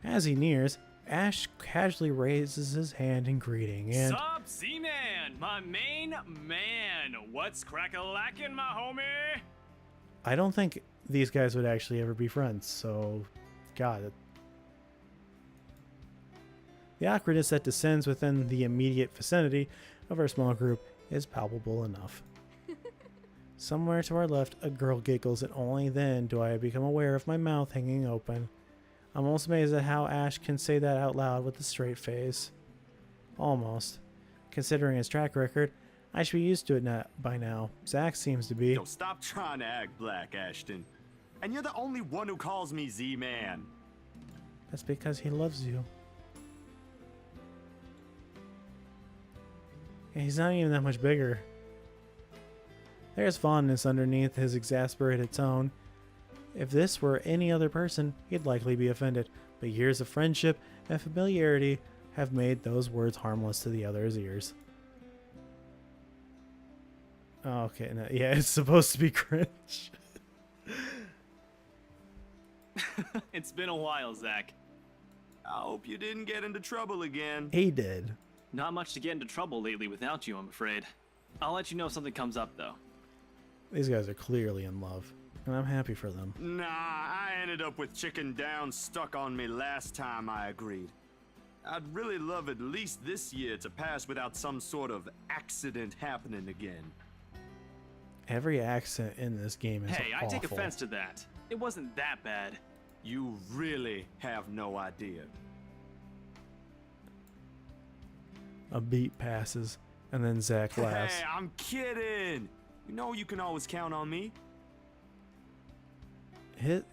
[SPEAKER 1] As he nears, Ash casually raises his hand in greeting and...
[SPEAKER 5] Sup, Z-Man, my main man. What's crack-a-lackin', my homie?
[SPEAKER 1] I don't think these guys would actually ever be friends, so... God. The awkwardness that descends within the immediate vicinity of our small group is palpable enough. Somewhere to our left, a girl giggles, and only then do I become aware of my mouth hanging open. I'm almost amazed at how Ash can say that out loud with a straight face. Almost. Considering his track record, I should be used to it by now. Zach seems to be.
[SPEAKER 14] Yo, stop trying to act black, Ashton. And you're the only one who calls me Z-Man.
[SPEAKER 1] That's because he loves you. Yeah, he's not even that much bigger. There's fondness underneath his exasperated tone. If this were any other person, he'd likely be offended, but years of friendship and familiarity have made those words harmless to the other's ears. Oh, okay, no, yeah, it's supposed to be cringe.
[SPEAKER 13] It's been a while, Zach.
[SPEAKER 14] I hope you didn't get into trouble again.
[SPEAKER 1] He did.
[SPEAKER 13] Not much to get into trouble lately without you, I'm afraid. I'll let you know if something comes up, though.
[SPEAKER 1] These guys are clearly in love, and I'm happy for them.
[SPEAKER 14] Nah, I ended up with chicken down stuck on me last time I agreed. I'd really love at least this year to pass without some sort of accident happening again.
[SPEAKER 1] Every accent in this game is
[SPEAKER 13] Hey,
[SPEAKER 1] awful.
[SPEAKER 13] I take offense to that. It wasn't that bad.
[SPEAKER 14] You really have no idea.
[SPEAKER 1] A beat passes, and then Zach laughs.
[SPEAKER 14] Hey, I'm kidding. You know you can always count on me.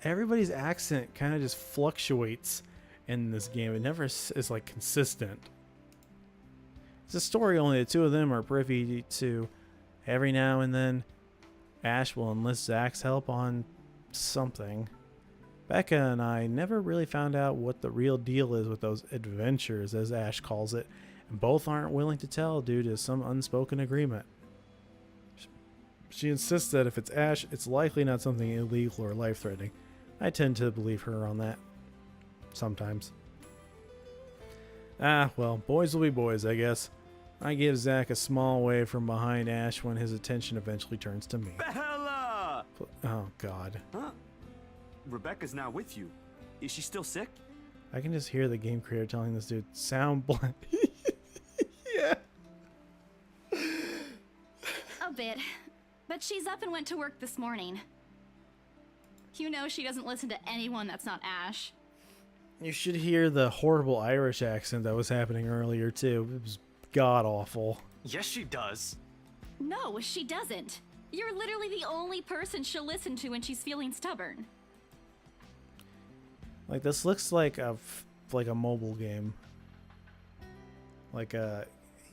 [SPEAKER 1] Everybody's accent kind of just fluctuates in this game. It never is like consistent. It's a story only the two of them are privy to. Every now and then, Ash will enlist Zach's help on something. Becca and I never really found out what the real deal is with those adventures, as Ash calls it, and both aren't willing to tell due to some unspoken agreement. She insists that if it's Ash, it's likely not something illegal or life-threatening. I tend to believe her on that. Sometimes. Ah, well, boys will be boys, I guess. I give Zach a small wave from behind Ash when his attention eventually turns to me.
[SPEAKER 14] Bella!
[SPEAKER 1] Oh, God.
[SPEAKER 14] Huh? Rebecca's not with you. Is she still sick?
[SPEAKER 1] I can just hear the game creator telling this dude, sound blind. Yeah.
[SPEAKER 3] A bit. But she's up and went to work this morning. You know she doesn't listen to anyone that's not Ash.
[SPEAKER 1] You should hear the horrible Irish accent that was happening earlier, too. It was god-awful.
[SPEAKER 13] Yes, she does.
[SPEAKER 3] No, she doesn't. You're literally the only person she'll listen to when she's feeling stubborn.
[SPEAKER 1] Like, this looks like a mobile game. Like a...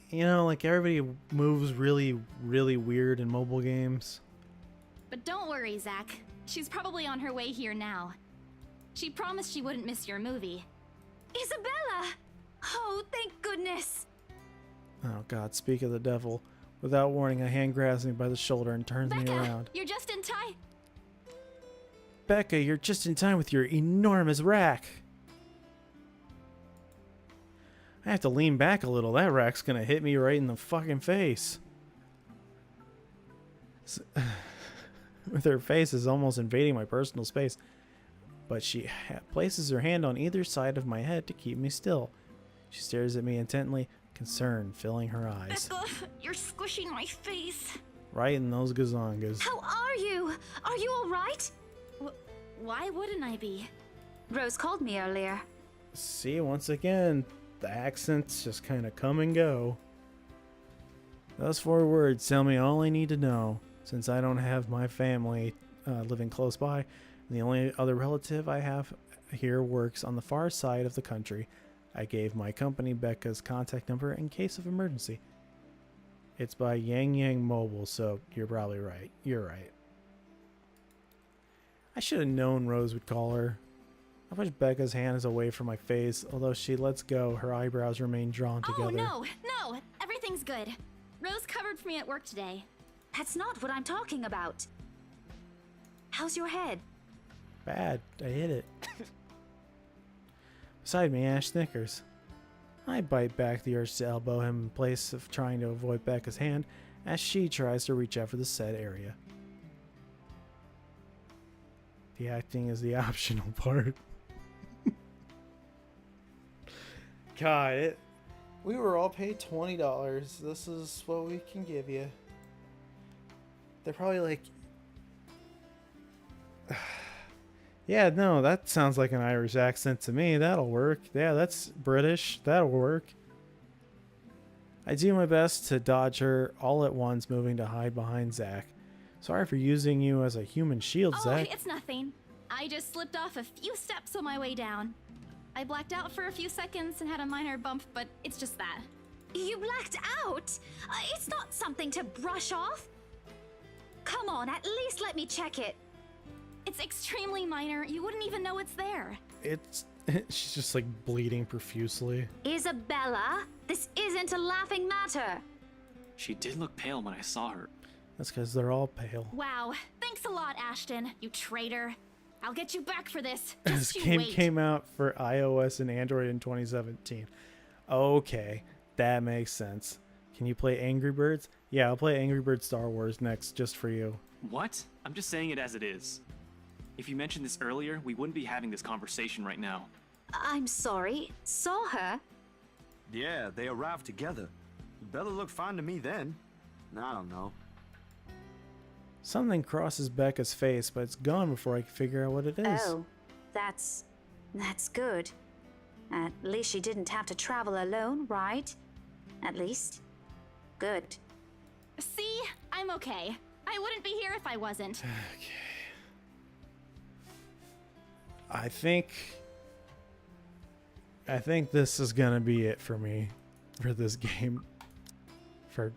[SPEAKER 1] You know, like everybody moves really, really weird in mobile games.
[SPEAKER 3] But don't worry, Zach. She's probably on her way here now. She promised she wouldn't miss your movie.
[SPEAKER 4] Isabella! Oh, thank goodness!
[SPEAKER 1] Oh God, speak of the devil. Without warning, a hand grabs me by the shoulder and turns me around.
[SPEAKER 3] You're just in time.
[SPEAKER 1] Becca, you're just in time with your enormous rack. I have to lean back a little. That rack's gonna hit me right in the fucking face. With her face is almost invading my personal space. But she places her hand on either side of my head to keep me still. She stares at me intently, concern filling her eyes.
[SPEAKER 3] Becca, you're squishing my face.
[SPEAKER 1] Right in those gazongas.
[SPEAKER 4] How are you? Are you alright?
[SPEAKER 3] Why wouldn't I be?
[SPEAKER 4] Rose called me earlier.
[SPEAKER 1] See, once again, the accents just kind of come and go. Those 4 words tell me all I need to know, since I don't have my family living close by. And the only other relative I have here works on the far side of the country. I gave my company Becca's contact number in case of emergency. It's by Yang Yang Mobile, so you're probably right. You're right. I should have known Rose would call her. I wish Becca's hand is away from my face. Although she lets go, her eyebrows remain drawn together.
[SPEAKER 3] Oh, no. Everything's good. Rose covered for me at work today.
[SPEAKER 4] That's not what I'm talking about. How's your head?
[SPEAKER 1] Bad. I hit it. Beside me, Ash snickers. I bite back the urge to elbow him in place of trying to avoid Becca's hand as she tries to reach out for the said area. The acting is the optional part. God, we were all paid $20. This is what we can give you. They're probably like... Yeah, no, that sounds like an Irish accent to me. That'll work. Yeah, that's British. That'll work. I do my best to dodge her all at once, moving to hide behind Zach. Sorry for using you as a human shield, Zach.
[SPEAKER 3] Oh, it's nothing. I just slipped off a few steps on my way down. I blacked out for a few seconds and had a minor bump, but it's just that.
[SPEAKER 4] You blacked out? It's not something to brush off. Come on, at least let me check it.
[SPEAKER 3] It's extremely minor. You wouldn't even know it's there.
[SPEAKER 1] It's she's just like bleeding profusely.
[SPEAKER 4] Isabella, this isn't a laughing matter.
[SPEAKER 13] She did look pale when I saw her.
[SPEAKER 1] That's because they're all pale.
[SPEAKER 3] Wow. Thanks a lot, Ashton, you traitor. I'll get you back for this.
[SPEAKER 1] This
[SPEAKER 3] Just you
[SPEAKER 1] game
[SPEAKER 3] wait.
[SPEAKER 1] came out for iOS and Android in 2017. Okay, that makes sense. Can you play Angry Birds? Yeah, I'll play Angry Birds Star Wars next just for you.
[SPEAKER 13] What? I'm just saying it as it is. If you mentioned this earlier, we wouldn't be having this conversation right now.
[SPEAKER 4] I'm sorry. Saw her?
[SPEAKER 14] Yeah, they arrived together. Bella looked fine to me then. I don't know.
[SPEAKER 1] Something crosses Becca's face, but it's gone before I can figure out what it is.
[SPEAKER 4] Oh, that's good. At least she didn't have to travel alone, right? At least. Good.
[SPEAKER 3] See? I'm okay. I wouldn't be here if I wasn't.
[SPEAKER 1] I think this is gonna be it for me for this game. For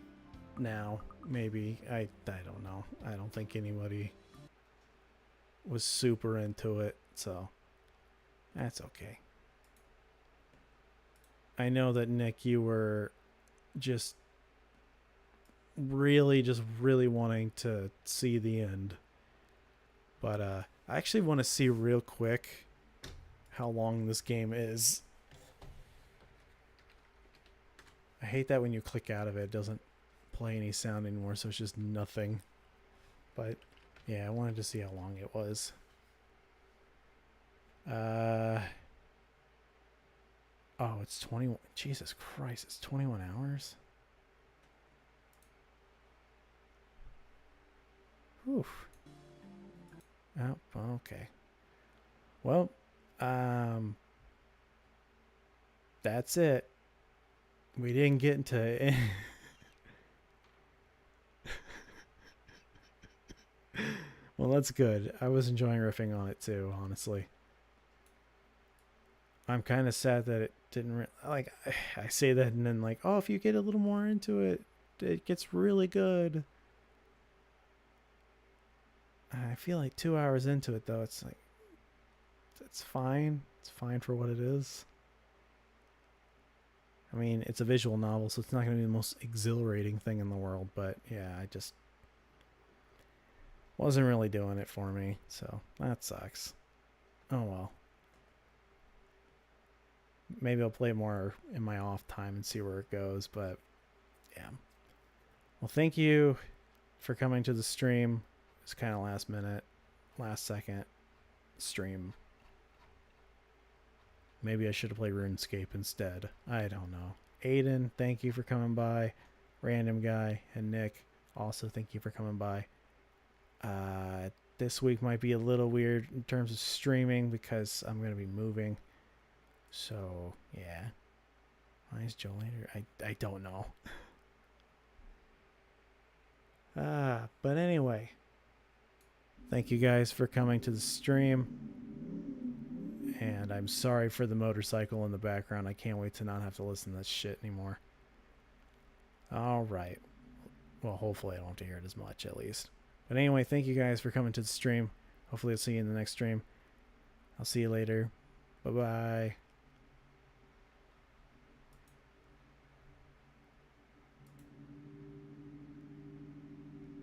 [SPEAKER 1] now, maybe. I don't know. I don't think anybody was super into it, so that's okay. I know that Nick, you were just really wanting to see the end. But I actually want to see real quick how long this game is. I hate that when you click out of it, it doesn't play any sound anymore, so it's just nothing. But yeah, I wanted to see how long it was. Oh, it's 21. Jesus Christ, it's 21 hours? Oof. Oh, okay. Well, that's it. We didn't get into Well, that's good. I was enjoying riffing on it too, honestly. I'm kind of sad that it didn't like I say that and then like, oh, if you get a little more into it, it gets really good. I feel like 2 hours into it though, it's like it's fine. It's fine for what it is. I mean, it's a visual novel, so it's not going to be the most exhilarating thing in the world, but yeah, I just wasn't really doing it for me, so that sucks. Oh well. Maybe I'll play more in my off time and see where it goes, but yeah. Well, thank you for coming to the stream. It's kind of last minute, last second stream. Maybe I should have played RuneScape instead. I don't know. Aiden, thank you for coming by. Random Guy and Nick, also thank you for coming by. This week might be a little weird in terms of streaming because I'm going to be moving. So, yeah. Why is Joel later? I don't know. But anyway. Thank you guys for coming to the stream. And I'm sorry for the motorcycle in the background. I can't wait to not have to listen to that shit anymore. Alright. Well, hopefully I don't have to hear it as much, at least. But anyway, thank you guys for coming to the stream. Hopefully I'll see you in the next stream. I'll see you later. Bye-bye.